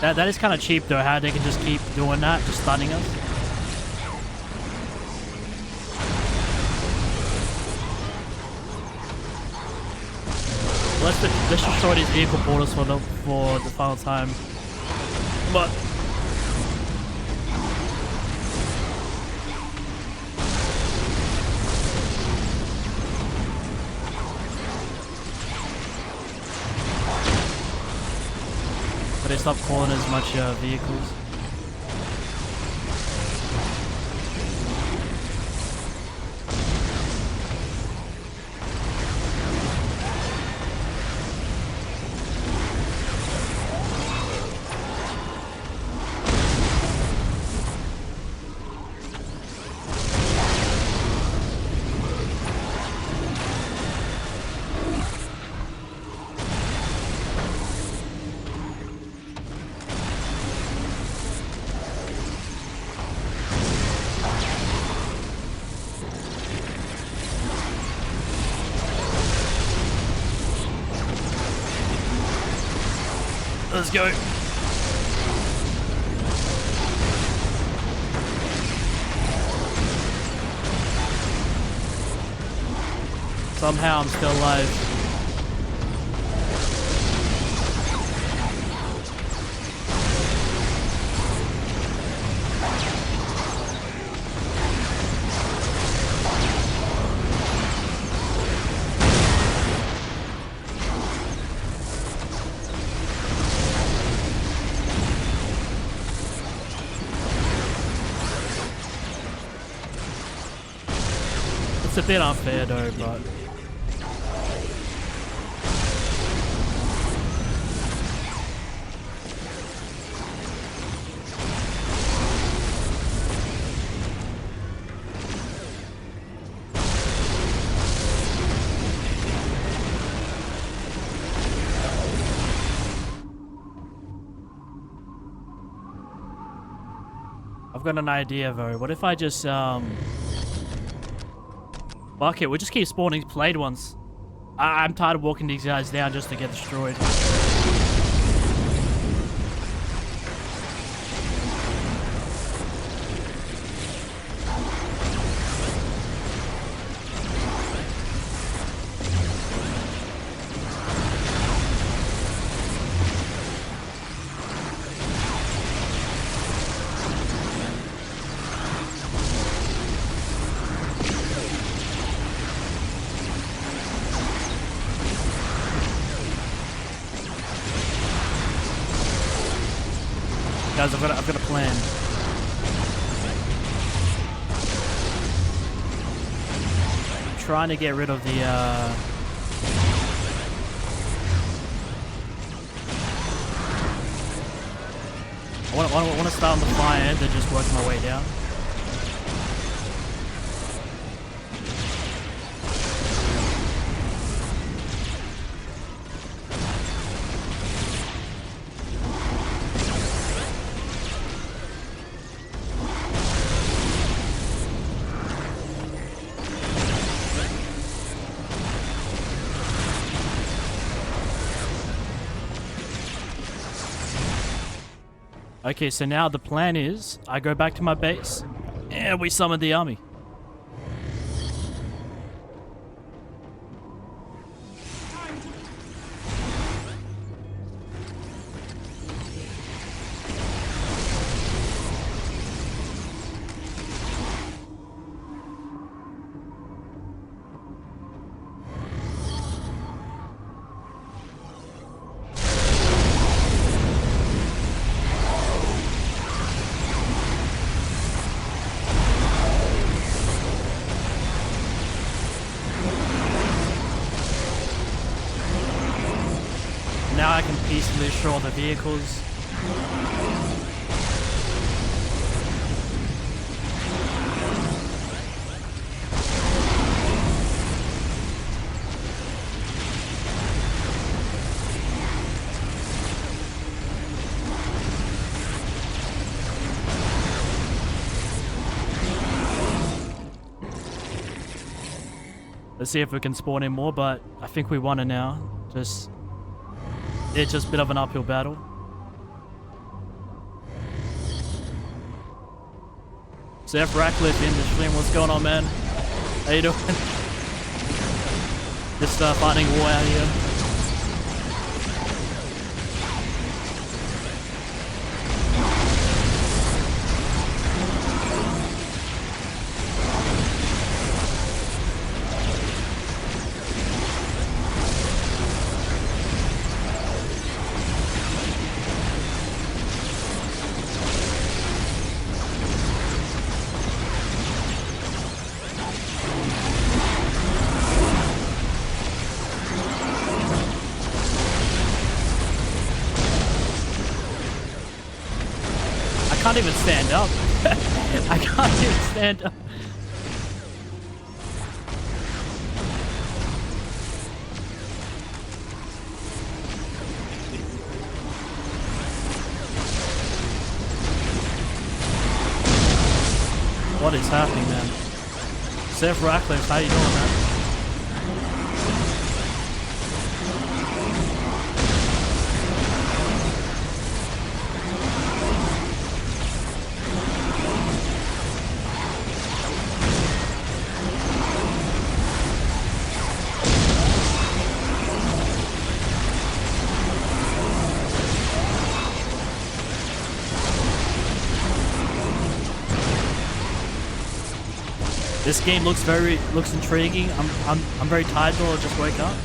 That is kind of cheap though, how they can just keep doing that, just stunning us. Let's destroy these vehicle portals for the final time. But they stopped calling as much vehicles. Let's go. Somehow I'm still alive. It's a bit unfair though, but I've got an idea though. What if I just fuck it, we'll just keep spawning played ones. I'm tired of walking these guys down just to get destroyed. Guys, I've got a plan. I'm trying to get rid of the I want to start on the fire end and just work my way down. Okay, so now the plan is I go back to my base and we summon the army. Now I can peacefully destroy the vehicles. Let's see if we can spawn in more, but I think we won it now. It's just a bit of an uphill battle. Seth Ratcliffe in the stream. What's going on, man? How you doing? Just fighting war out here. I can't even stand up. I can't even stand up. What is happening, man? Seth Ratcliffe, how you doing, man? This game looks intriguing. I'm very tired though. I'll just wake up.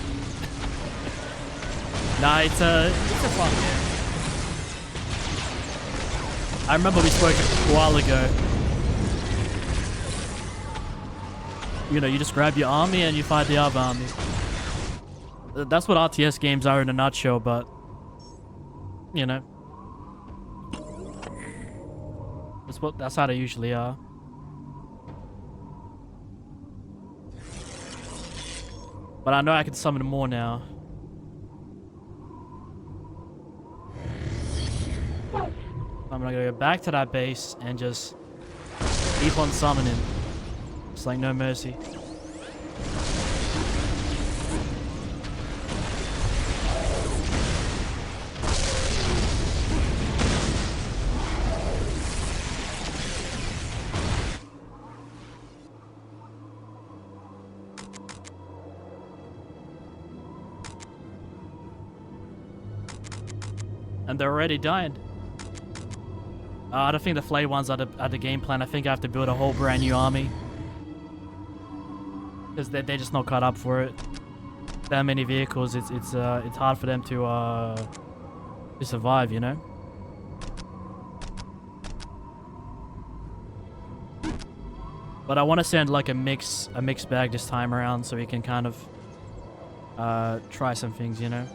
Nah, it's a fun game. I remember we spoke a while ago. You know, you just grab your army and you fight the other army. That's what RTS games are in a nutshell, but you know, that's how they usually are. But I know I can summon more now. I'm gonna go back to that base and just keep on summoning. It's like no mercy. And they're already dying. I don't think the Flay ones are the game plan. I think I have to build a whole brand new army. Because they're just not cut up for it. That many vehicles, it's hard for them to survive, you know? But I want to send like a mixed bag this time around so we can kind of try some things, you know?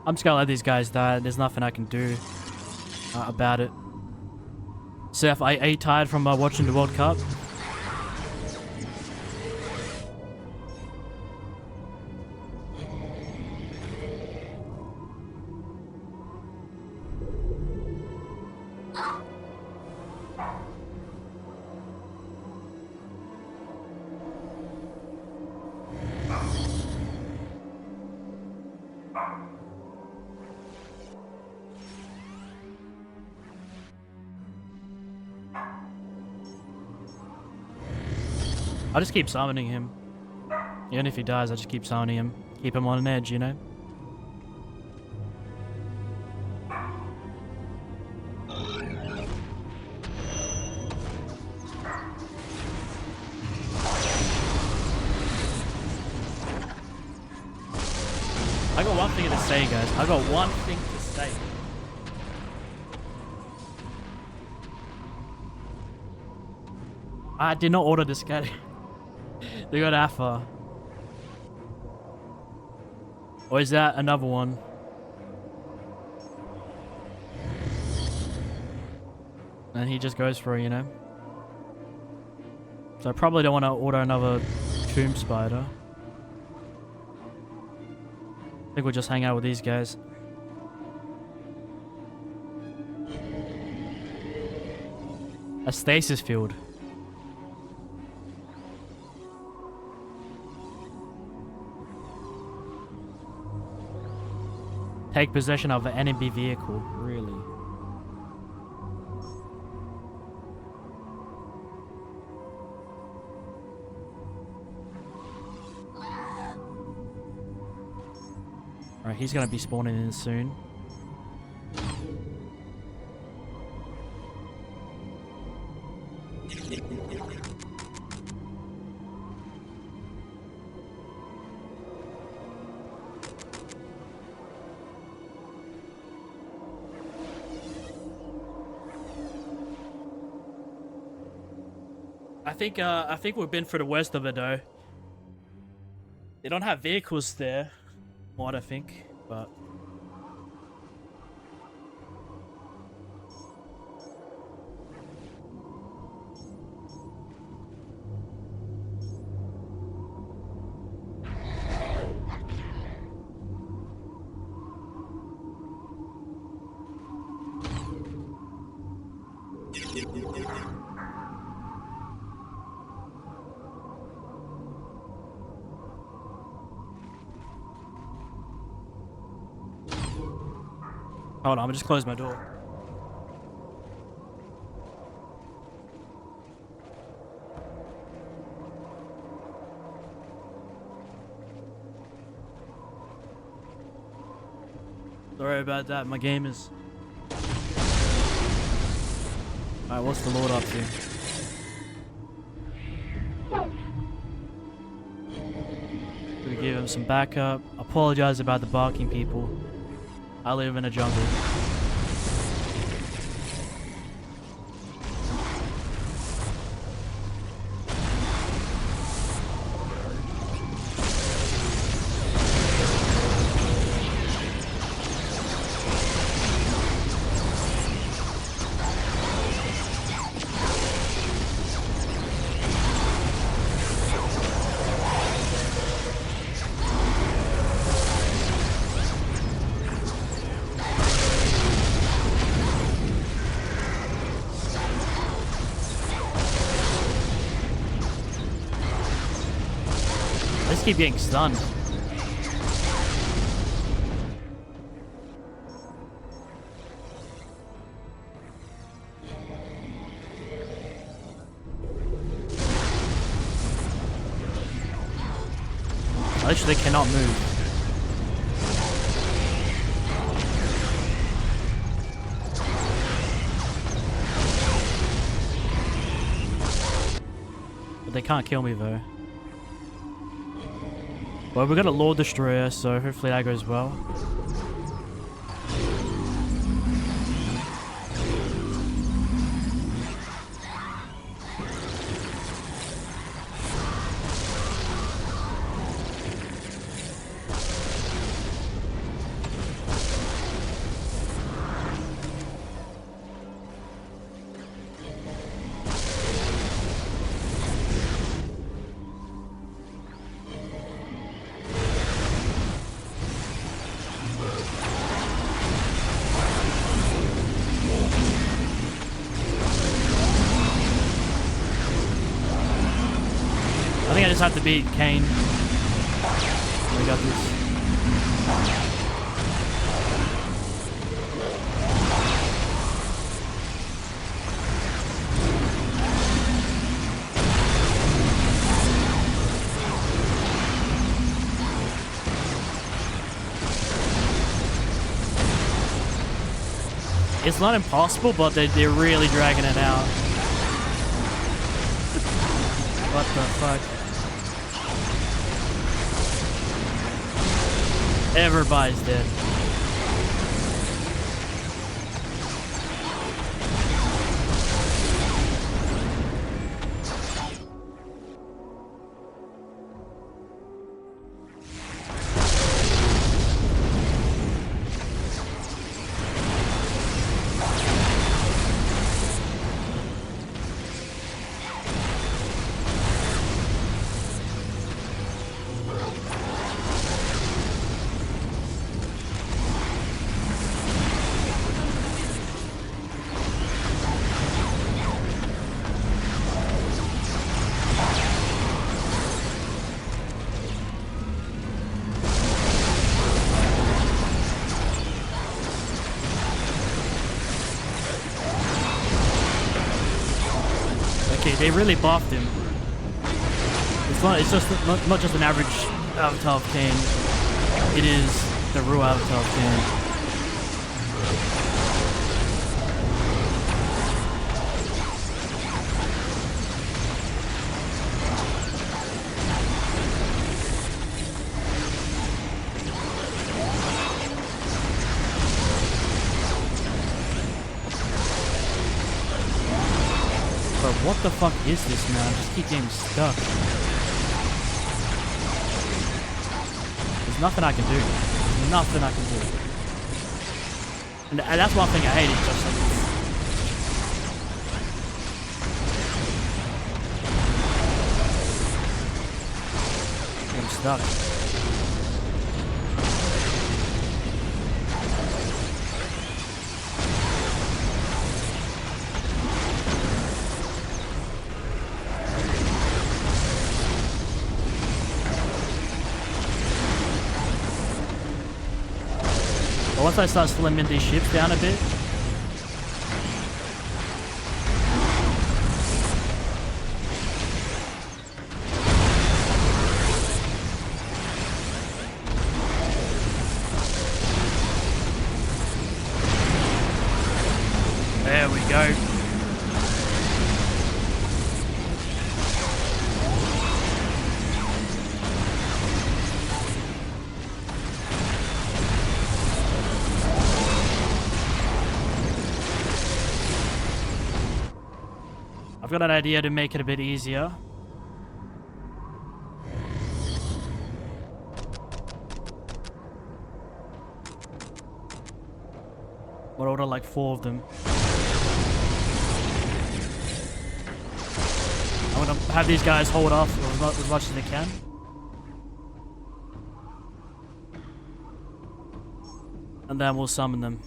I'm just gonna let these guys die. There's nothing I can do about it. Seth, are you tired from watching the World Cup? I'll just keep summoning him. Even if he dies, I'll just keep summoning him. Keep him on an edge, you know? I got one thing to say, guys. I got one thing to say. I did not order this guy. They got Alpha. Or is that another one? And he just goes for it, you know? So I probably don't want to order another tomb spider. I think we'll just hang out with these guys. A stasis field. Take possession of an enemy vehicle. Really? Alright, he's gonna be spawning in soon. I think we've been for the worst of it though. They don't have vehicles there, what I think, but hold on, I'm just close my door. Sorry about that, my game is... Alright, what's the Lord up to? We give him some backup. Apologize about the barking people. I live in a jungle. I just keep getting stunned. Literally cannot move. But they can't kill me though. Well, we got a Lord Destroyer, so hopefully that goes well. I think I just have to beat Kane. We got this. It's not impossible, but they're really dragging it out. What the fuck? Everybody's dead. They really buffed him. It's just not just an average avatar of Cain. It is the real avatar of Cain. But what the fuck is this, man? I just keep getting stuck. There's nothing I can do. There's nothing I can do. And that's one thing I hate, it's just like... I'm stuck. But once I start slimming these ships down a bit, there we go. I've got an idea to make it a bit easier. We'll order like 4 of them. I'm gonna have these guys hold off as much as they can. And then we'll summon them.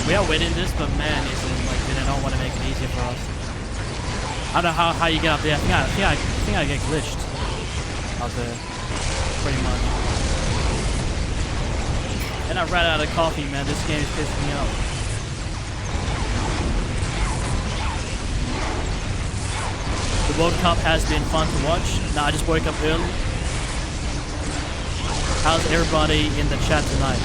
We are winning this, but man, it's like they don't want to make it easier for us. I don't know how you get up there. I think I get glitched up there, pretty much. And I ran out of coffee, man. This game is pissing me off. The World Cup has been fun to watch. Now I just woke up early. How's everybody in the chat tonight?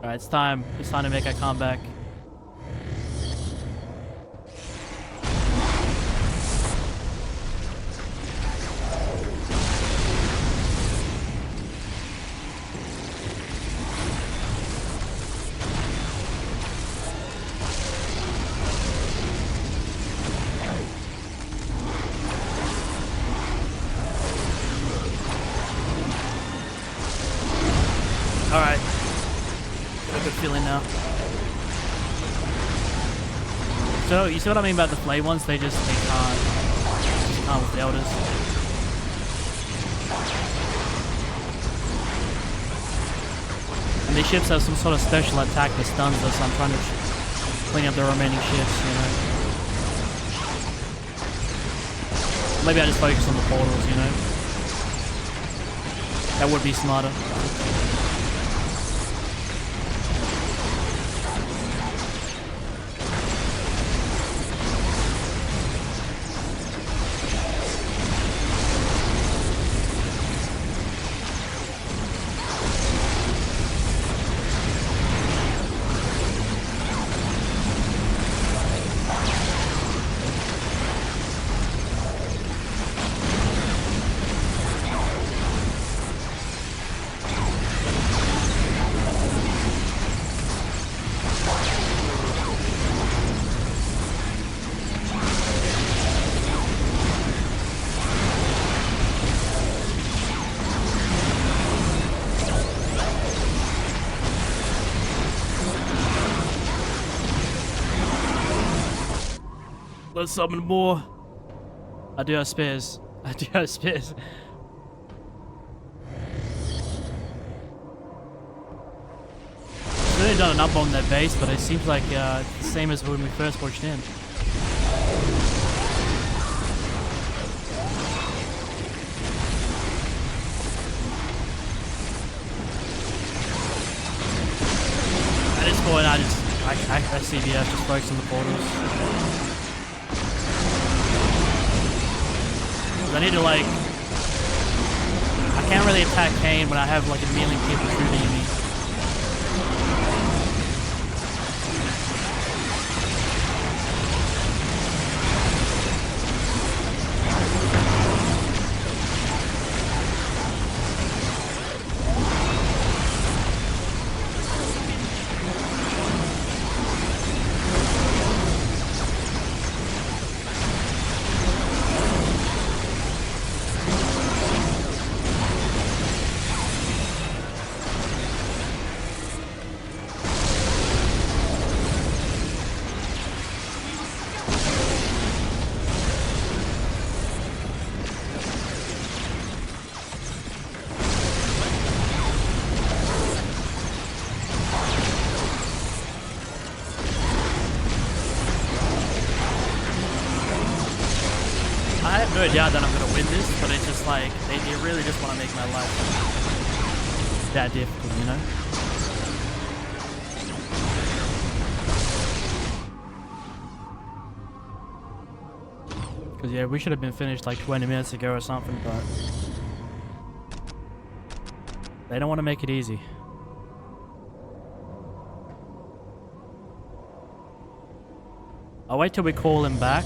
Alright, it's time. It's time to make a comeback. Alright. Got a good feeling now. So, you see what I mean about the flay ones? They can't with the Eldars. And these ships have some sort of special attack that stuns us, so I'm trying to clean up the remaining ships, you know. Maybe I just focus on the portals, you know. That would be smarter. Let's summon more. I do have spares. I do have spares. Really done an up on that base, but it seems like it's the same as when we first pushed in. At this point, I CBS just focus on the portals. I need to like, I can't really attack Kane when I have like a million people shooting at me. I have no doubt that I'm gonna win this, but it's just like they really just want to make my life that difficult, you know? Because yeah, we should have been finished like 20 minutes ago or something, but they don't want to make it easy. I'll wait till we call him back.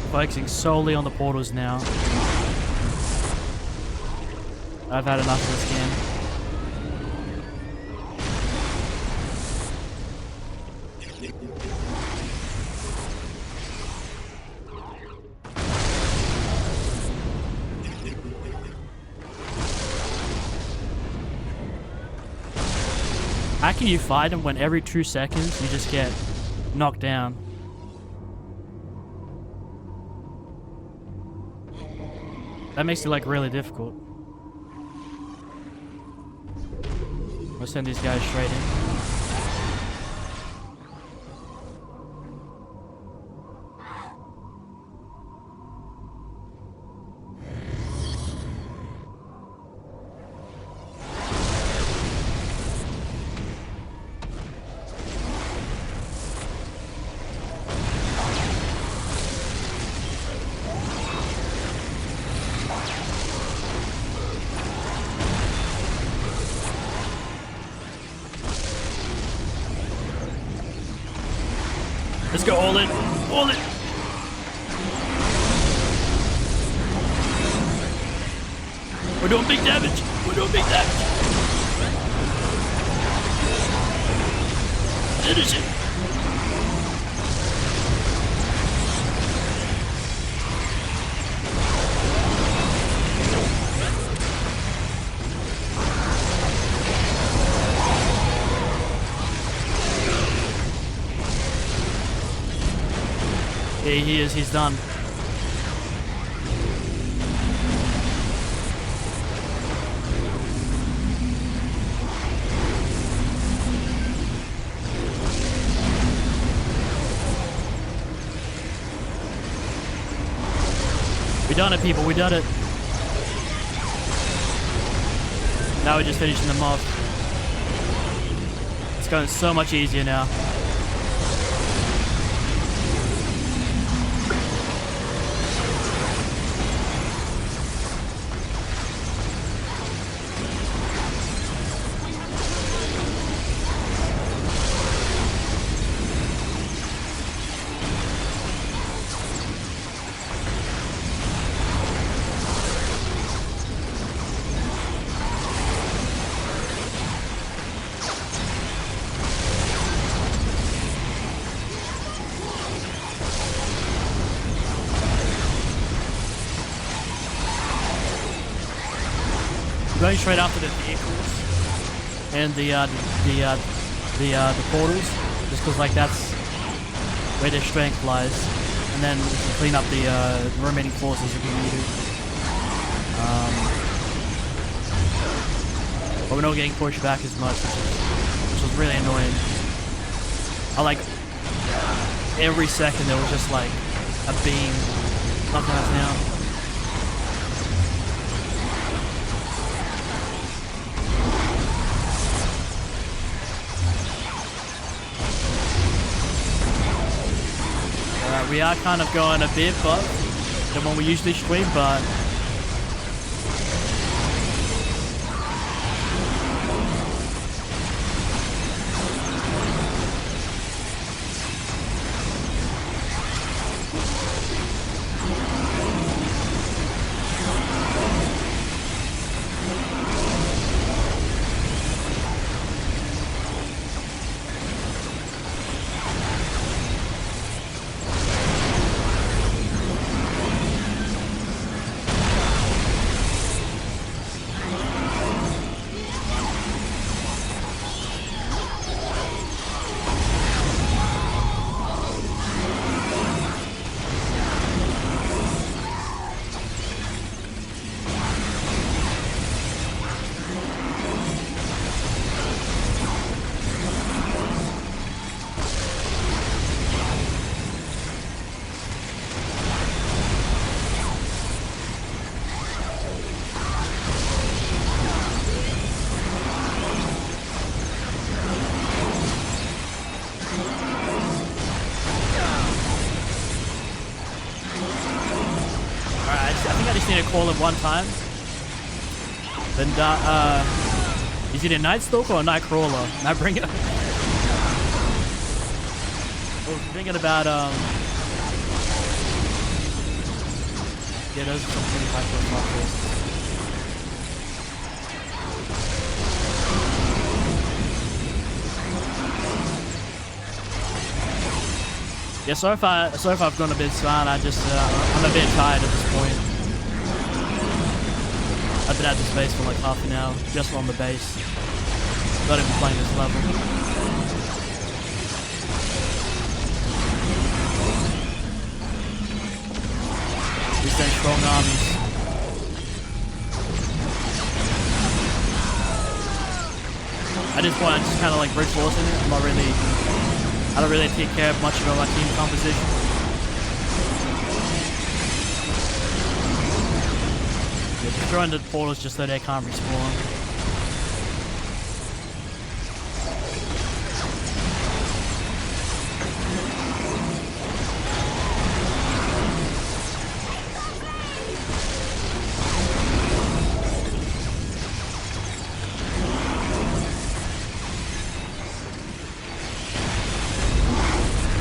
Focusing solely on the portals now. I've had enough of this game. How can you fight him when every 2 seconds you just get knocked down? That makes it like really difficult. We'll send these guys straight in. Let's go all in. All in. We're doing big damage. We're doing big damage. Finish it. Yeah, he is. He's done. We done it, people. We done it. Now we're just finishing them off. It's going so much easier now. Going straight after the vehicles and the portals, just because like that's where their strength lies, and then we can clean up the remaining forces if we need to. But we're not getting pushed back as much, which was really annoying. Like every second there was just like a beam knocking us down. We are kind of going a bit above than what we usually stream, but need to call it one time. Then, is it a Night Stalker or a Nightcrawler? Now bring it. I was thinking about, yeah, those are some pretty high forces. Yeah, so if I've gone a bit smart, I'm a bit tired at this point. I've been out of space for like half an hour, just on the base. Not even playing this level. These damn strong armies. At this point, I'm just kind of like brute forcing it. I don't really take care of much about my team composition. Yeah, just throwing the portals just so they can't respawn.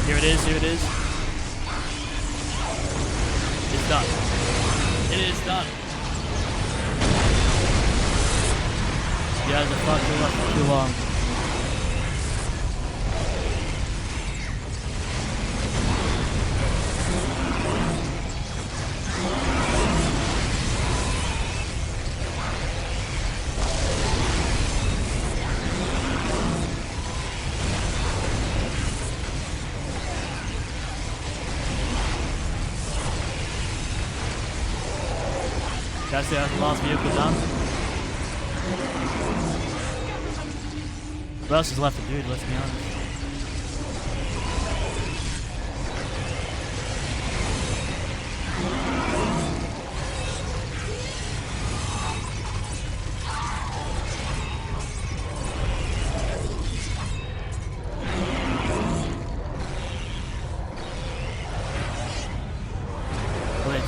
Here it is. It's done. It is done. You guys are fucking left for too long. That's the last vehicle done. What else is left to do, let's be honest.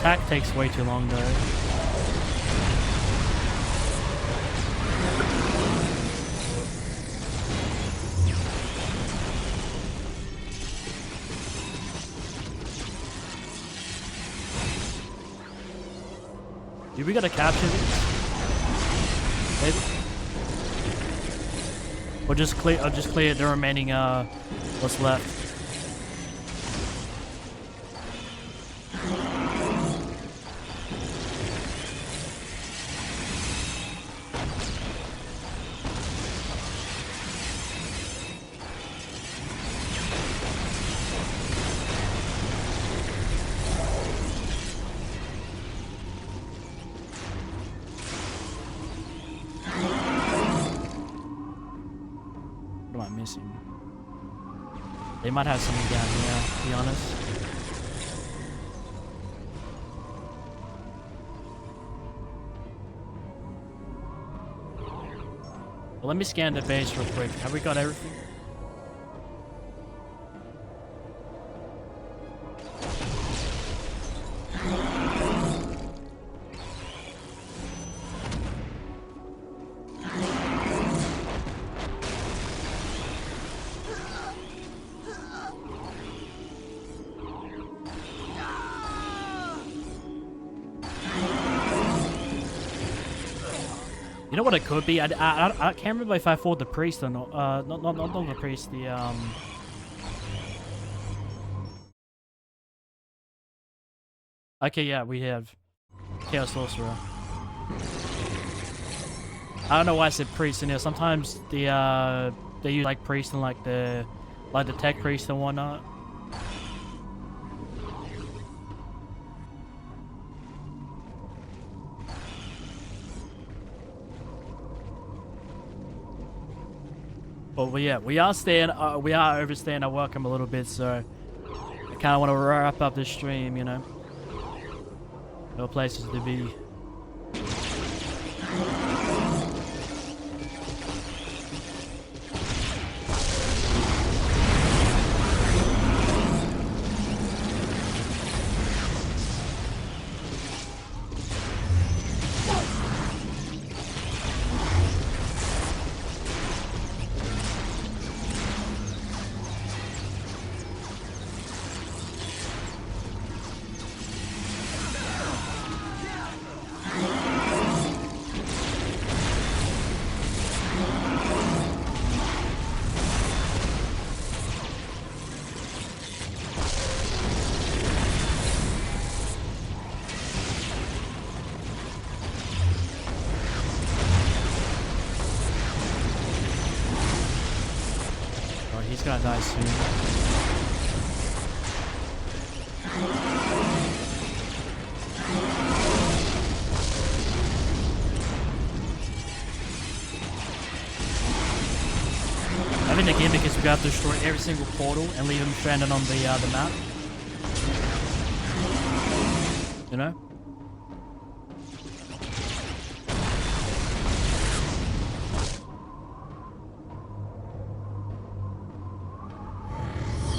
attack takes way too long though. Dude, we gotta capture these. Maybe. Or just clear the remaining what's left. What am I missing? They might have something down here, to be honest. Well, let me scan the base real quick. Have we got everything? You know what it could be? I can't remember if I fought the priest or not. Not the priest. The Okay, yeah, we have Chaos Sorcerer. I don't know why I said priest in here. Sometimes they use like priest and like the tech priest and whatnot. But yeah, we are overstaying our welcome a little bit, so I kind of want to wrap up this stream, you know. No places to be. He's gonna die soon. I think the gimmick is we have to destroy every single portal and leave them stranded on the map. You know?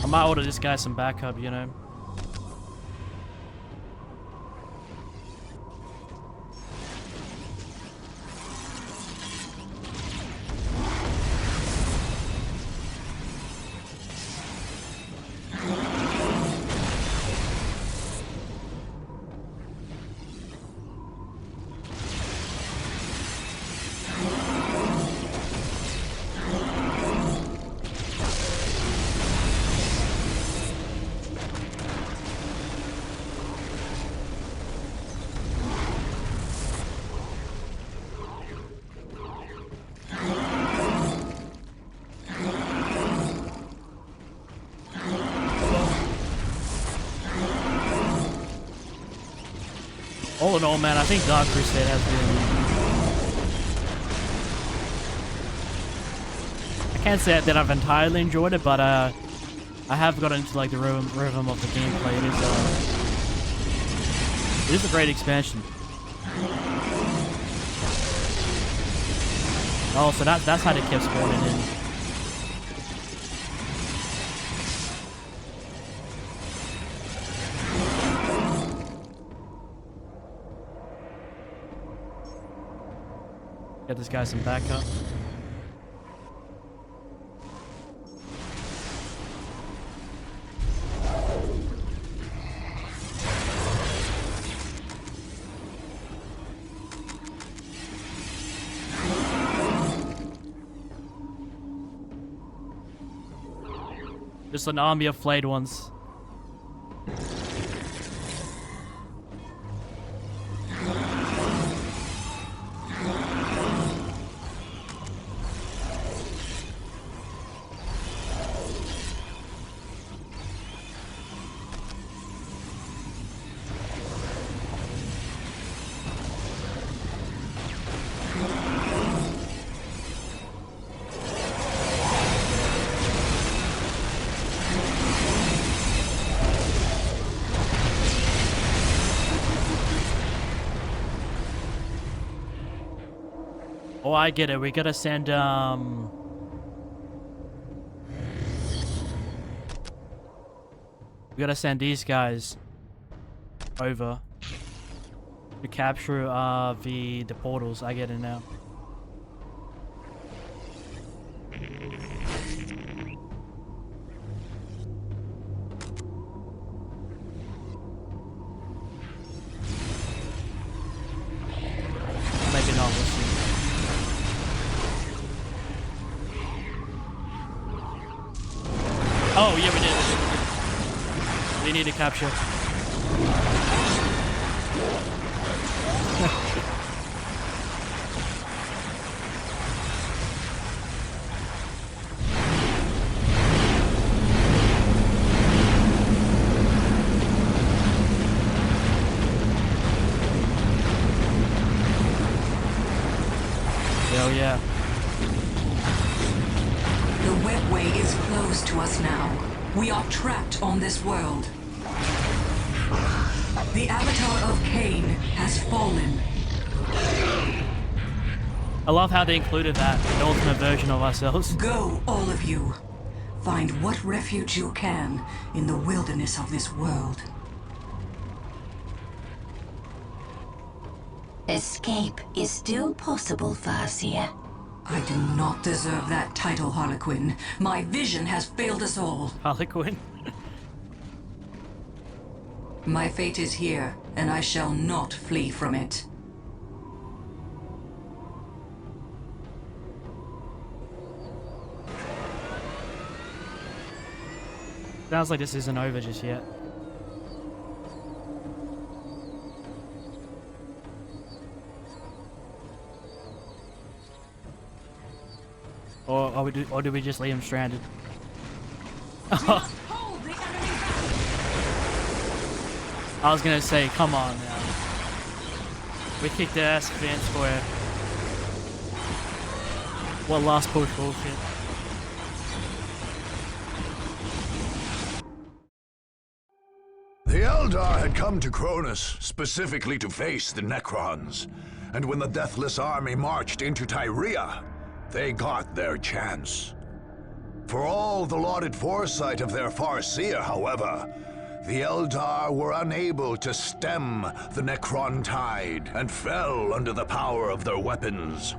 I might order this guy some backup, you know. All in all, man, I think Dark Crusade has been... I can't say that I've entirely enjoyed it, but I have gotten into like the rhythm of the gameplay. It is a great expansion. Oh, so that's how they kept spawning in. this guy some backup. Just an army of flayed ones. Oh, I get it. We gotta send, we gotta send these guys over to capture, the portals. I get it now. Maybe not, we'll see. Oh, yeah, we did. We need to capture. Hell yeah. The webway is closed to us now. We are trapped on this world. The avatar of Cain has fallen. I love how they included that, the ultimate version of ourselves. Go, all of you. Find what refuge you can in the wilderness of this world. Escape is still possible, Farseer. I do not deserve that title, Harlequin. My vision has failed us all. Harlequin. My fate is here, and I shall not flee from it. Sounds like this isn't over just yet. Or do we just leave him stranded? I was gonna say, come on now. We kicked their ass fair and square. What last push bullshit. The Eldar had come to Kronos specifically to face the Necrons, and when the Deathless Army marched into Tyria, they got their chance. For all the lauded foresight of their Farseer, however, the Eldar were unable to stem the Necron tide and fell under the power of their weapons.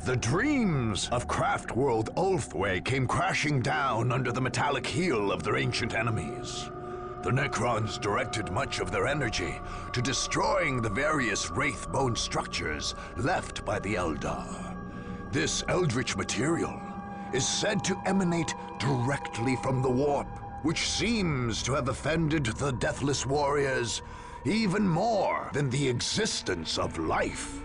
The dreams of Craftworld Ulthway came crashing down under the metallic heel of their ancient enemies. The Necrons directed much of their energy to destroying the various Wraithbone structures left by the Eldar. This eldritch material is said to emanate directly from the warp, which seems to have offended the Deathless Warriors even more than the existence of life.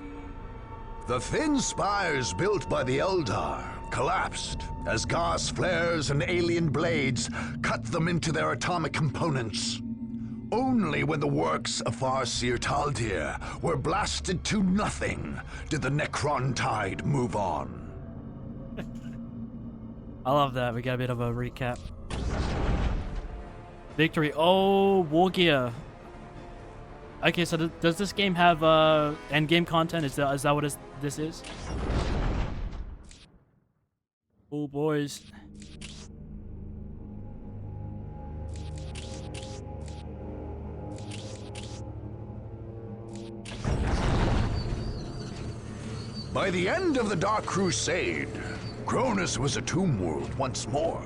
The thin spires built by the Eldar collapsed as gas flares and alien blades cut them into their atomic components. Only when the works of Farseer Taldir were blasted to nothing did the Necron tide move on. I love that. We got a bit of a recap. Victory. Oh, war gear. Okay, so does this game have end game content? Is that what this is? Oh, boys. By the end of the Dark Crusade, Kronos was a tomb world once more.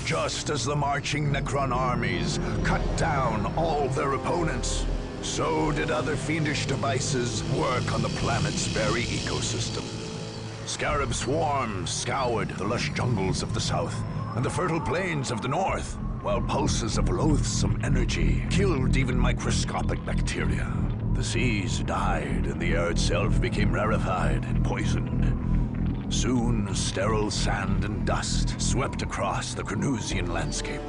Just as the marching Necron armies cut down all their opponents, so did other fiendish devices work on the planet's very ecosystem. Scarab swarms scoured the lush jungles of the south and the fertile plains of the north, while pulses of loathsome energy killed even microscopic bacteria. The seas died and the air itself became rarefied and poisoned. Soon, sterile sand and dust swept across the Cronosian landscape,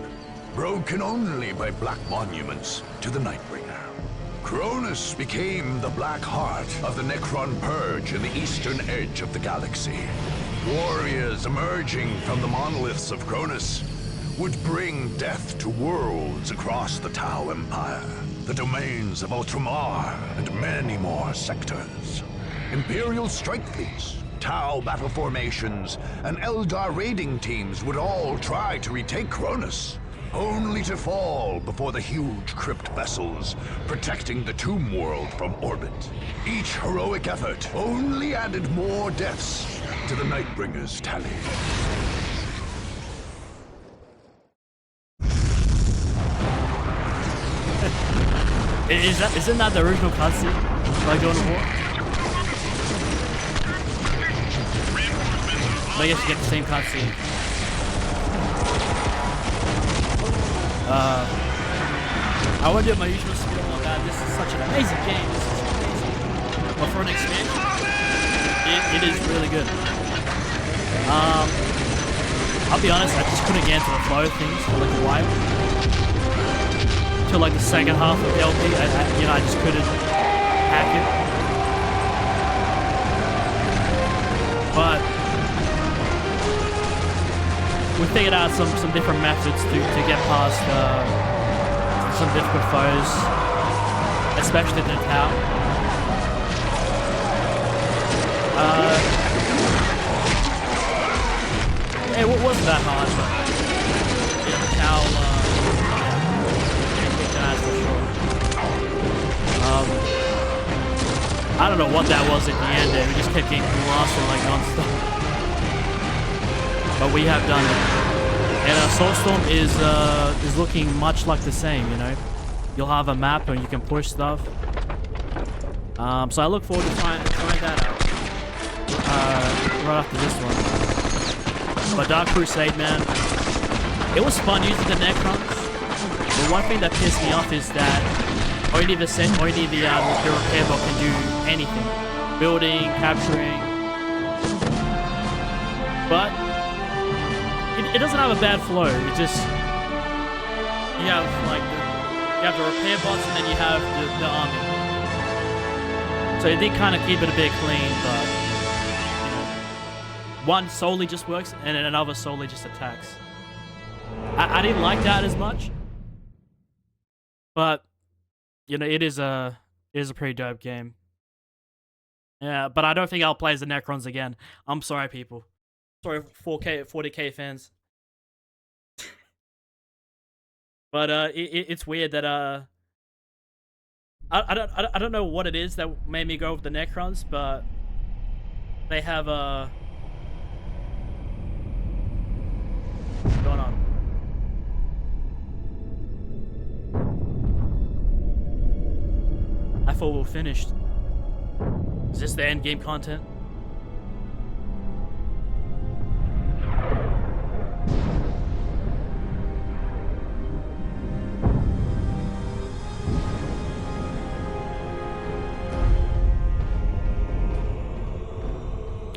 broken only by black monuments to the Nightbringer. Kronos became the black heart of the Necron purge in the eastern edge of the galaxy. Warriors emerging from the monoliths of Kronos would bring death to worlds across the Tau Empire, the domains of Ultramar, and many more sectors. Imperial strike fleets, Tau battle formations, and Eldar raiding teams would all try to retake Kronos, only to fall before the huge crypt vessels protecting the tomb world from orbit. Each heroic effort only added more deaths to the Nightbringer's tally. Isn't that the original cutscene? Like Dawn of War? I guess you get the same cutscene. I won't do my usual spiel on that. This is such an amazing game. This is amazing. But for an expansion, it is really good. I'll be honest, I just couldn't get into the flow of things for like a while. Till like the second half of the LP, I just couldn't hack it. But we figured out some different methods to get past some difficult foes, especially in the town. It wasn't that hard, but yeah, the town kicked an ass for sure. I don't know what that was at the end there. We just kept getting blasted like non-stop. But we have done it. And Soulstorm is looking much like the same, you know. You'll have a map and you can push stuff. So I look forward to trying that out. Right after this one. But Dark Crusade, man, it was fun using the Necrons. The one thing that pissed me off is that only the repair bot can do anything. Building, capturing. But it doesn't have a bad flow. It just you have the repair bots and then you have the army. So it did kind of keep it a bit clean, but you know, one solely just works and then another solely just attacks. I didn't like that as much, but you know it is a pretty dope game. Yeah, but I don't think I'll play as the Necrons again. I'm sorry, people. Sorry, 40k fans. But it's weird that I don't know what it is that made me go with the Necrons, but they have what's going on? I thought we were finished. Is this the end game content?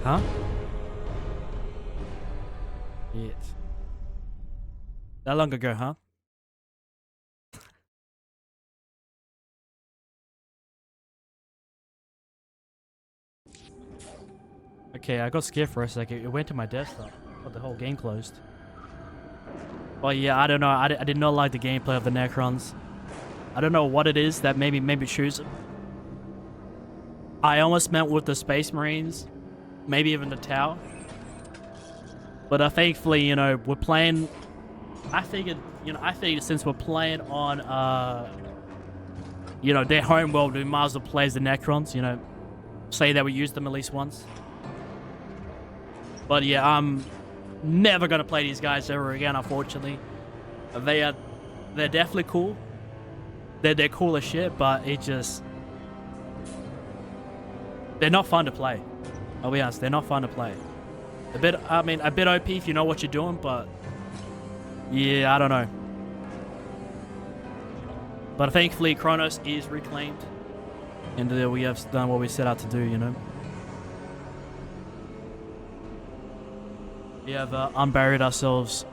Huh? Yes. That long ago, huh? Okay, I got scared for a second. It went to my desktop, but the whole game closed. Well, yeah, I don't know. I did not like the gameplay of the Necrons. I don't know what it is that made me choose it. I almost went with the Space Marines. Maybe even the Tau. But thankfully, you know, we're playing... I figured since we're playing on, you know, their home world, we might as well play as the Necrons, you know. say that we used them at least once. But yeah, I'm never gonna play these guys ever again, unfortunately. They're definitely cool. They're cool as shit, but they're not fun to play. I'll be honest, they're not fun to play. A bit OP if you know what you're doing, but yeah, I don't know. But thankfully, Kronos is reclaimed, and we have done what we set out to do, you know. We have unburied ourselves.